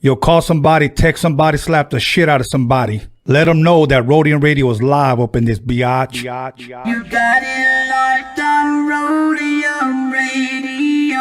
You'll call somebody, text somebody, slap the shit out of somebody. Let them know that Roadium Radio is live up in this biatch. You got it locked on Roadium Radio.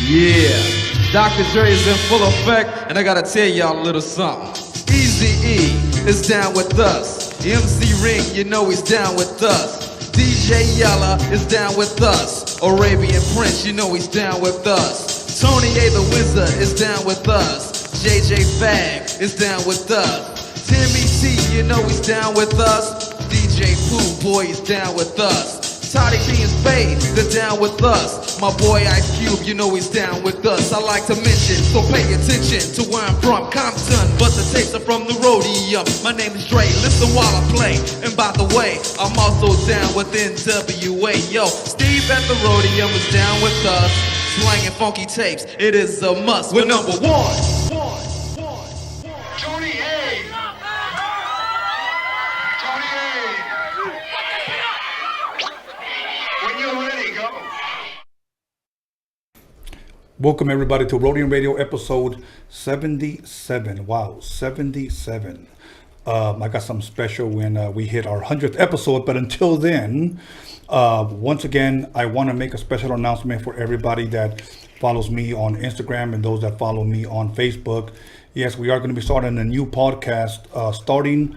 Yeah, Dr. Dre is in full effect, and I gotta tell y'all a little something. Eazy-E is down with us. MC Ring, you know he's down with us. DJ Yella is down with us. Arabian Prince, you know he's down with us. Tony A the Wizard is down with us. JJ Fag is down with us. Timmy T, you know he's down with us. DJ Pooh Boy is down with us. Toddy B and Spade, they're down with us. My boy Ice Cube, you know he's down with us. I like to mention, so pay attention to where I'm from, Compton, but the tapes are from the Roadium. My name is Dre, listen while I play. And by the way, I'm also down with NWA. Yo, Steve at the Roadium is down with us. Slanging funky tapes, it is a must. We're number one. Tony A. Tony A. When you're ready, go. Welcome everybody to Roadium Radio episode 77. Wow, 77. I got something special when we hit our 100th episode, but until then, once again, I want to make a special announcement for everybody that follows me on Instagram and those that follow me on Facebook. Yes, we are going to be starting a new podcast starting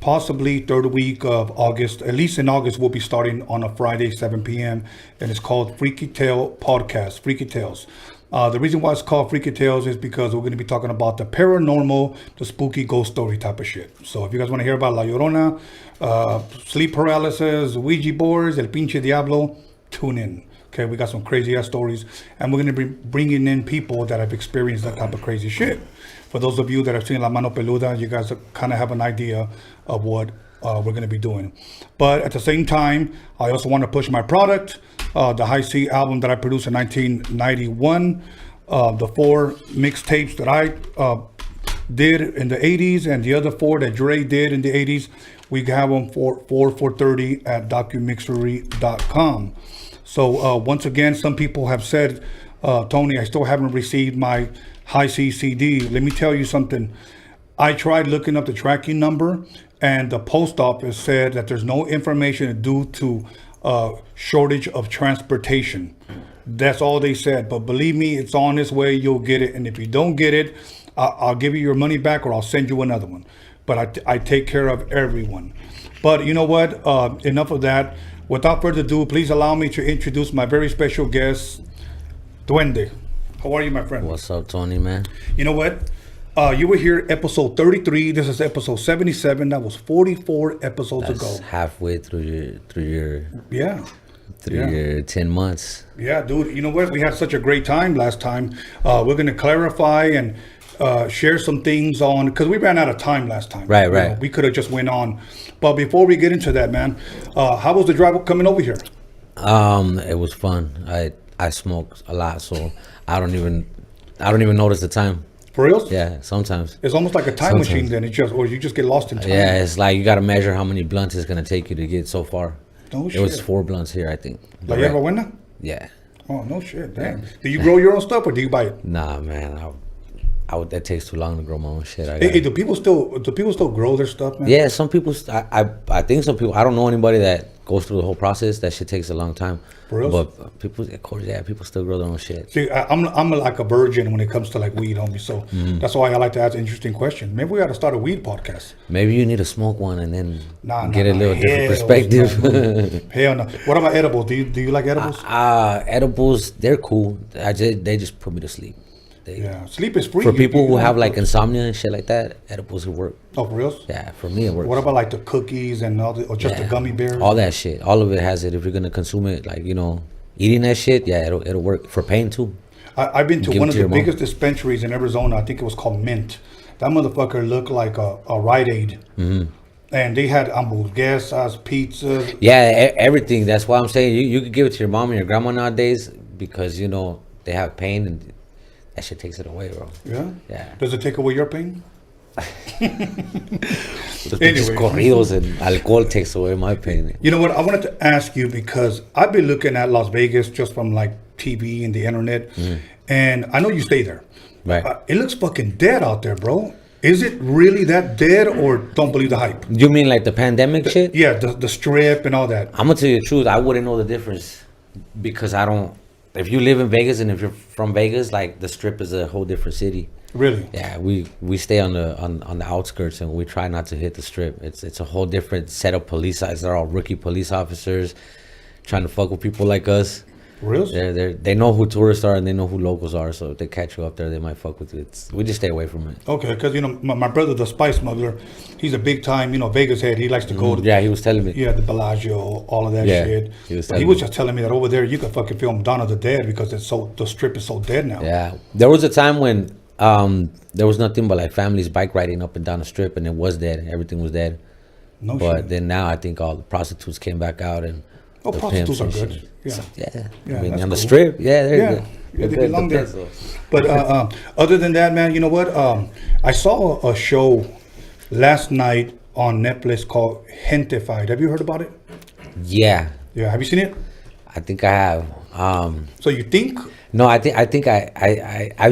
possibly third week of August. At least in August, we'll be starting on a Friday, 7 p.m. And it's called Freaky Tale Podcast, Freaky Tales. The reason why it's called Freaky Tales is because we're going to be talking about the paranormal, the spooky ghost story type of shit. So if you guys want to hear about La Llorona, sleep paralysis, Ouija boards, El Pinche Diablo, tune in. Okay, we got some crazy ass stories, and we're going to be bringing in people that have experienced that type of crazy shit. For those of you that have seen La Mano Peluda, you guys kind of have an idea of what we're going to be doing. But at the same time, I also want to push my product, the High C album that I produced in 1991, the 4 mixtapes that I did in the 80s, and the other 4 that Dre did in the 80s. We have them for $430 at DOCUMIXERY.com. So once again, some people have said, Tony, I still haven't received my High C CD. Let me tell you something. I tried looking up the tracking number, and the post office said that there's no information due to shortage of transportation. That's all they said. But believe me, it's on its way. You'll get it. And if you don't get it, I'll give you your money back, or I'll send you another one. But I take care of everyone. But you know what? Enough of that. Without further ado, please allow me to introduce my very special guest, Duende. How are you, my friend? What's up, Tony, man? You know what? You were here episode 33. This is episode 77. That was 44 episodes ago. Halfway through your your 10 months. Yeah, dude. You know what? We had such a great time last time. We're going to clarify and share some things on, because we ran out of time last time. Right. You know, we could have just went on. But before we get into that, man, how was the drive coming over here? It was fun. I smoked a lot, so I don't even notice the time. For real? Yeah, sometimes. It's almost like a time machine then. Or you just get lost in time. Yeah, it's like you got to measure how many blunts it's going to take you to get so far. No shit. It was 4 blunts here, I think. La Hierba Buena? Yeah. Oh, no shit. Damn. Do you grow your own stuff, or do you buy it? Nah, man. That takes too long to grow my own shit. Hey, do people still grow their stuff, man? Yeah, some people. I think some people. I don't know anybody that goes through the whole process. That shit takes a long time. For real? But people, of course, yeah, people still grow their own shit. See, I'm like a virgin when it comes to like weed, homie. So that's why I like to ask interesting questions. Maybe we got to start a weed podcast. Maybe you need to smoke one and then get a little different perspective. No. Hell no. What about edibles? Do you like edibles? Edibles, they're cool. They just put me to sleep. Yeah, sleep is free. For people who have like insomnia and shit like that, edibles will work. Oh, for real? Yeah, for me it works. What about like the cookies and all or just the gummy bears? All that shit. All of it has it. If you're gonna consume it, like, you know, eating that shit, yeah, it'll work. For pain too. I've been to one of the biggest dispensaries in Arizona. I think it was called Mint. That motherfucker looked like a Rite Aid. Mm-hmm. And they had hamburguesas, pizzas. Yeah, everything. That's why I'm saying you could give it to your mom and your grandma nowadays, because, you know, they have pain and that shit takes it away, bro. Yeah? Yeah. Does it take away your pain? Just Anyway. corridos and alcohol takes away my pain. You know what? I wanted to ask you because I've been looking at Las Vegas just from like TV and the internet, and I know you stay there. Right. It looks fucking dead out there, bro. Is it really that dead, or don't believe the hype? You mean like the pandemic shit? Yeah, the strip and all that. I'm gonna tell you the truth. I wouldn't know the difference because I don't. If you live in Vegas and if you're from Vegas, like the Strip is a whole different city. Really? Yeah, we stay on the outskirts and we try not to hit the Strip. It's a whole different set of police sides. They're all rookie police officers trying to fuck with people like us. Really? They know who tourists are and they know who locals are. So if they catch you up there, they might fuck with you. We just stay away from it. Okay, because you know my brother, the spice smuggler, he's a big time Vegas head. He likes to go to Yeah, he was telling me. the Bellagio, all of that Yeah, shit. he was But telling he was me. just telling me that over there you could fucking film Dawn of the Dead because the Strip is so dead now. Yeah, there was a time when there was nothing but like families bike riding up and down the Strip and it was dead. Everything was dead. No But shit. then now I think all the prostitutes came back out and Oh, the prostitutes pimps are and good. shit. Yeah. So, yeah. Yeah, I mean that's on the cool. Strip, yeah, they're Yeah. good. Yeah, They're they good. belong The there. pimps, though. But other than that, man, you know what? I saw a show last night on Netflix called Gentified. Have you heard about it? Yeah, Yeah. Have you seen it? I think I have. So you think No, I've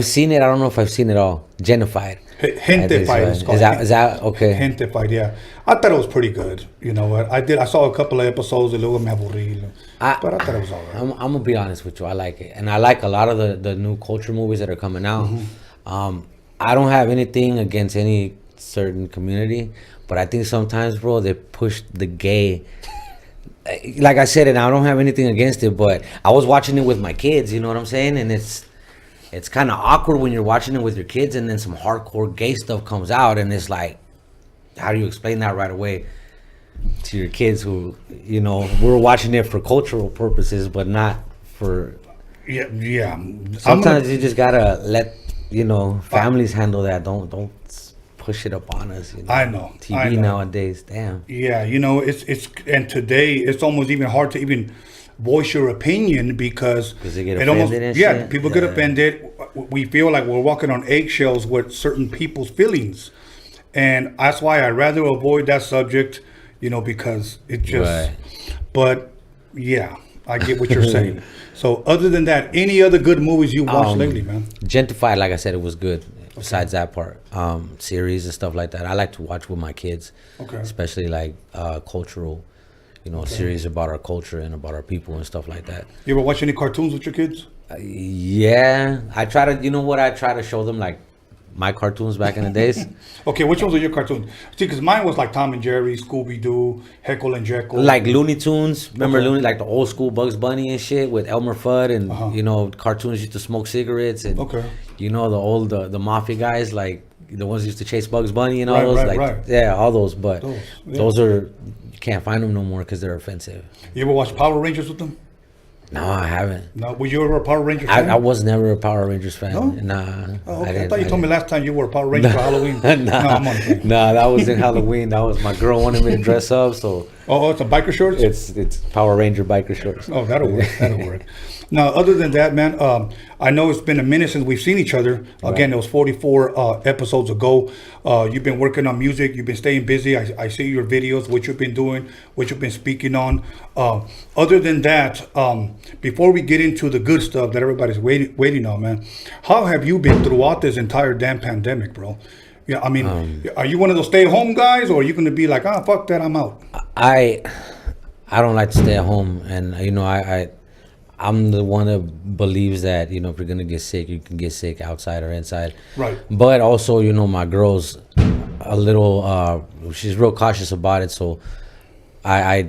seen it. I don't know if I've seen it all. Genified. Gentified is called. Is that okay? Gentified, yeah. I thought it was pretty good. You know what? I saw a couple of episodes, a little me aburrí, but I thought it was all right. I'm gonna be honest with you. I like it, and I like a lot of the new culture movies that are coming out. I don't have anything against any certain community, but I think sometimes, bro, they push the gay. Like I said, and I don't have anything against it, but I was watching it with my kids. You know what I'm saying? And it's kind of awkward when you're watching it with your kids, and then some hardcore gay stuff comes out, and it's like, how do you explain that right away to your kids who, we're watching it for cultural purposes, but not for. Yeah. Sometimes you just gotta let families handle that. Don't push it up on us. I know. TV I know. nowadays, damn. Yeah, it's and today it's almost even hard to even voice your opinion because 'Cause they get it almost offended and shit? people get Yeah. offended. We feel like we're walking on eggshells with certain people's feelings, and that's why I rather avoid that subject. Because it just. Right. But yeah, I get what you're saying. So other than that, any other good movies you watched lately, man? Gentified, like I said, it was good. Besides that part, series and stuff like that, I like to watch with my kids. Okay. Especially like cultural, series about our culture and about our people and stuff like that. You ever watch any cartoons with your kids? Yeah, I try to. I try to show them like my cartoons back in the days. Okay, which ones are your cartoons? See, because mine was like Tom and Jerry, Scooby Doo, Heckle and Jekyll. Like Looney Tunes. Remember Okay. Looney, like the old school Bugs Bunny and shit with Elmer Fudd and cartoons used to smoke cigarettes and Okay. the old the mafia guys, like the ones who used to chase Bugs Bunny and all Right, those, right, like right. yeah, all those. But Those, yeah. those are, you can't find them no more because they're offensive. You ever watch Power Rangers with them? No, I haven't. No, were you ever a Power Ranger fan? I was never a Power Rangers fan. No? Nah. Oh, okay. I didn't- thought you told me last time you were a Power Ranger for Halloween. Nah, No, I'm only kidding. nah, that was in Halloween. That was my girl wanted me to dress up, so Oh, it's a biker shorts? it's Power Ranger biker shorts. Oh, that'll work. That'll work. Now, other than that, man, I know it's been a minute since we've seen each other. Again, it was 44 episodes ago. You've been working on music. You've been staying busy. I see your videos, what you've been doing, what you've been speaking on. Other than that, before we get into the good stuff that everybody's waiting on, man, how have you been throughout this entire damn pandemic, bro? Yeah, I mean, are you one of those stay-at-home guys, or are you going to be like, fuck that, I'm out? I don't like to stay at home, and I'm the one that believes that if you're gonna get sick, you can get sick outside or inside. Right. But also, my girl's a little she's real cautious about it, so I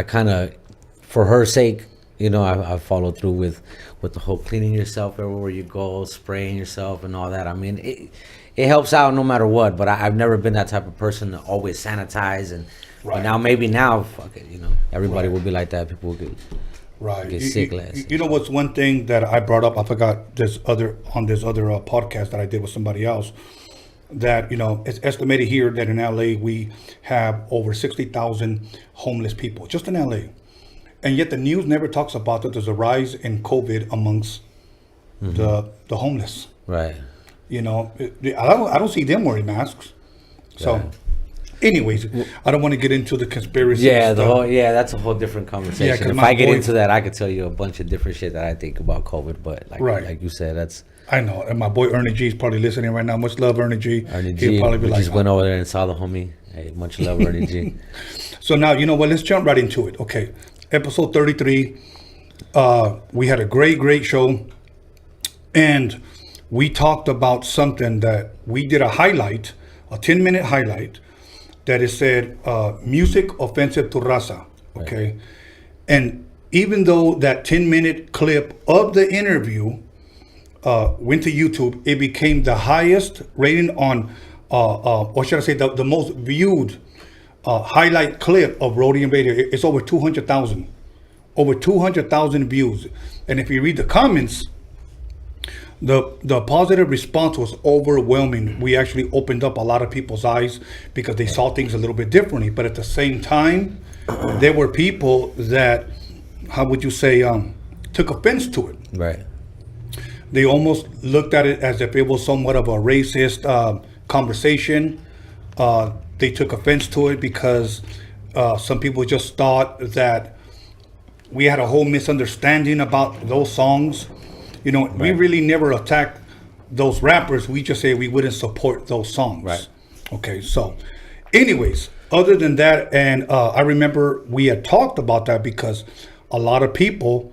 kind of, for her sake, I follow through with the whole cleaning yourself everywhere you go, spraying yourself and all that. I mean, it helps out no matter what. But I've never been that type of person to always sanitize and. Right. But now, fuck it, everybody Right. will be like that. People will get. Right. Get sick less. You know what's one thing that I brought up? I forgot this other podcast that I did with somebody else. That it's estimated here that in LA we have over 60,000 homeless people just in LA, and yet the news never talks about that there's a rise in COVID amongst the homeless. Right. I don't see them wearing masks. So, Yeah. anyways, I don't want to get into the conspiracy. Yeah, stuff. that's a whole different conversation. 'cause If my I get boy- into that, I could tell you a bunch of different shit that I think about COVID. But Right. like you said, that's I know, and my boy Ernie G is probably listening right now. Much love, Ernie G. Ernie He'll G. probably be We like, just went over there and saw the homie. Hey, much love, Ernie G. So now, you know what? Let's jump right into it. Okay, episode 33. We had a great show, and we talked about something that we did a highlight, a 10-minute highlight, that it said music offensive to Raza. Okay, and even though that 10-minute clip of the interview went to YouTube, it became the highest rating on, or should I say, the most viewed highlight clip of Roadium Radio. It's over 200,000. Over 200,000 views. And if you read the comments, the positive response was overwhelming. We actually opened up a lot of people's eyes because they saw things a little bit differently. But at the same time, there were people that, how would you say, took offense to it. Right. They almost looked at it as if it was somewhat of a racist conversation. They took offense to it because some people just thought that we had a whole misunderstanding about those songs. You know, we really never attacked those rappers. We just say we wouldn't support those songs. Right. Okay, so anyways, other than that, and I remember we had talked about that because a lot of people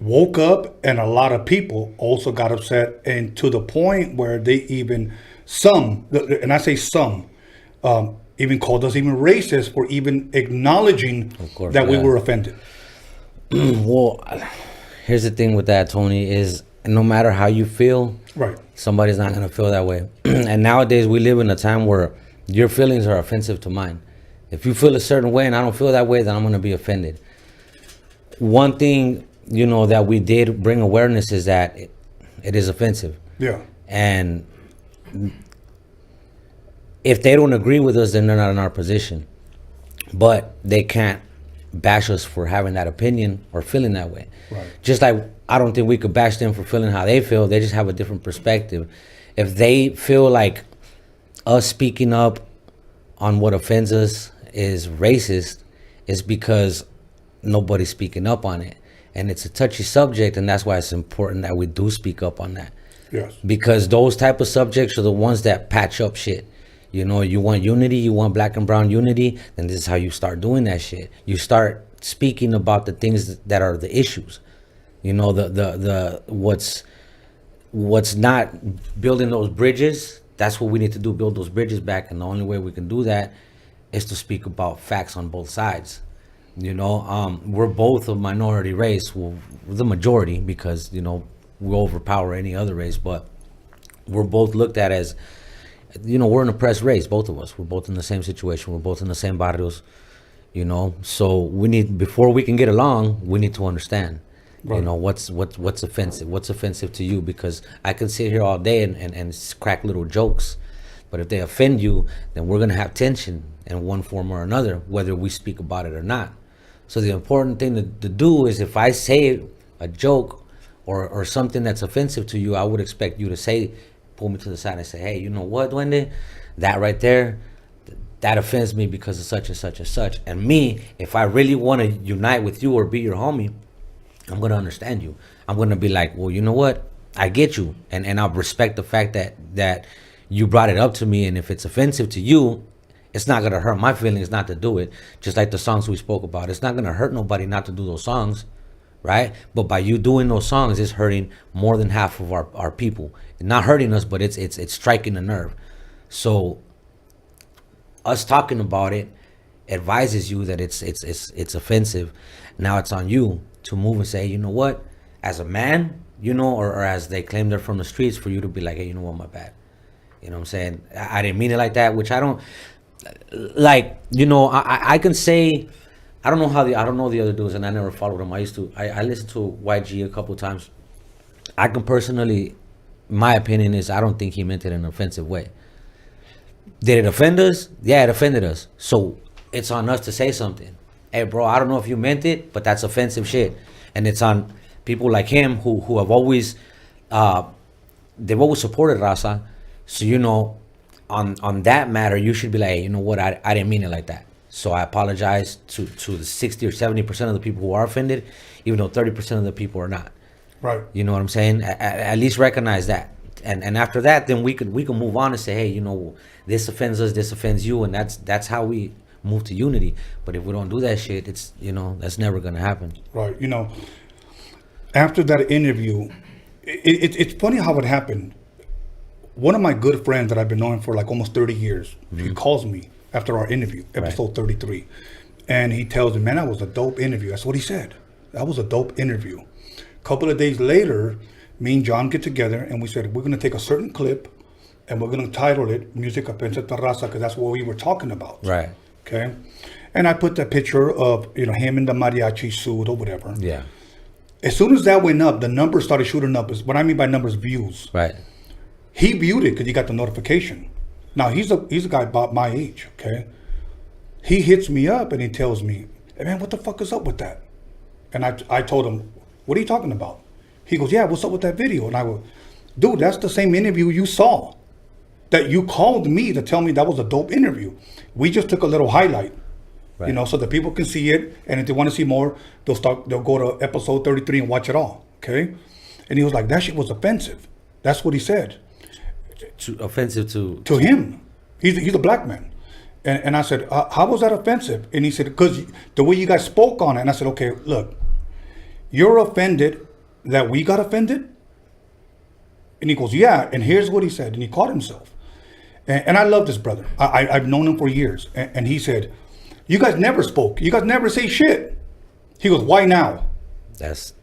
woke up and a lot of people also got upset, and to the point where they even, some, and I say some, even called us even racist for even acknowledging course, that we yeah. were offended. Well, here's the thing with that, Tony, is no matter how you feel, Right. somebody's not going to feel that way. And nowadays we live in a time where your feelings are offensive to mine. If you feel a certain way and I don't feel that way, then I'm going to be offended. One thing, you know, that we did bring awareness is that it is offensive. Yeah. And if they don't agree with us, then they're not in our position. But they can't bash us for having that opinion or feeling that way. Right. Just like I don't think we could bash them for feeling how they feel. They just have a different perspective. If they feel like us speaking up on what offends us is racist, it's because nobody's speaking up on it. And it's a touchy subject, and that's why it's important that we do speak up on that. Yes. Because those type of subjects are the ones that patch up shit. You know, you want unity, you want black and brown unity, then this is how you start doing that shit. You start speaking about the things that are the issues. You know, the what's not building those bridges. That's what we need to do, build those bridges back. And the only way we can do that is to speak about facts on both sides. You know, we're both a minority race. Well, we're the majority because, you know, we overpower any other race, but we're both looked at as, you know, we're an oppressed race, both of us. We're both in the same situation. We're both in the same barrios, you know. So we need, before we can get along, we need to understand, you know, what's offensive. What's offensive to you? Because I can sit here all day and crack little jokes, but if they offend you, then we're going to have tension in one form or another, whether we speak about it or not. So the important thing to do is, if I say a joke or something that's offensive to you, I would expect you to say, pull me to the side and say, hey, you know what, Duende? That right there, that offends me because of such and such and such. And me, if I really want to unite with you or be your homie, I'm going to understand you. I'm going to be like, well, you know what? I get you. And I'll respect the fact that you brought it up to me. And if it's offensive to you, it's not going to hurt my feelings not to do it. Just like the songs we spoke about. It's not going to hurt nobody not to do those songs, right? But by you doing those songs, it's hurting more than half of our people. Not hurting us, but it's striking a nerve. So us talking about it advises you that it's offensive. Now it's on you to move and say, you know what, as a man, you know, or as they claim they're from the streets, for you to be like, hey, you know what, my bad. You know what I'm saying? I didn't mean it like that, which I don't, like, you know, I can say, I don't know the other dudes, and I never followed them. I listened to YG a couple times. I can personally, my opinion is, I don't think he meant it in an offensive way. Did it offend us? Yeah, it offended us. So it's on us to say something. Hey, bro, I don't know if you meant it, but that's offensive shit. And it's on people like him who have always, they've always supported Raza. So, you know, on that matter, you should be like, hey, you know what, I didn't mean it like that. So I apologize to the 60 or 70% of the people who are offended, even though 30% of the people are not. Right. You know what I'm saying? At least recognize that. And after that, then we can move on and say, hey, you know, this offends us, this offends you, and that's how we move to unity. But if we don't do that shit, it's, you know, that's never gonna happen. Right. You know, after that interview, it's funny how it happened. One of my good friends that I've been knowing for like almost 30 years, he calls me after our interview, episode 33. And he tells me, man, that was a dope interview. That's what he said. That was a dope interview. A couple of days later, me and John get together and we said, we're going to take a certain clip and we're going to title it Música Pensa Raza, because that's what we were talking about. Right. Okay. And I put that picture of, you know, him in the mariachi suit or whatever. Yeah. As soon as that went up, the numbers started shooting up. What I mean by numbers, views. Right. He viewed it because he got the notification. Now, he's a guy about my age, okay? He hits me up and he tells me, hey, man, what the fuck is up with that? And I told him, what are you talking about? He goes, yeah, what's up with that video? And I go, dude, that's the same interview you saw. That you called me to tell me that was a dope interview. We just took a little highlight, you know, so that people can see it. And if they want to see more, they'll go to episode 33 and watch it all, okay? And he was like, that shit was offensive. That's what he said. Offensive to him. He's a black man. And I said, how was that offensive? And he said, because the way you guys spoke on it. And I said, okay, look, you're offended that we got offended? And he goes, yeah. And here's what he said. And he caught himself. And I love this brother. I've known him for years. And he said, you guys never spoke. You guys never say shit. He goes, why now? That's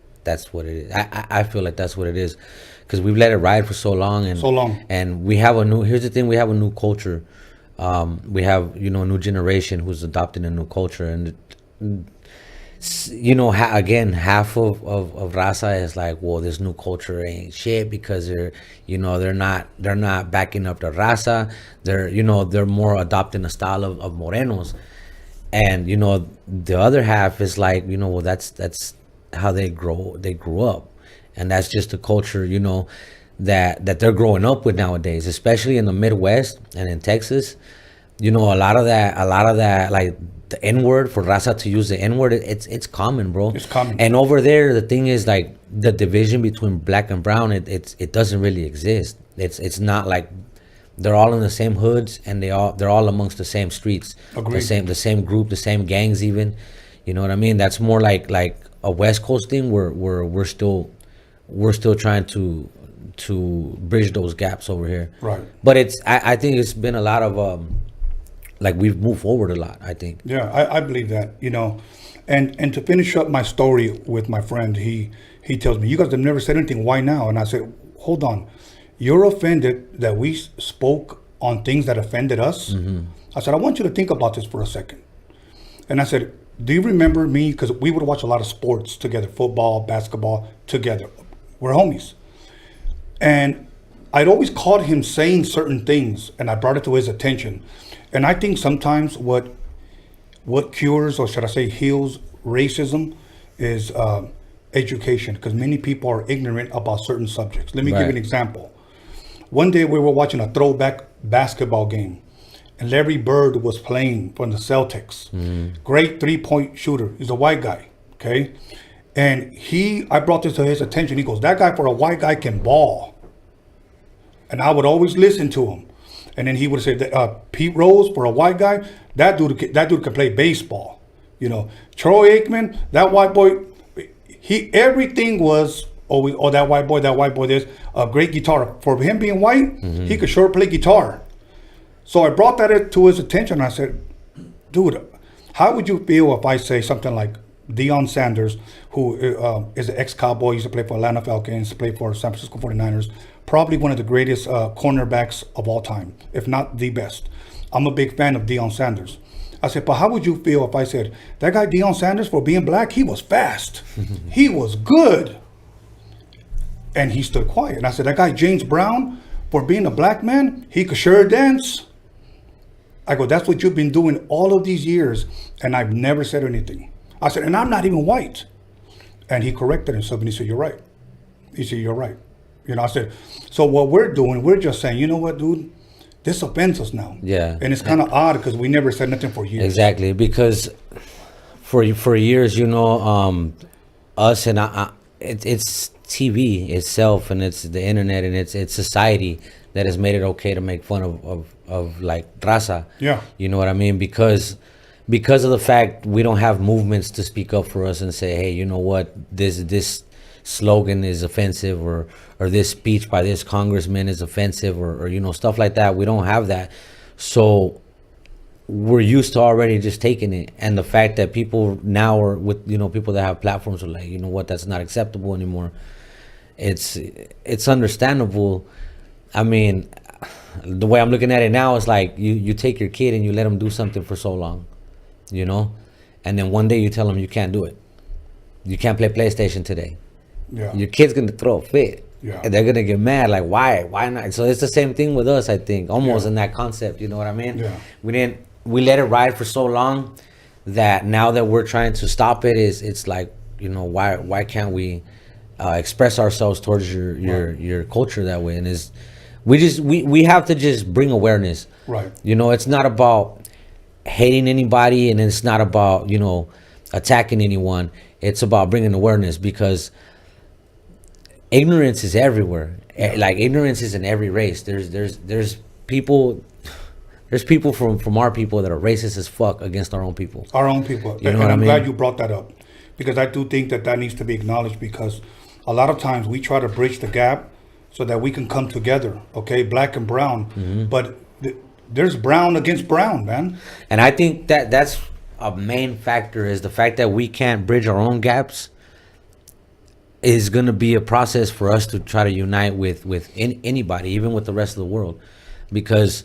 what it is. I feel like that's what it is. Because we've let it ride for so long. And we have here's the thing, we have a new culture. We have, you know, a new generation who's adopting a new culture. And, you know, again, half of Raza is like, well, this new culture ain't shit because they're not backing up the Raza. They're more adopting a style of Morenos. And, you know, the other half is like, you know, well, that's how they grew up. And that's just the culture, you know, that they're growing up with nowadays, especially in the Midwest and in Texas. You know, a lot of that, like the N-word, for Raza to use the N-word, it's common, bro. It's common. And over there, the thing is, like, the division between black and brown, it doesn't really exist. It's not like they're all in the same hoods and they're all amongst the same streets. Agreed. The same group, the same gangs even. You know what I mean? That's more like a West Coast thing where we're still trying to bridge those gaps over here. Right. But I think it's been a lot of like we've moved forward a lot, I think. Yeah, I believe that, you know. And to finish up my story with my friend, he tells me, you guys have never said anything, why now? And I said, hold on, you're offended that we spoke on things that offended us? Mm-hmm. I said, I want you to think about this for a second. And I said, do you remember me? Because we would watch a lot of sports together, football, basketball, together. We're homies. And I'd always caught him saying certain things, and I brought it to his attention. And I think sometimes what cures, or should I say heals, racism is education, because many people are ignorant about certain subjects. Let me give you an example. One day we were watching a throwback basketball game, and Larry Bird was playing for the Celtics. Great three-point shooter. He's a white guy, okay? And I brought this to his attention. He goes, that guy, for a white guy, can ball. And I would always listen to him. And then he would say, Pete Rose, for a white guy, that dude can play baseball. You know, Troy Aikman, that white boy, everything was always, that white boy, this, a great guitar. For him being white, he could sure play guitar. So I brought that to his attention. I said, dude, how would you feel if I say something like Deion Sanders, who is an ex-Cowboy, used to play for Atlanta Falcons, played for San Francisco 49ers, probably one of the greatest cornerbacks of all time, if not the best. I'm a big fan of Deion Sanders. I said, but how would you feel if I said, that guy Deion Sanders, for being black, he was fast. He was good. And he stood quiet. And I said, that guy James Brown, for being a black man, he could sure dance. I go, that's what you've been doing all of these years, and I've never said anything. I said, and I'm not even white. And he corrected himself, and he said, you're right. He said, you're right. You know, I said, so what we're doing, we're just saying, you know what, dude? this offends us now. Yeah. And it's kind of odd because we never said nothing for years. Exactly, because for years, us and it's TV itself, and it's the internet, and it's society that has made it okay to make fun of like Raza. Yeah. You know what I mean? Because of the fact we don't have movements to speak up for us and say, hey, you know what, this slogan is offensive, or this speech by this congressman is offensive, or stuff like that. We don't have that. So we're used to already just taking it, and the fact that people now are with people that have platforms are like, you know what, that's not acceptable anymore. It's understandable. I mean, the way I'm looking at it now is like you take your kid and you let him do something for so long, and then one day you tell him you can't do it. You can't play PlayStation today. Yeah. Your kid's gonna throw a fit. Yeah. And they're gonna get mad, like, why not? So it's the same thing with us, I think, almost Yeah. in that concept. You know what I mean? Yeah. We let it ride for so long that now that we're trying to stop it, it's like, why can't we express ourselves towards your culture that way? And we have to just bring awareness. Right. It's not about hating anybody, and it's not about attacking anyone. It's about bringing awareness, because ignorance is everywhere. Like, ignorance is in every race. There's people from our people that are racist as fuck against our own people. Our own people. You know And what I I'm mean? glad you brought that up, because I do think that needs to be acknowledged, because a lot of times we try to bridge the gap so that we can come together, okay, black and brown. Mm-hmm. But there's brown against brown, man. And I think that's a main factor, is the fact that we can't bridge our own gaps is going to be a process for us to try to unite with anybody, even with the rest of the world. Because,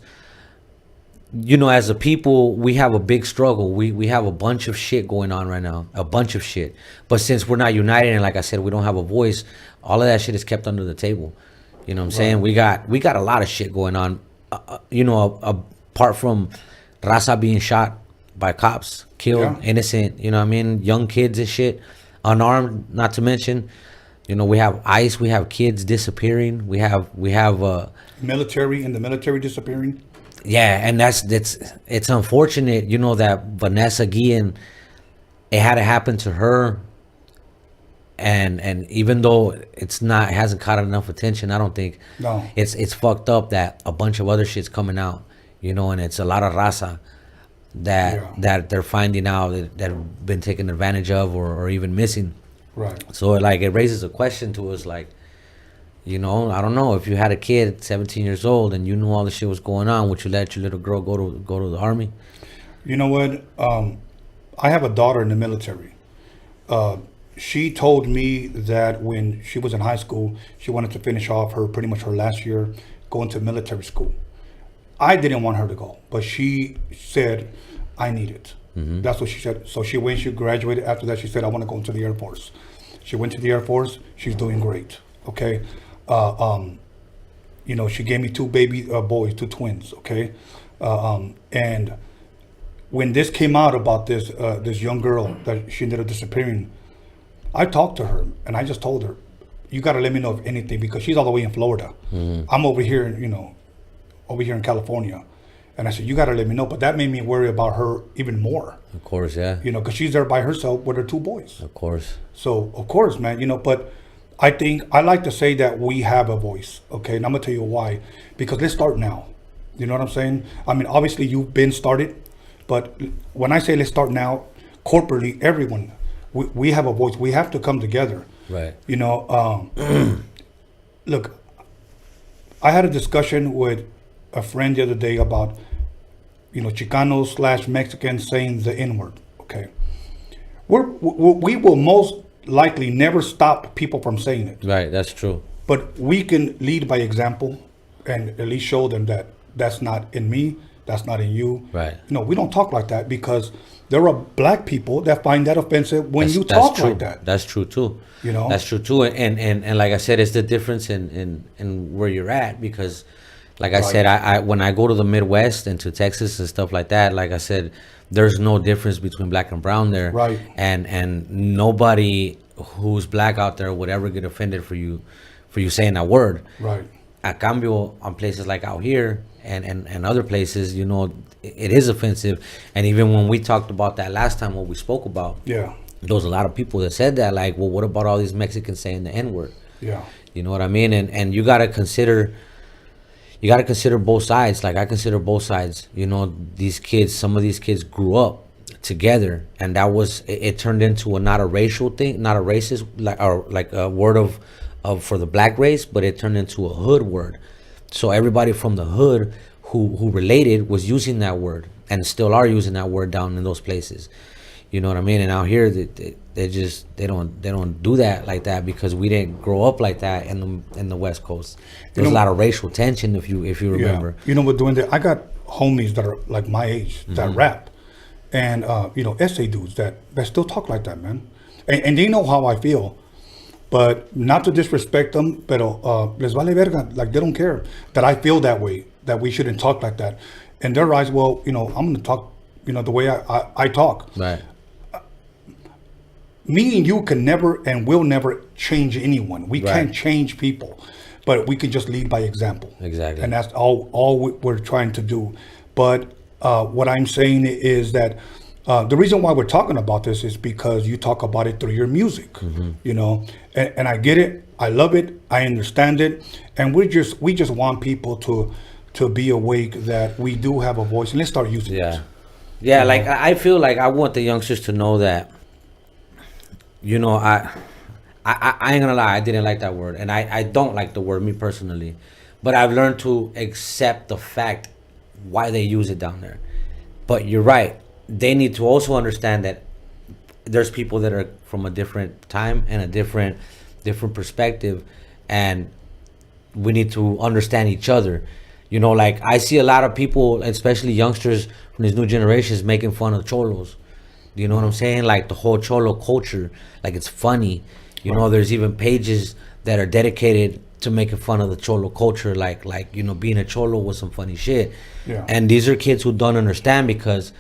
as a people, we have a big struggle. We have a bunch of shit going on right now, a bunch of shit. But since we're not united, and like I said, we don't have a voice, all of that shit is kept under the table. You know what I'm saying? We got a lot of shit going on, apart from Raza being shot by cops, killed, innocent, young kids and shit, unarmed, not to mention, we have ICE, we have kids disappearing, we have Military, and the military disappearing. yeah, and it's unfortunate, that Vanessa Guillen, it had to happen to her, and even though it hasn't caught enough attention, I don't think. No. It's fucked up that a bunch of other shit's coming out, and it's a lot of raza that they're finding out that have been taken advantage of, or even missing. Right. So it raises a question to us, like, I don't know, if you had a kid 17 years old and you knew all the shit was going on, would you let your little girl go to the army? You know what? I have a daughter in the military. She told me that when she was in high school, she wanted to finish off pretty much her last year going to military school. I didn't want her to go, but she said, I need it. Mm-hmm. That's what she said. So she graduated. After that, she said, I want to go into the Air Force. She went to the Air Force. She's doing great. Okay. She gave me two baby boys, two twins. Okay. And when this came out about this young girl that she ended up disappearing, I talked to her, and I just told her, you got to let me know if anything, because she's all the way in Florida. Mm-hmm. I'm over here, over here in California. And I said, you got to let me know. But that made me worry about her even more. Of course, yeah. Because she's there by herself with her two boys. Of course. So, of course, man, but I think I like to say that we have a voice, okay? And I'm going to tell you why. Because let's start now. You know what I'm saying? I mean, obviously, you've been started. But when I say let's start now, corporately, everyone, we have a voice. We have to come together. Right. Look, I had a discussion with a friend the other day about, Chicanos / Mexicans saying the N-word, okay? We will most likely never stop people from saying it. Right, that's true. But we can lead by example and at least show them that that's not in me, that's not in you. Right. We don't talk like that, because there are black people that find that offensive when you talk like that. That's true too. That's true too. And like I said, it's the difference in where you're at, because like I said, I when I go to the Midwest and to Texas and stuff like that, like I said, there's no difference between black and brown there. Right. And nobody who's black out there would ever get offended for you saying that word. Right. A cambio, on places like out here, and other places, you know, it is offensive. And even when we talked about that last time, what we spoke about, Yeah. there was a lot of people that said that, like, well, what about all these Mexicans saying the N-word? Yeah. You know what I mean? And you gotta consider both sides. Like, I consider both sides. You know, these kids, some of these kids grew up together, and that was it turned into not a racial thing, not a racist, like a word of for the black race, but it turned into a hood word. So everybody from the hood who related was using that word, and still are using that word down in those places. You know what I mean? And out here, they don't do that like that, because we didn't grow up like that in the West Coast. There's a lot of racial tension, if you remember. Yeah. You know what, Duende, I got homies that are like my age that rap, and you know, essay dudes that still talk like that, man. And they know how I feel, but not to disrespect them, pero les vale verga, like they don't care that I feel that way, that we shouldn't talk like that. In their eyes, well, you know, I'm gonna talk, you know, the way I talk. Right. Me and you can never and will never change anyone. We can't change people, but we can just lead by example. Exactly. And that's all we're trying to do. But what I'm saying is that the reason why we're talking about this is because you talk about it through your music, you know, and I get it. I love it. I understand it. And we just want people to be awake that we do have a voice, and let's start using it. Yeah, like I feel like I want the youngsters to know that, you know, I ain't gonna lie, I didn't like that word, and I don't like the word, me personally, but I've learned to accept the fact why they use it down there. But you're right, they need to also understand that there's people that are from a different time and a different perspective, and we need to understand each other. You know, like, I see a lot of people, especially youngsters from these new generations, making fun of cholos. You know what I'm saying? Like, the whole cholo culture, like, it's funny. You know, there's even pages that are dedicated to making fun of the cholo culture, like you know, being a cholo was some funny shit. Yeah. And these are kids who don't understand, because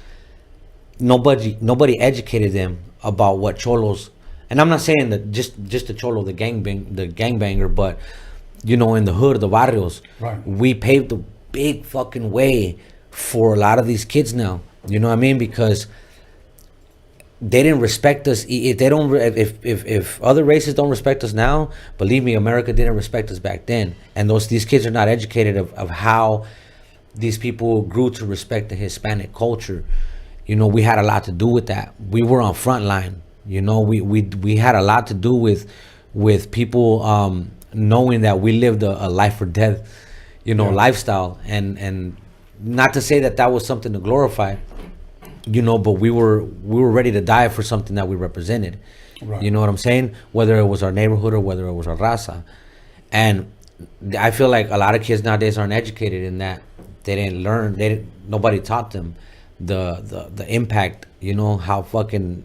nobody educated them about what cholos. And I'm not saying that just the cholo, the gangbanger, but, you know, in the hood, the barrios, we paved the big fucking way for a lot of these kids now. You know what I mean? Because they didn't respect us. If other races don't respect us now, believe me, America didn't respect us back then. And these kids are not educated of how these people grew to respect the Hispanic culture. You know, we had a lot to do with that. We were on front line. You know, we had a lot to do with people knowing that we lived a life or death, you know, lifestyle. And not to say that was something to glorify, you know, but we were ready to die for something that we represented. Right. You know what I'm saying? Whether it was our neighborhood or whether it was our raza. And I feel like a lot of kids nowadays aren't educated in that. They didn't learn. Nobody taught them the impact. You know, how fucking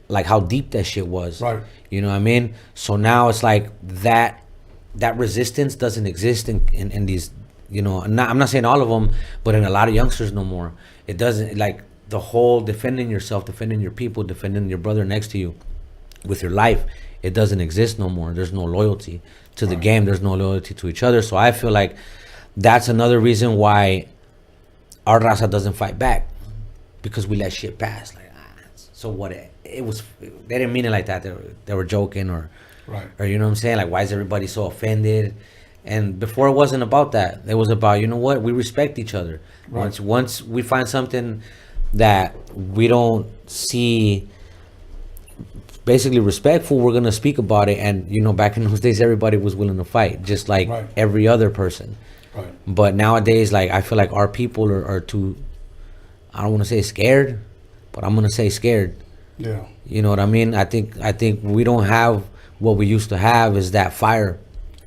like how deep that shit was. Right. You know what I mean? So now it's like that resistance doesn't exist in these. You know, I'm not saying all of them, but in a lot of youngsters no more. It doesn't, like, the whole defending yourself, defending your people, defending your brother next to you with your life, it doesn't exist no more. There's no loyalty to the game. There's no loyalty to each other. So I feel like that's another reason why our raza doesn't fight back, because we let shit pass. Like, so what? It was, they didn't mean it like that. They were joking, or you know what I'm saying? Like, why is everybody so offended? And before, it wasn't about that. It was about, you know what, we respect each other. Right. Once we find something that we don't see basically respectful, we're gonna speak about it. And, you know, back in those days, everybody was willing to fight, just like every other person. Right. But nowadays, like, I feel like our people are too, I don't want to say scared, but I'm gonna say scared. Yeah. You know what I mean? I think we don't have what we used to have, is that fire.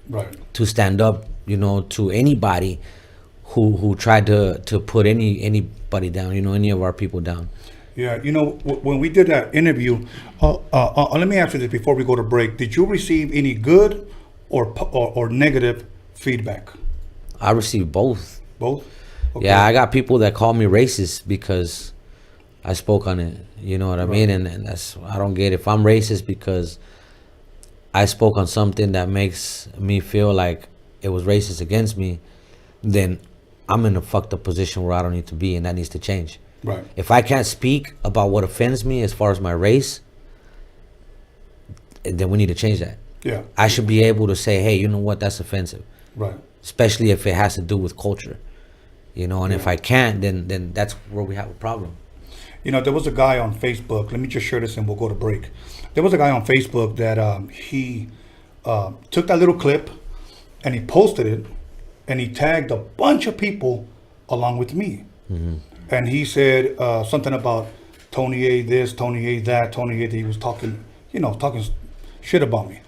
Right. To stand up, you know, to anybody who tried to put anybody down, you know, any of our people down. Yeah, you know, when we did that interview, let me ask you this before we go to break. Did you receive any good or negative feedback? I received both. Both? Okay. Yeah, I got people that call me racist because I spoke on it. You know what I mean? And that's, I don't get it. If I'm racist because I spoke on something that makes me feel like it was racist against me, then I'm in a fucked up position where I don't need to be, and that needs to change. Right. If I can't speak about what offends me as far as my race, then we need to change that. Yeah. I should be able to say, hey, you know what, that's offensive. Right. Especially if it has to do with culture. You know, and if I can't, then that's where we have a problem. You know, there was a guy on Facebook. Let me just share this and we'll go to break. There was a guy on Facebook that he took that little clip and he posted it and he tagged a bunch of people along with me. And he said something about Tony A this, Tony A that, Tony A that. He was talking, talking shit about me.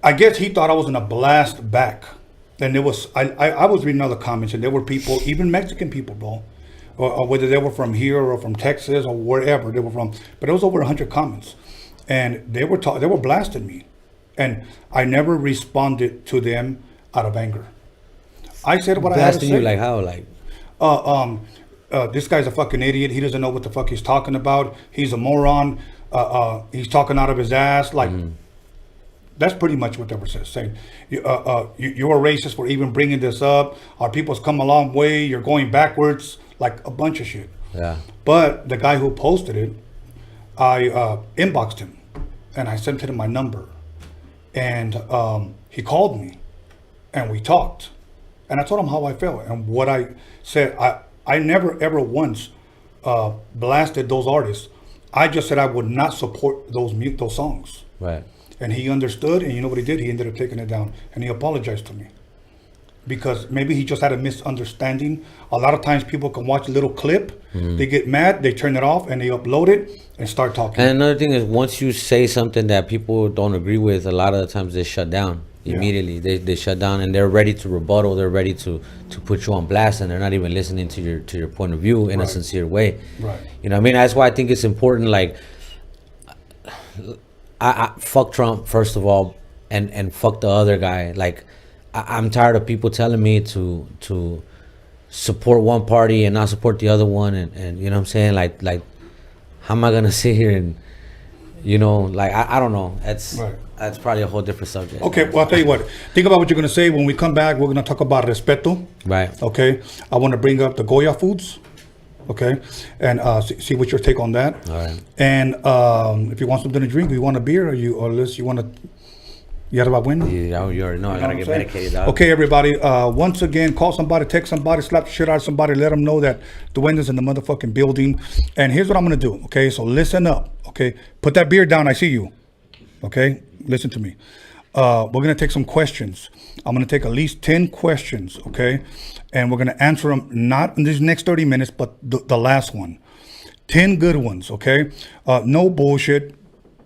I guess he thought I was gonna blast back. And there was, I was reading other comments and there were people, even Mexican people, bro, or whether they were from here or from Texas or wherever they were from, but there was over 100 comments, and they were blasting me, and I never responded to them out of anger. I said what I had to say. Blasting you like how? Like, This guy's a fucking idiot. He doesn't know what the fuck he's talking about. He's a moron. He's talking out of his ass. Like, that's pretty much what they were saying. You're a racist for even bringing this up. Our people's come a long way. You're going backwards. Like a bunch of shit. yeah. But the guy who posted it, I inboxed him and I sent him my number. And he called me and we talked. And I told him how I felt and what I said. I never ever once blasted those artists. I just said I would not support those songs. Right. And he understood, and you know what he did? He ended up taking it down, and he apologized to me. Because maybe he just had a misunderstanding. A lot of times people can watch a little clip, they get mad, they turn it off, and they upload it and start talking. And another thing is, once you say something that people don't agree with, a lot of the times they shut down immediately. They shut down, and they're ready to rebuttal. They're ready to put you on blast, and they're not even listening to your point of view in a sincere way. Right. You know what I mean? That's why I think it's important, like, I fuck Trump first of all, and fuck the other guy. Like, I'm tired of people telling me to support one party and not support the other one, and you know what I'm saying? Like how am I gonna sit here and like I don't know. That's probably a whole different subject. Okay, well, I'll tell you what. Think about what you're gonna say when we come back. We're gonna talk about Respeto. Right. Okay. I want to bring up the Goya foods. Okay, and see what your take on that. All right. And if you want something to drink, you want a beer, you want to. You about win? Yeah, you already know. I gotta get medicated, dog. Okay, everybody. Once again, call somebody, text somebody, slap the shit out of somebody, let them know that Duende's in the motherfucking building. And here's what I'm gonna do. Okay, so listen up. Okay, put that beer down. I see you. Okay, listen to me. We're gonna take some questions. I'm gonna take at least 10 questions. Okay, and we're gonna answer them not in these next 30 minutes, but the last one. 10 good ones. Okay, no bullshit.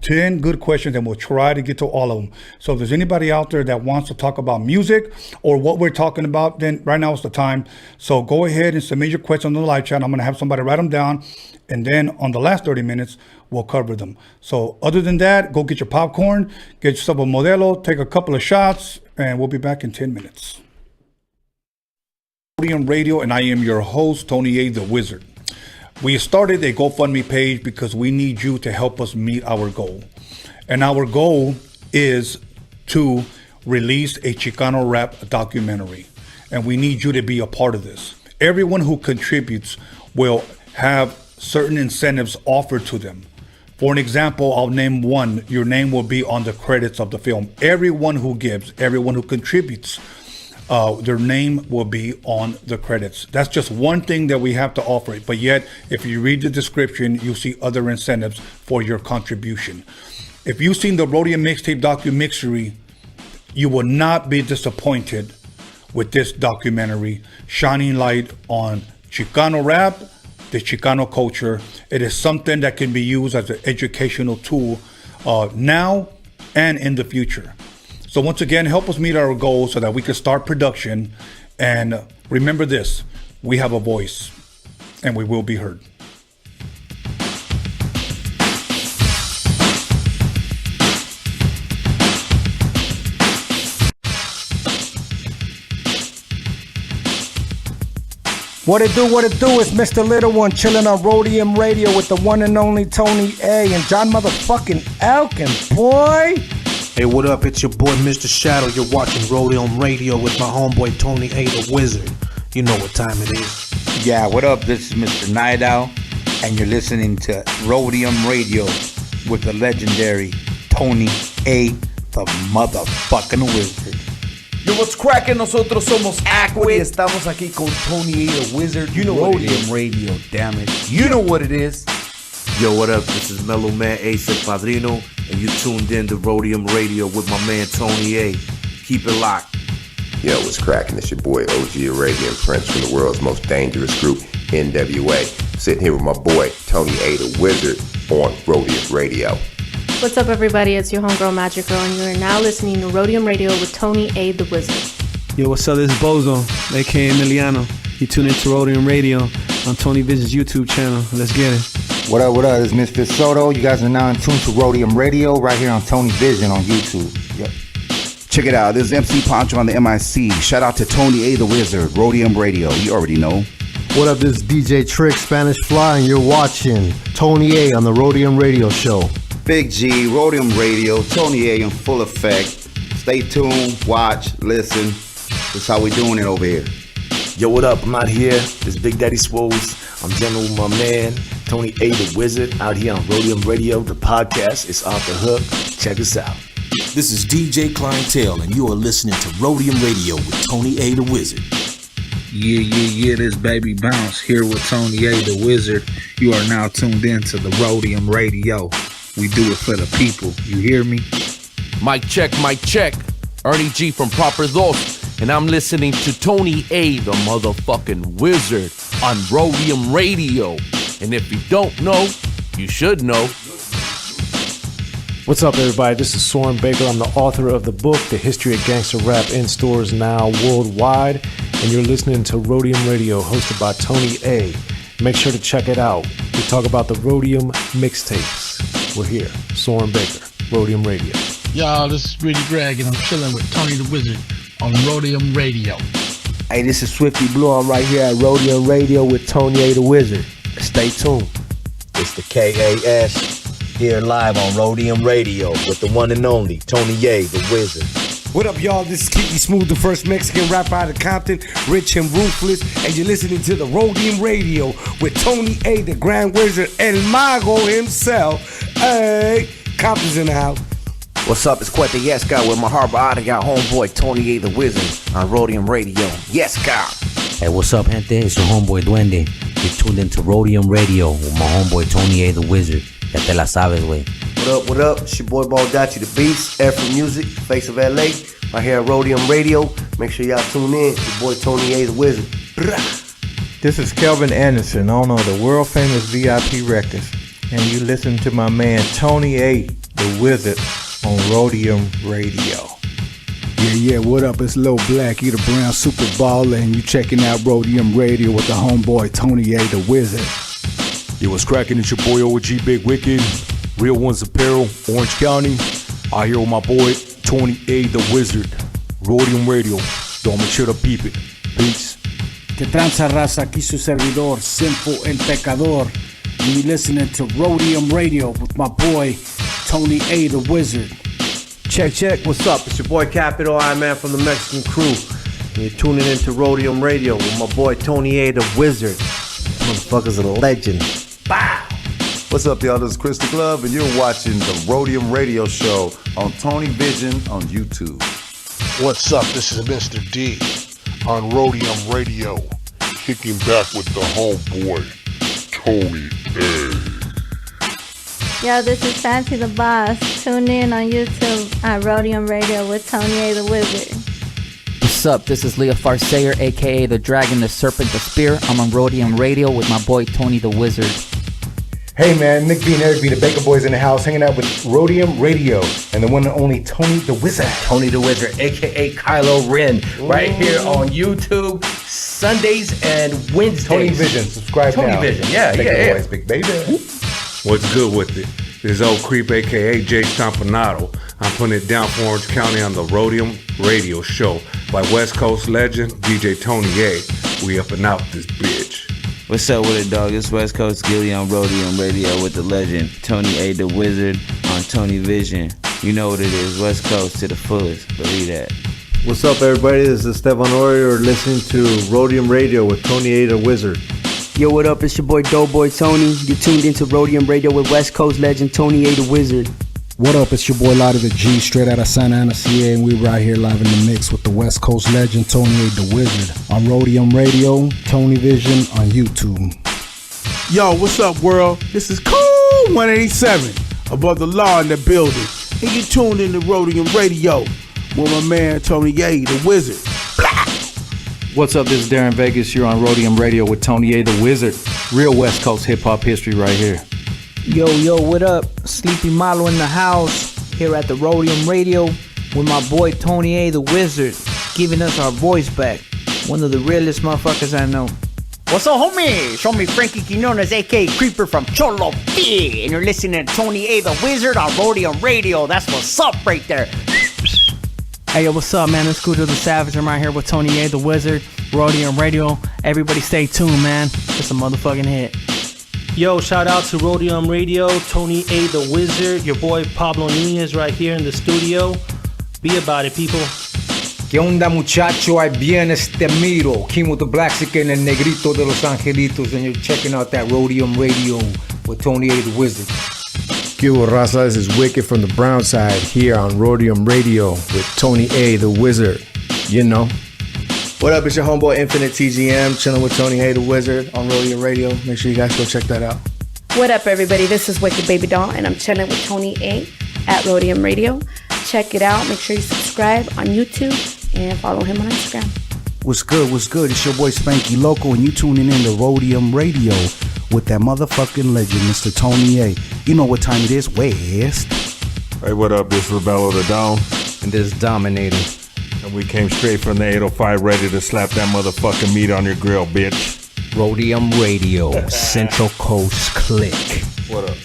10 good questions, and we'll try to get to all of them. So if there's anybody out there that wants to talk about music or what we're talking about, then right now is the time. So go ahead and submit your questions on the live chat. I'm going to have somebody write them down, and then on the last 30 minutes, we'll cover them. So other than that, go get your popcorn, get yourself a Modelo, take a couple of shots, and we'll be back in 10 minutes. Roadium Radio, and I am your host, Tony A. the Wizard. We started a GoFundMe page because we need you to help us meet our goal. And our goal is to release a Chicano rap documentary. And we need you to be a part of this. Everyone who contributes will have certain incentives offered to them. For an example, I'll name one. Your name will be on the credits of the film. Everyone who gives, everyone who contributes, their name will be on the credits. That's just one thing that we have to offer. But yet, if you read the description, you'll see other incentives for your contribution. If you've seen the Roadium Mixtape DOCUMIXERY, you will not be disappointed with this documentary, shining light on Chicano rap, the Chicano culture. It is something that can be used as an educational tool now and in the future. So once again, help us meet our goals so that we can start production. And remember this, we have a voice and we will be heard. What it do, it's Mr. Little One chilling on Roadium Radio with the one and only Tony A. and John motherfucking ELKINS, boy. Hey, what up? It's your boy, Mr. Shadow. You're watching Roadium Radio with my homeboy, Tony A. the Wizard. You know what time it is. Yeah, what up? This is Mr. Night Owl, and you're listening to Roadium Radio with the legendary Tony A. the motherfucking Wizard. Yo, what's cracking? Nosotros somos Aqua y estamos aquí con Tony A. the Wizard. You know Roadium Radio, damn it. You know what it is. Yo, what up? This is Mellow Man Ace and Padrino, and you tuned in to Roadium Radio with my man Tony A. Keep it locked. Yo, what's cracking? It's your boy OG Arabian Prince from the world's most dangerous group, NWA. Sitting here with my boy Tony A. the Wizard on Roadium Radio. What's up, everybody? It's your homegirl Magic Girl, and you are now listening to Roadium Radio with Tony A. the Wizard. Yo, what's up? This is Bozo, aka Emiliano. You tune into Roadium Radio on Tony Vision's YouTube channel. Let's get it. What up, what up? This is Misfit Soto. You guys are now in tune to Roadium Radio right here on Tony Vision on YouTube. Yep. Check it out. This is MC Poncho on the MIC. Shout out to Tony A. the Wizard, Roadium Radio. You already know. What up? This is DJ Trick, Spanish Fly, and you're watching Tony A. on the Roadium Radio Show. Big G, Roadium Radio, Tony A. in full effect. Stay tuned, watch, listen. That's how we doing it over here. Yo, what up? I'm out here. This Big Daddy Swoles. I'm jamming with my man, Tony A. the Wizard, out here on Roadium Radio. The podcast is off the hook. Check us out. This is DJ Clientele, and you are listening to Roadium Radio with Tony A. the Wizard. Yeah, this Baby Bounce here with Tony A. the Wizard. You are now tuned in to the Roadium Radio. We do it for the people. You hear me? Mic check. Ernie G from Proper Dos. And I'm listening to Tony A. the motherfucking Wizard on Roadium Radio. And if you don't know, you should know. What's up, everybody? This is Soren Baker. I'm the author of the book, The History of Gangster Rap, in stores now worldwide. And you're listening to Roadium Radio, hosted by Tony A. Make sure to check it out. We talk about the Roadium Mixtapes. We're here. Soren Baker, Roadium Radio. Y'all, this is Rudy Gregg, and I'm chilling with Tony the Wizard on Roadium Radio. Hey, this is Swifty Blue. I'm right here at Roadium Radio with Tony A. the Wizard. Stay tuned. It's the KAS here live on Roadium Radio with the one and only Tony A. the Wizard. What up, y'all? This is Kiki Smooth, the first Mexican rapper out of Compton, rich and ruthless, and you're listening to the Roadium Radio with Tony A. the Grand Wizard, El Mago himself. Hey, Compton's in the house. What's up? It's Quete Yes Guy with my Harbor Ottawa homeboy Tony A. the Wizard on Roadium Radio. Yes, Guy. Hey, what's up, gente? It's your homeboy Duende. You're tuned into Roadium Radio with my homeboy Tony A. the Wizard. Ya te la sabes, wey. What up? It's your boy Baldachi the Beast, Afro Music, Face of LA, right here at Roadium Radio. Make sure y'all tune in. Your boy Tony A. the Wizard. This is Kelvin Anderson, owner of the world famous VIP Records, and you listen to my man Tony A. the Wizard on Roadium Radio. Yeah, what up? It's Lil Black, you the brown super baller, and you checking out Roadium Radio with the homeboy Tony A. the Wizard. Yo, what's cracking? It's your boy OG Big Wicked, Real Ones Apparel, Orange County. I here with my boy Tony A. the Wizard, Roadium Radio. Don't make sure to peep it. Peace. Que tranza raza, aquí su servidor, Sinful El Pecador. And you listening to Roadium Radio with my boy Tony A. the Wizard. Check. What's up? It's your boy Capital I Man from the Mexican Crew. And you're tuning into Roadium Radio with my boy Tony A. the Wizard. Motherfucker's a legend. Bow! What's up, y'all? This is Chris the Glove, and you're watching the Roadium Radio Show on Tony Vision on YouTube. What's up? This is Mr. D on Roadium Radio, kicking back with the homeboy, Tony A. Yo, this is Fancy the Boss. Tune in on YouTube at Roadium Radio with Tony A. the Wizard. What's up? This is Leah Farsayer, aka the Dragon, the Serpent, the Spear. I'm on Roadium Radio with my boy Tony the Wizard. Hey man, Nick B and Eric B, the Baker Boys in the house, hanging out with Roadium Radio and the one and only Tony the Wizard. Tony the Wizard, aka Kylo Ren, right here on YouTube, Sundays and Wednesdays. Tony Vision, subscribe Tony now. Vision, yeah. Boys, big baby. What's good with it? This is Old Creep, aka Jay Stompanato. I'm putting it down for Orange County on the Roadium Radio Show by West Coast legend DJ Tony A. We up and out this bitch. What's up with it, dog? It's West Coast Gilly on Roadium Radio with the legend Tony A. the Wizard on Tony Vision. You know what it is, West Coast to the fullest, believe that. What's up, everybody? This is Stefan Orior listening to Roadium Radio with Tony A the Wizard. Yo, what up? It's your boy Doughboy Tony. You're tuned into Roadium Radio with West Coast legend Tony A the Wizard. What up? It's your boy Lottie the G, straight out of Santa Ana, CA, and we right here live in the mix with the West Coast legend Tony A the Wizard on Roadium Radio, Tony Vision on YouTube. Yo, what's up, world? This is Cool 187, above the law in the building. And you tuned into Roadium Radio with my man Tony A the Wizard. What's up? This is Darren Vegas. You're on Roadium Radio with Tony A the Wizard. Real West Coast hip hop history right here. Yo, what up? Sleepy Malo in the house, here at the Roadium Radio with my boy Tony A the Wizard, giving us our voice back. One of the realest motherfuckers I know. What's up, homie? Show me Frankie Quinones, a.k.a. Creeper from Cholo P. And you're listening to Tony A the Wizard on Roadium Radio. That's what's up right there. Hey, yo, what's up, man? It's Scooter the Savage. I'm right here with Tony A the Wizard, Roadium Radio. Everybody stay tuned, man. It's a motherfucking hit. Yo, shout out to Roadium Radio, Tony A the Wizard, your boy Pablo Nunez right here in the studio. Be about it, people. ¿Qué onda, muchacho? Ahí viene este miro. King with the Black Chicken and Negrito de los Angelitos, and you're checking out that Roadium Radio with Tony A the Wizard. ¿Qué hubo, Raza? This is Wicked from the Brown Side here on Roadium Radio with Tony A the Wizard. You know. What up? It's your homeboy Infinite TGM, chilling with Tony A the Wizard on Roadium Radio. Make sure you guys go check that out. What up, everybody? This is Wicked Baby Doll, and I'm chilling with Tony A at Roadium Radio. Check it out. Make sure you subscribe on YouTube and follow him on Instagram. What's good? What's good? It's your boy Spanky Loco, and you tuning in to Roadium Radio with that motherfucking legend, Mr. Tony A. You know what time it is, West. Hey, what up? This is Rebello the Dawn. And this is Dominator. And we came straight from the 805 ready to slap that motherfucking meat on your grill, bitch. Roadium Radio, Central Coast Click. What up?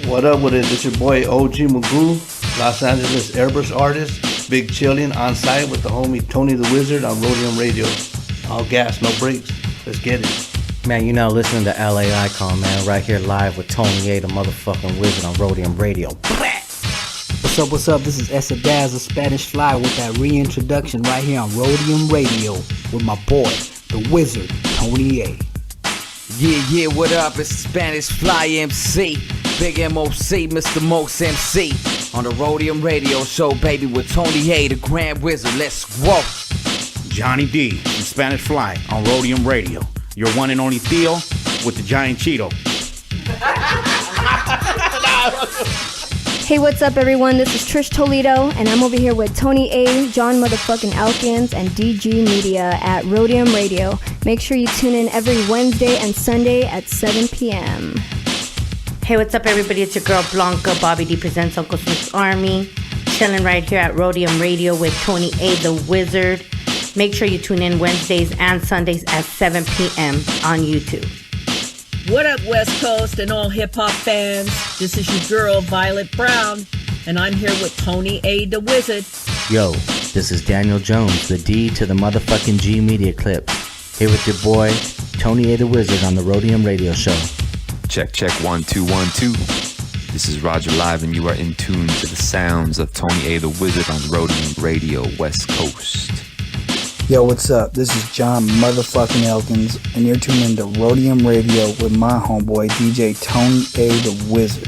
What up with it? It's your boy OG Magoo, Los Angeles airbrush artist, big chilling on site with the homie Tony the Wizard on Roadium Radio. All gas, no brakes. Let's get it. Man, you now listening to LA Icon, man, right here live with Tony A, the motherfucking Wizard on Roadium Radio. What's up? This is Esa Daz of Spanish Fly with that reintroduction right here on Roadium Radio with my boy, the Wizard, Tony A. Yeah, what up? It's Spanish Fly MC, Big MOC, Mr. Mos MC, on the Roadium Radio Show, baby, with Tony A, the Grand Wizard. Let's go. Johnny D from Spanish Fly on Roadium Radio. Your one and only Theo with the Giant Cheeto. Hey, what's up, everyone? This is Trish Toledo, and I'm over here with Tony A, John motherfucking ELKINS, and DG Media at Roadium Radio. Make sure you tune in every Wednesday and Sunday at 7 p.m. Hey, what's up, everybody? It's your girl Blanca. Bobby D presents Uncle Smith's Army. Chilling right here at Roadium Radio with Tony A, the Wizard. Make sure you tune in Wednesdays and Sundays at 7 p.m. on YouTube. What up, West Coast and all hip-hop fans? This is your girl, Violet Brown, and I'm here with Tony A. the Wizard. Yo, this is Daniel Jones, the D to the motherfucking G Media Clips. Here with your boy, Tony A. the Wizard on the Roadium Radio Show. Check, 1 2 1 2. This is Roger Live, and you are in tune to the sounds of Tony A. the Wizard on Roadium Radio, West Coast. Yo, what's up? This is John motherfucking Elkins, and you're tuning into Roadium Radio with my homeboy DJ Tony A. the Wizard.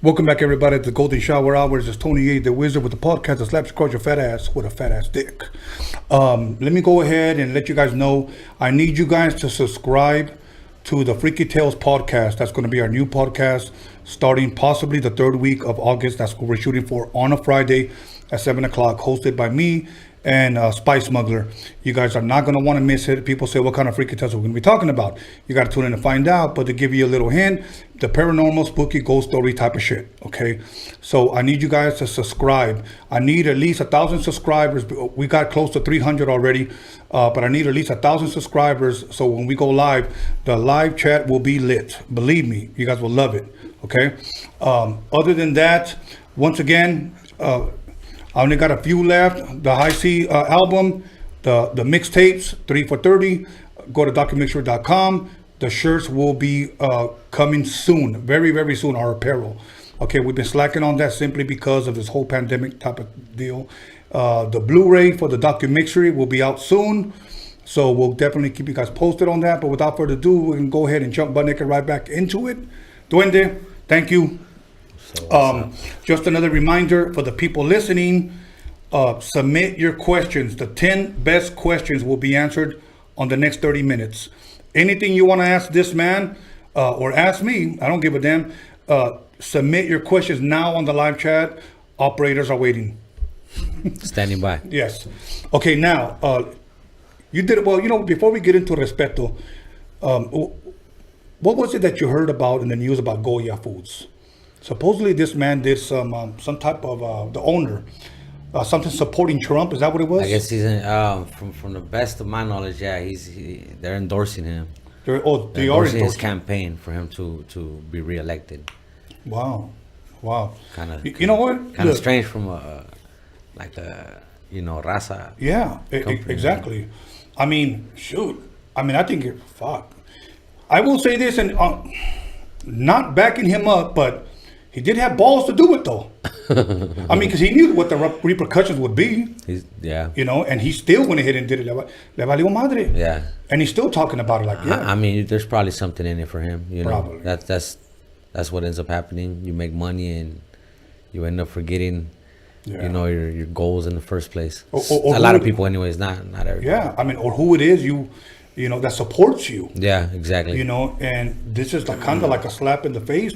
Welcome back, everybody, to the Golden Shower Hours. It's Tony A. the Wizard with the podcast that slaps across your fat ass with a fat ass dick. Let me go ahead and let you guys know, I need you guys to subscribe to the Freaky Tales podcast. That's going to be our new podcast starting possibly the third week of August. That's what we're shooting for on a Friday at 7 o'clock, hosted by me and Spice Smuggler. You guys are not going to want to miss it. People say, what kind of Freaky Tales are we going to be talking about? You got to tune in to find out. But to give you a little hint, the paranormal, spooky, ghost story type of shit. Okay? So I need you guys to subscribe. I need at least 1,000 subscribers. We got close to 300 already. But I need at least 1,000 subscribers. So when we go live, the live chat will be lit. Believe me, you guys will love it. Okay? Other than that, once again, I only got a few left. The High C album, the mixtapes, 3 for $30. Go to DOCUMIXERY.com. The shirts will be coming soon, very, very soon, our apparel. Okay, we've been slacking on that simply because of this whole pandemic type of deal. The Blu-ray for the DOCUMIXERY will be out soon. So we'll definitely keep you guys posted on that. But without further ado, we can go ahead and jump butt naked right back into it. Duende, thank you. Just another reminder for the people listening, submit your questions. The 10 best questions will be answered on the next 30 minutes. Anything you want to ask this man or ask me, I don't give a damn. Submit your questions now on the live chat. Operators are waiting. Standing by. Yes. Okay, now, you did well. You know, before we get into Respeto, what was it that you heard about in the news about Goya Foods? Supposedly, this man did some type of the owner, something supporting Trump. Is that what it was? I guess he's from the best of my knowledge. Yeah, they're endorsing him. They're endorsing his campaign for him to be reelected. Wow. Kind of. You know what? Kind of strange from Raza. Yeah, exactly. I mean, shoot. I mean, I think fuck. I will say this, and not backing him up, but he did have balls to do it, though. I mean, because he knew what the repercussions would be. Yeah. You know, and he still went ahead and did it. Le valió madre. Yeah. And he's still talking about it like, yeah. I mean, there's probably something in it for him. You know, probably. That's what ends up happening. You make money and you end up forgetting. Yeah. You know, your goals in the first place. Or a lot of people, anyways, not everybody. Yeah, I mean, or who it is you know that supports you. Yeah, exactly. You know, and this is like kind of like a slap in the face.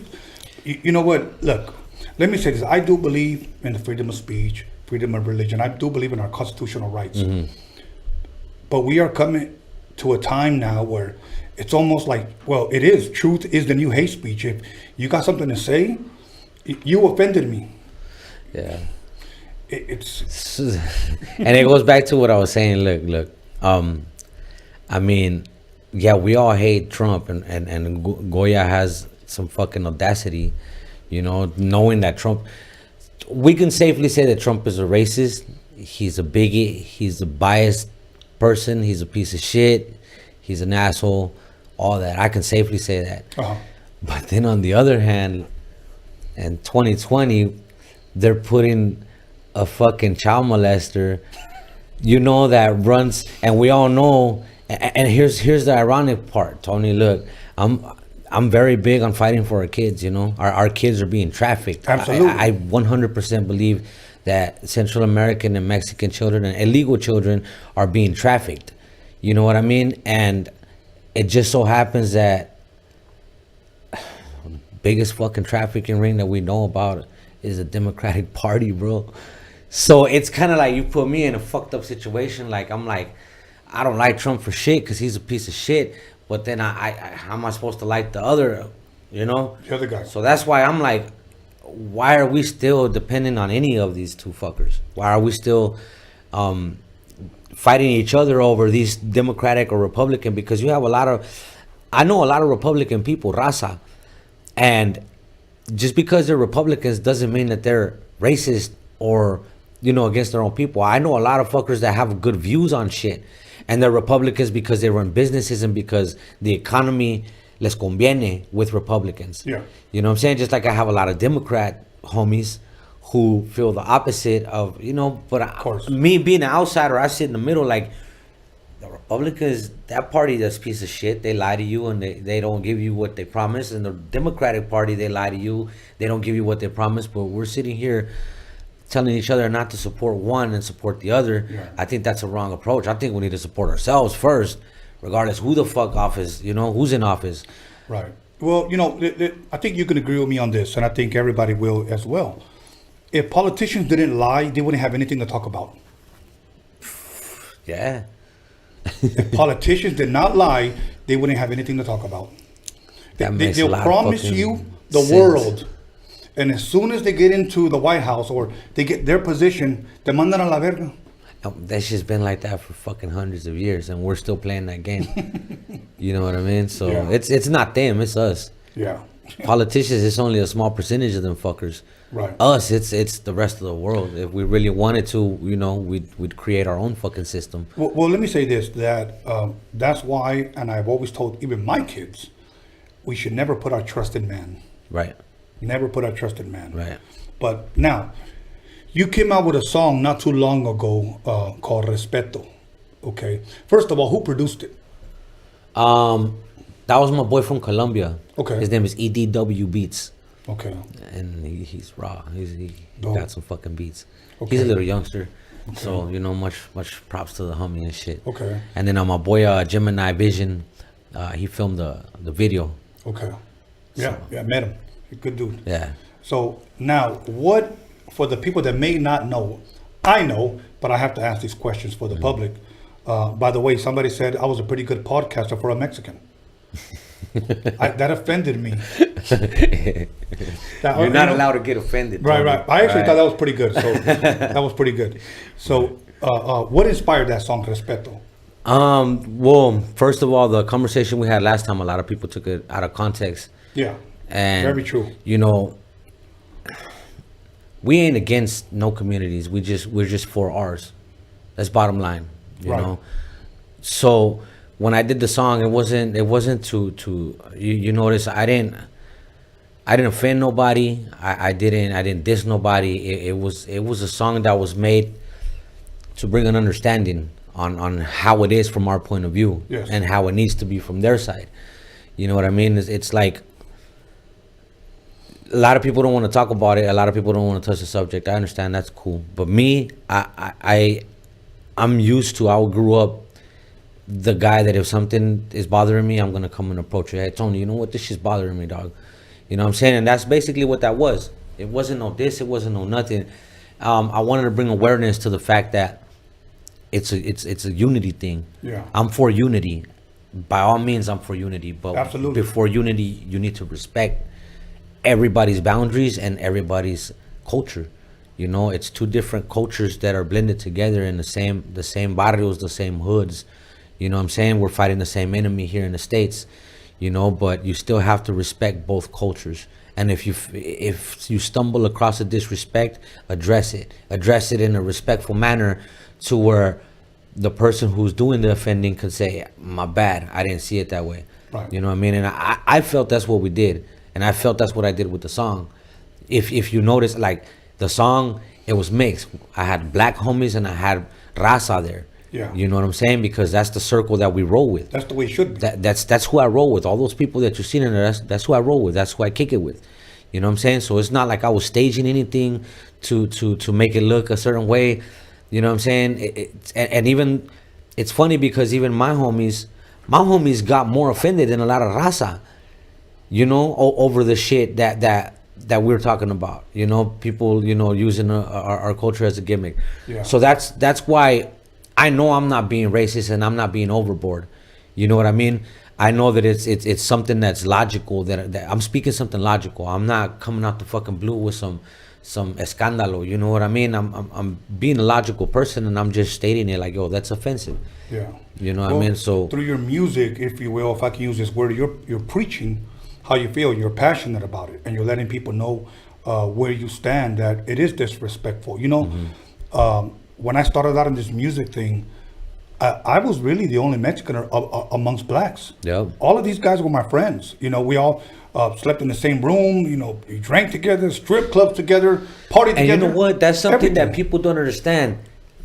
You know what? Look, let me say this. I do believe in the freedom of speech, freedom of religion. I do believe in our constitutional rights. Mm-hmm. But we are coming to a time now where it's almost like, well, it is. Truth is the new hate speech. If you got something to say, you offended me. Yeah. It's and it goes back to what I was saying. Look. I mean, yeah, we all hate Trump, and Goya has some fucking audacity, you know, knowing that Trump. We can safely say that Trump is a racist. He's a bigot. He's a biased person. He's a piece of shit. He's an asshole. All that. I can safely say that. Uh-huh. But then on the other hand, in 2020, they're putting a fucking child molester, you know, that runs, and we all know. And here's the ironic part, Tony. Look, I'm very big on fighting for our kids. You know, our kids are being trafficked. Absolutely. I 100% believe that Central American and Mexican children and illegal children are being trafficked. You know what I mean? And it just so happens that biggest fucking trafficking ring that we know about is the Democratic Party, bro. So it's kind of like you put me in a fucked up situation. Like, I'm like, I don't like Trump for shit because he's a piece of shit. But then how am I supposed to like the other, you know? The other guy. So that's why I'm like, why are we still dependent on any of these two fuckers? Why are we still fighting each other over these Democratic or Republican? Because you have I know a lot of Republican people, Raza. And just because they're Republicans doesn't mean that they're racist or, you know, against their own people. I know a lot of fuckers that have good views on shit. And they're Republicans because they run businesses and because the economy les conviene with Republicans. Yeah. You know what I'm saying? Just like I have a lot of Democrat homies who feel the opposite of, you know, but me being an outsider, I sit in the middle. Like, the Republicans, that party, that's a piece of shit. They lie to you and they don't give you what they promise. And the Democratic Party, they lie to you. They don't give you what they promise. But we're sitting here telling each other not to support one and support the other. Yeah. I think that's a wrong approach. I think we need to support ourselves first, regardless who the fuck office, you know, who's in office. Right. Well, you know, I think you can agree with me on this, and I think everybody will as well. If politicians didn't lie, they wouldn't have anything to talk about. Yeah. If politicians did not lie, they wouldn't have anything to talk about. They'll promise you the world. And as soon as they get into the White House or they get their position, te mandan a la verga. That's just been like that for fucking hundreds of years, and we're still playing that game. You know what I mean? So it's not them, it's us. Yeah. Politicians, it's only a small percentage of them fuckers. Right. Us, it's the rest of the world. If we really wanted to, you know, we'd create our own fucking system. Well, let me say this, that that's why, and I've always told even my kids, we should never put our trust in man. Right. Never put our trust in man. Right. But now, you came out with a song not too long ago called Respeto. Okay. First of all, who produced it? That was my boy from Colombia. Okay. His name is EDW Beats. Okay. And he's raw. He Dope. got some fucking beats. Okay. He's a little youngster. Okay. So, you know, much props to the homie and shit. Okay. And then my boy Gemini Vision, he filmed the video. Okay. Yeah, So- yeah, I met him. Good dude. Yeah. So now, what, for the people that may not know, I know, but I have to ask these questions for the public. By the way, somebody said I was a pretty good podcaster for a Mexican. That offended me. You're not allowed to get offended. Right, Tony. right. I actually Right. thought that was pretty good. So that was pretty good. So what inspired that song, Respeto? Well, first of all, the conversation we had last time, a lot of people took it out of context. Yeah. And Very true. You know, we ain't against no communities. We're just for ours. That's bottom line. You Right. know. So when I did the song, it wasn't to you notice I didn't offend nobody. I didn't diss nobody. It was a song that was made to bring an understanding on how it is from our point of view. Yes. And how it needs to be from their side. You know what I mean? It's like a lot of people don't want to talk about it. A lot of people don't want to touch the subject. I understand, that's cool. But me, I'm used to, I grew up the guy that if something is bothering me, I'm going to come and approach you. Hey, Tony, you know what? This shit's bothering me, dog. You know what I'm saying? And that's basically what that was. It wasn't no this, it wasn't no nothing. I wanted to bring awareness to the fact that it's a unity thing. Yeah. I'm for unity. By all means, I'm for unity. But Absolutely. before unity, you need to respect everybody's boundaries and everybody's culture. You know, it's two different cultures that are blended together in the same barrios, the same hoods. You know what I'm saying? We're fighting the same enemy here in the States, you know, but you still have to respect both cultures. And if you stumble across a disrespect, address it in a respectful manner to where the person who's doing the offending could say, my bad, I didn't see it that way. Right. You know what I mean? And I felt that's what we did. And I felt that's what I did with the song. If you notice, like the song, it was mixed. I had black homies and I had Raza there. Yeah. You know what I'm saying? Because that's the circle that we roll with. That's the way it should be. That's who I roll with. All those people that you've seen in there, that's who I roll with. That's who I kick it with. You know what I'm saying? So it's not like I was staging anything to make it look a certain way. You know what I'm saying? And even it's funny because even my homies got more offended than a lot of Raza. You know, over the shit that we're talking about. You know, people, you know, using our culture as a gimmick. Yeah. So that's why I know I'm not being racist and I'm not being overboard. You know what I mean? I know that it's something that's logical. That I'm speaking something logical. I'm not coming out the fucking blue with some escándalo. You know what I mean? I'm being a logical person and I'm just stating it like, yo, that's offensive. Yeah. You know what I mean? So through your music, if you will, if I can use this word, you're preaching how you feel. You're passionate about it, and you're letting people know where you stand. That it is disrespectful. You know, when I started out in this music thing, I was really the only Mexican amongst blacks. Yeah. All of these guys were my friends. You know, we all slept in the same room. You know, we drank together, strip clubs together, partied and together. you know what? That's something that people don't understand.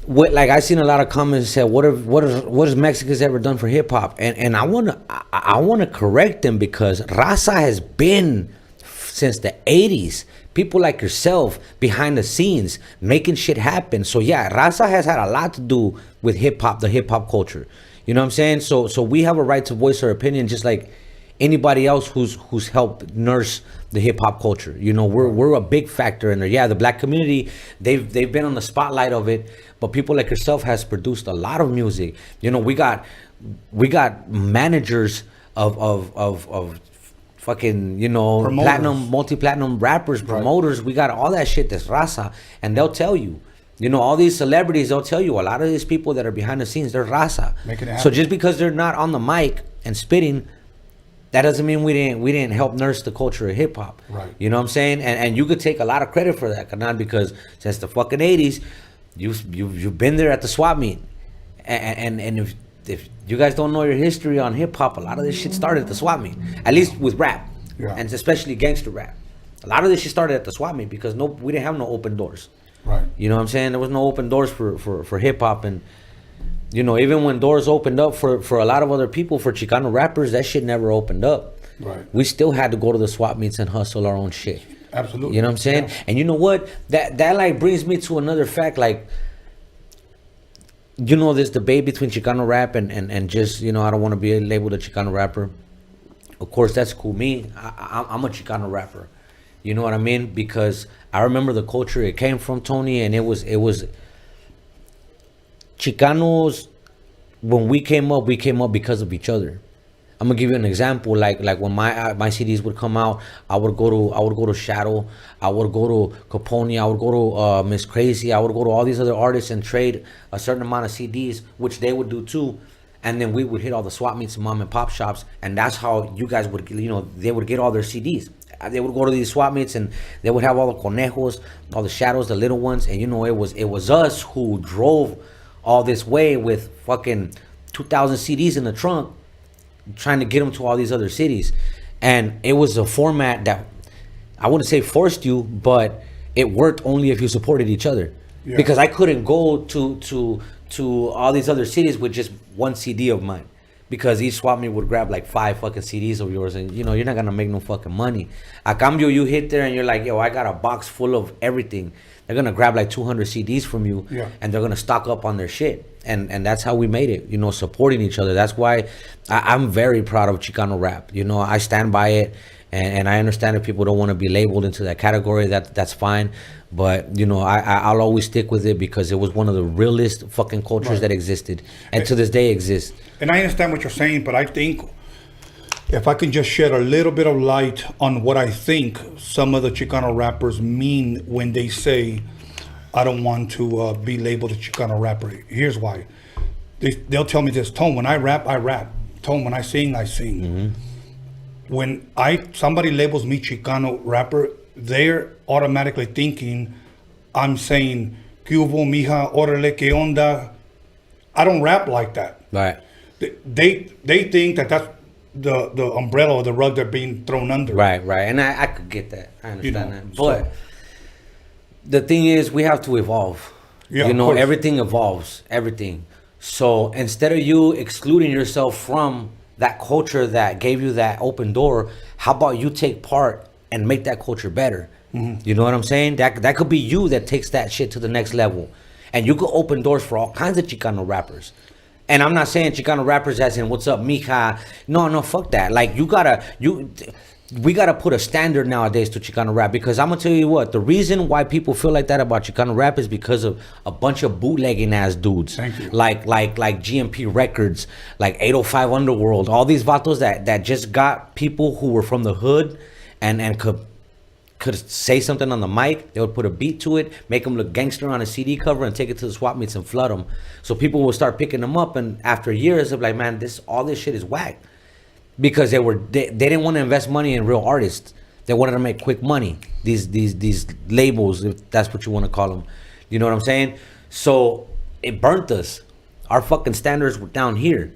Like I seen a lot of comments that said, "What has Mexicans ever done for hip hop?" And I wanna correct them because Raza has been since the '80s. People like yourself behind the scenes making shit happen. So yeah, Raza has had a lot to do with hip hop, the hip hop culture. You know what I'm saying? So we have a right to voice our opinion, just like anybody else who's helped nurse the hip hop culture. You know, we're a big factor in there. Yeah, the black community, they've been on the spotlight of it, but people like yourself has produced a lot of music. You know, we got managers of fucking, you know, Promoters. platinum, multi-platinum rappers, promoters. We got all that shit that's Raza, and they'll tell you. You know, all these celebrities, they'll tell you a lot of these people that are behind the scenes, they're Raza. Making it So happen. just because they're not on the mic and spitting, that doesn't mean we didn't help nurse the culture of hip hop. Right. You know what I'm saying? And you could take a lot of credit for that, Kanan, because since the fucking 80s, you've been there at the swap meet. And if you guys don't know your history on hip hop, a lot of this shit started at the swap meet. At least with rap. Yeah. And especially gangster rap. A lot of this shit started at the swap meet because we didn't have no open doors. Right. You know what I'm saying? There was no open doors for hip hop. And you know, even when doors opened up for a lot of other people, for Chicano rappers, that shit never opened up. Right. We still had to go to the swap meets and hustle our own shit. Absolutely. You know what I'm saying? Yeah. And you know what? That like brings me to another fact. Like, you know, this debate between Chicano rap and just, you know, I don't want to be labeled a Chicano rapper. Of course, that's cool. Me, I'm a Chicano rapper. You know what I mean? Because I remember the culture it came from, Tony, and it was Chicanos. When we came up because of each other. I'm gonna give you an example. Like when my CDs would come out, I would go to Shadow, I would go to Capone, I would go to Miss Crazy, I would go to all these other artists and trade a certain amount of CDs, which they would do too. And then we would hit all the swap meets and mom and pop shops, and that's how you guys would, you know, they would get all their CDs. They would go to these swap meets and they would have all the conejos, all the shadows, the little ones, and you know, it was us who drove all this way with fucking 2,000 CDs in the trunk, trying to get them to all these other cities. And it was a format that I wouldn't say forced you, but it worked only if you supported each other. Yeah. Because I couldn't go to all these other cities with just one CD of mine, because each swap meet would grab like 5 fucking CDs of yours, and you know, you're not gonna make no fucking money. A cambio, you hit there and you're like, yo, I got a box full of everything. They're gonna grab like 200 CDs from you, yeah, and they're gonna stock up on their shit. And that's how we made it, you know, supporting each other. That's why I'm very proud of Chicano rap. You know, I stand by it, and I understand if people don't want to be labeled into that category, that's fine. But, you know, I'll always stick with it because it was one of the realest fucking cultures that existed, and to this day exists. And I understand what you're saying, but I think if I can just shed a little bit of light on what I think some of the Chicano rappers mean when they say, I don't want to be labeled a Chicano rapper. Here's why. They'll tell me this: Tone, when I rap, I rap. Tone, when I sing, I sing. Mm-hmm. When somebody labels me Chicano rapper, they're automatically thinking I'm saying, "¿Qué hubo, mija? Órale, qué onda?" I don't rap like that. Right. They think that's the umbrella or the rug they're being thrown under. Right. And I could get that. I understand that. But the thing is, we have to evolve. Yeah, you know, everything evolves. Everything. So instead of you excluding yourself from that culture that gave you that open door, how about you take part and make that culture better? Mm-hmm. You know what I'm saying? That could be you that takes that shit to the next level. And you could open doors for all kinds of Chicano rappers. And I'm not saying Chicano rappers as in, what's up, mija? No, fuck that. Like, we gotta put a standard nowadays to Chicano rap, because I'm gonna tell you what, the reason why people feel like that about Chicano rap is because of a bunch of bootlegging ass dudes. Thank you. Like GMP Records, like 805 Underworld, all these vatos that just got people who were from the hood and could say something on the mic. They would put a beat to it, make them look gangster on a CD cover, and take it to the swap meets and flood them. So people will start picking them up, and after years of like, man, all this shit is whack. Because they didn't want to invest money in real artists. They wanted to make quick money. These labels, if that's what you want to call them. You know what I'm saying? So it burnt us. Our fucking standards were down here.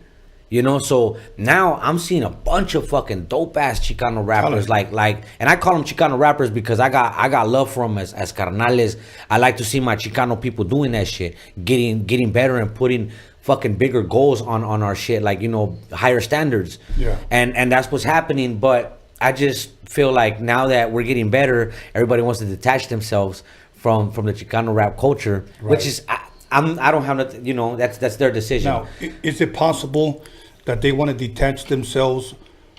You know, so now I'm seeing a bunch of fucking dope ass Chicano rappers, like, and I call them Chicano rappers because I got love for them as carnales. I like to see my Chicano people doing that shit, getting better and putting fucking bigger goals on our shit, like, you know, higher standards. Yeah. And that's what's happening. But I just feel like now that we're getting better, everybody wants to detach themselves from the Chicano rap culture, right, which is I don't have nothing, you know, that's their decision. Now, is it possible that they want to detach themselves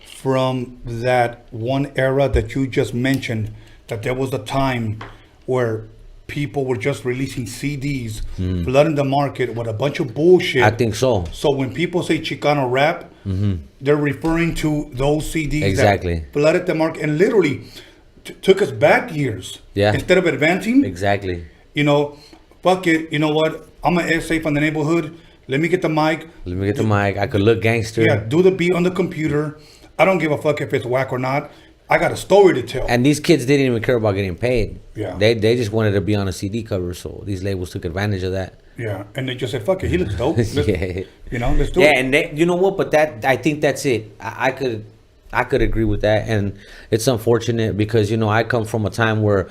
from that one era that you just mentioned, that there was a time where people were just releasing CDs, flooding the market with a bunch of bullshit? I think so. So when people say Chicano rap, they're referring to those CDs exactly that flooded the market and literally took us back years. Yeah. Instead of advancing. Exactly. You know, fuck it. You know what? I'm an essay from the neighborhood. Let me get the mic. I could look gangster. Yeah, do the beat on the computer. I don't give a fuck if it's whack or not. I got a story to tell. And these kids didn't even care about getting paid. Yeah. They just wanted to be on a CD cover, so these labels took advantage of that. Yeah, and they just said, "Fuck it, he looks dope." Let's, Yeah. You know, let's do Yeah, it. and they, you know what? But that I think that's it. I could agree with that, and it's unfortunate because I come from a time where,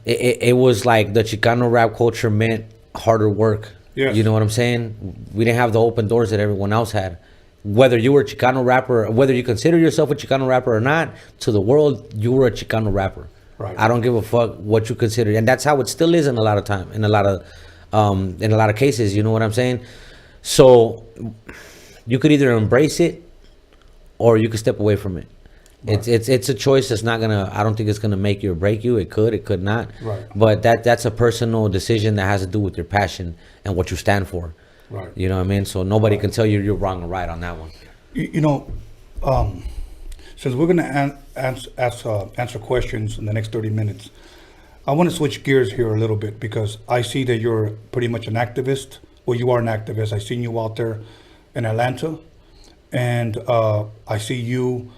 it was like the Chicano rap culture meant harder work. Yes. You know what I'm saying? We didn't have the open doors that everyone else had. Whether you were a Chicano rapper, whether you consider yourself a Chicano rapper or not, to the world, you were a Chicano rapper. Right. I don't give a fuck what you consider, and that's how it still is in a lot of time, in a lot of cases. You know what I'm saying? So you could either embrace it, or you could step away from it. Right. It's a choice that's not gonna. I don't think it's gonna make you or break you. It could not. Right. But that's a personal decision that has to do with your passion and what you stand for. Right. You know what I mean? So nobody can tell you you're wrong or right on that one. Since we're gonna answer questions in the next 30 minutes, I want to switch gears here a little bit because I see that you're pretty much an activist. Well, you are an activist. I seen you out there in Atlanta, and I see you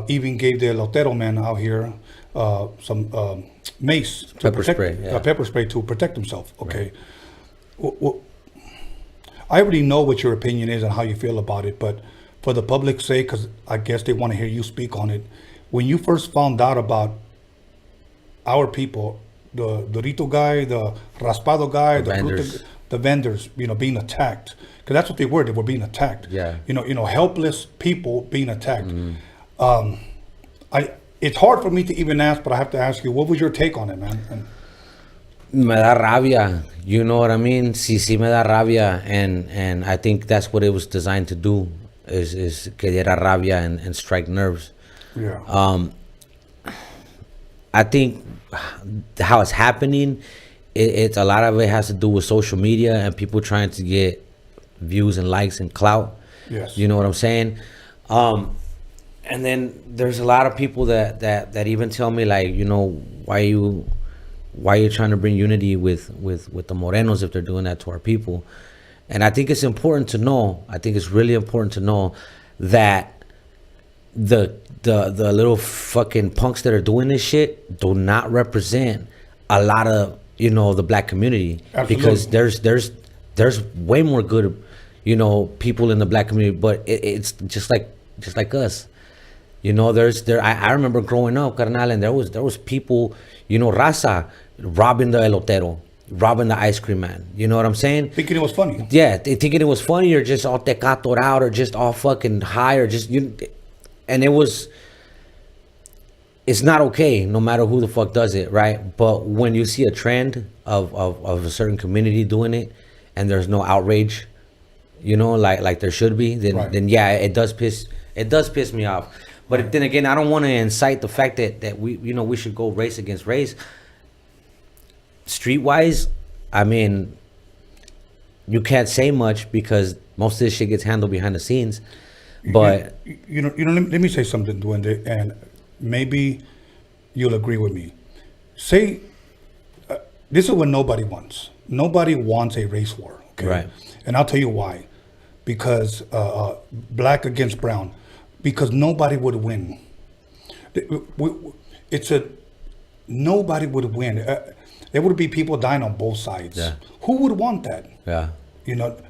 even gave the Lotero man out here some mace to Pepper spray, yeah. Pepper spray to protect himself. Okay. Right. I already know what your opinion is and how you feel about it, but for the public's sake, because I guess they want to hear you speak on it, when you first found out about our people, the Dorito guy, the Raspado guy, the vendors, being attacked, because that's what they were being attacked. Yeah. Helpless people being attacked. Mm-hmm. It's hard for me to even ask, but I have to ask you, what was your take on it, man? Me da rabia, you know what I mean? Sí, me da rabia, and I think that's what it was designed to do, is que diera rabia and strike nerves. Yeah. I think how it's happening, it's a lot of it has to do with social media and people trying to get views and likes and clout. Yes. You know what I'm saying? And then there's a lot of people that even tell me, like, why are you trying to bring unity with the Morenos if they're doing that to our people? And I think it's important to know, I think it's really important to know that the little fucking punks that are doing this shit do not represent a lot of, the black community. Absolutely. Because there's way more good, people in the black community, but it's just like us. I remember growing up, carnal, and there was people, Raza, robbing the elotero, robbing the ice cream man. You know what I'm saying? Thinking it was funny. Yeah, thinking it was funny, or just all tecator out, or just all fucking high, or just and it's not okay, no matter who the fuck does it, right? But when you see a trend of a certain community doing it, and there's no outrage, like there should be, then yeah, it does piss me off. But then again, I don't want to incite the fact that we should go race against race. Streetwise, I mean, you can't say much because most of this shit gets handled behind the scenes. But let me say something, Duende, and maybe you'll agree with me. Say this is what nobody wants. Nobody wants a race war. Okay? Right. And I'll tell you why. Because black against brown. Because nobody would win. Nobody would win. There would be people dying on both sides. Yeah. Who would want that? Yeah.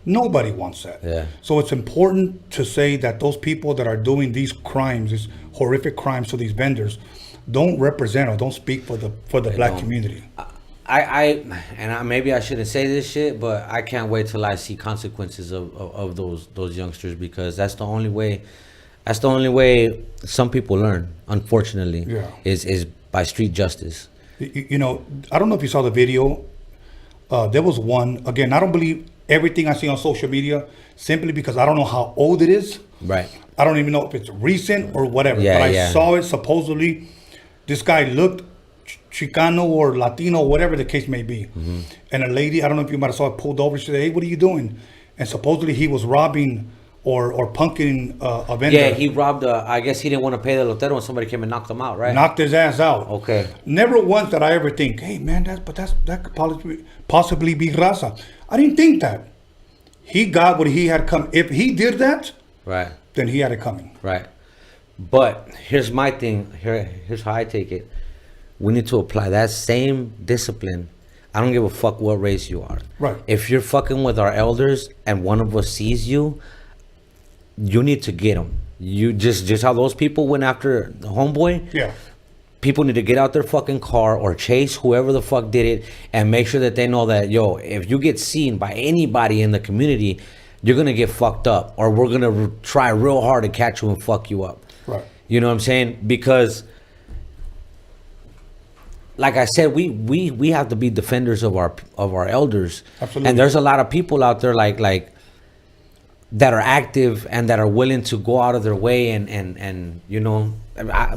Nobody wants that. Yeah. So it's important to say that those people that are doing these crimes, these horrific crimes to these vendors, don't represent or don't speak for the black community. Maybe I shouldn't say this shit, but I can't wait till I see consequences of those youngsters, because that's the only way. That's the only way some people learn, unfortunately. Yeah. Is by street justice. I don't know if you saw the video. There was one, again, I don't believe everything I see on social media, simply because I don't know how old it is. Right. I don't even know if it's recent or whatever. Yeah, but I saw it, supposedly, this guy looked Chicano or Latino, whatever the case may be. Mm-hmm. And a lady, I don't know if you might have saw it, pulled over. She said, "Hey, what are you doing?" And supposedly he was robbing or punking a vendor. Yeah, he robbed. I guess he didn't want to pay the lotero, and somebody came and knocked him out, right? Knocked his ass out. Okay. Never once did I ever think, "Hey, man, that could possibly be Raza." I didn't think that. He got what he had come. If he did that, right, then he had it coming. Right. But here's my thing. Here's how I take it. We need to apply that same discipline. I don't give a fuck what race you are. Right. If you're fucking with our elders and one of us sees you, you need to get them. You just how those people went after the homeboy. Yeah. People need to get out their fucking car or chase whoever the fuck did it and make sure that they know that, yo, if you get seen by anybody in the community, you're going to get fucked up, or we're going to try real hard to catch you and fuck you up. Right. You know what I'm saying? Because, like I said, we have to be defenders of our elders. Absolutely. And there's a lot of people out there like that are active and that are willing to go out of their way and you know,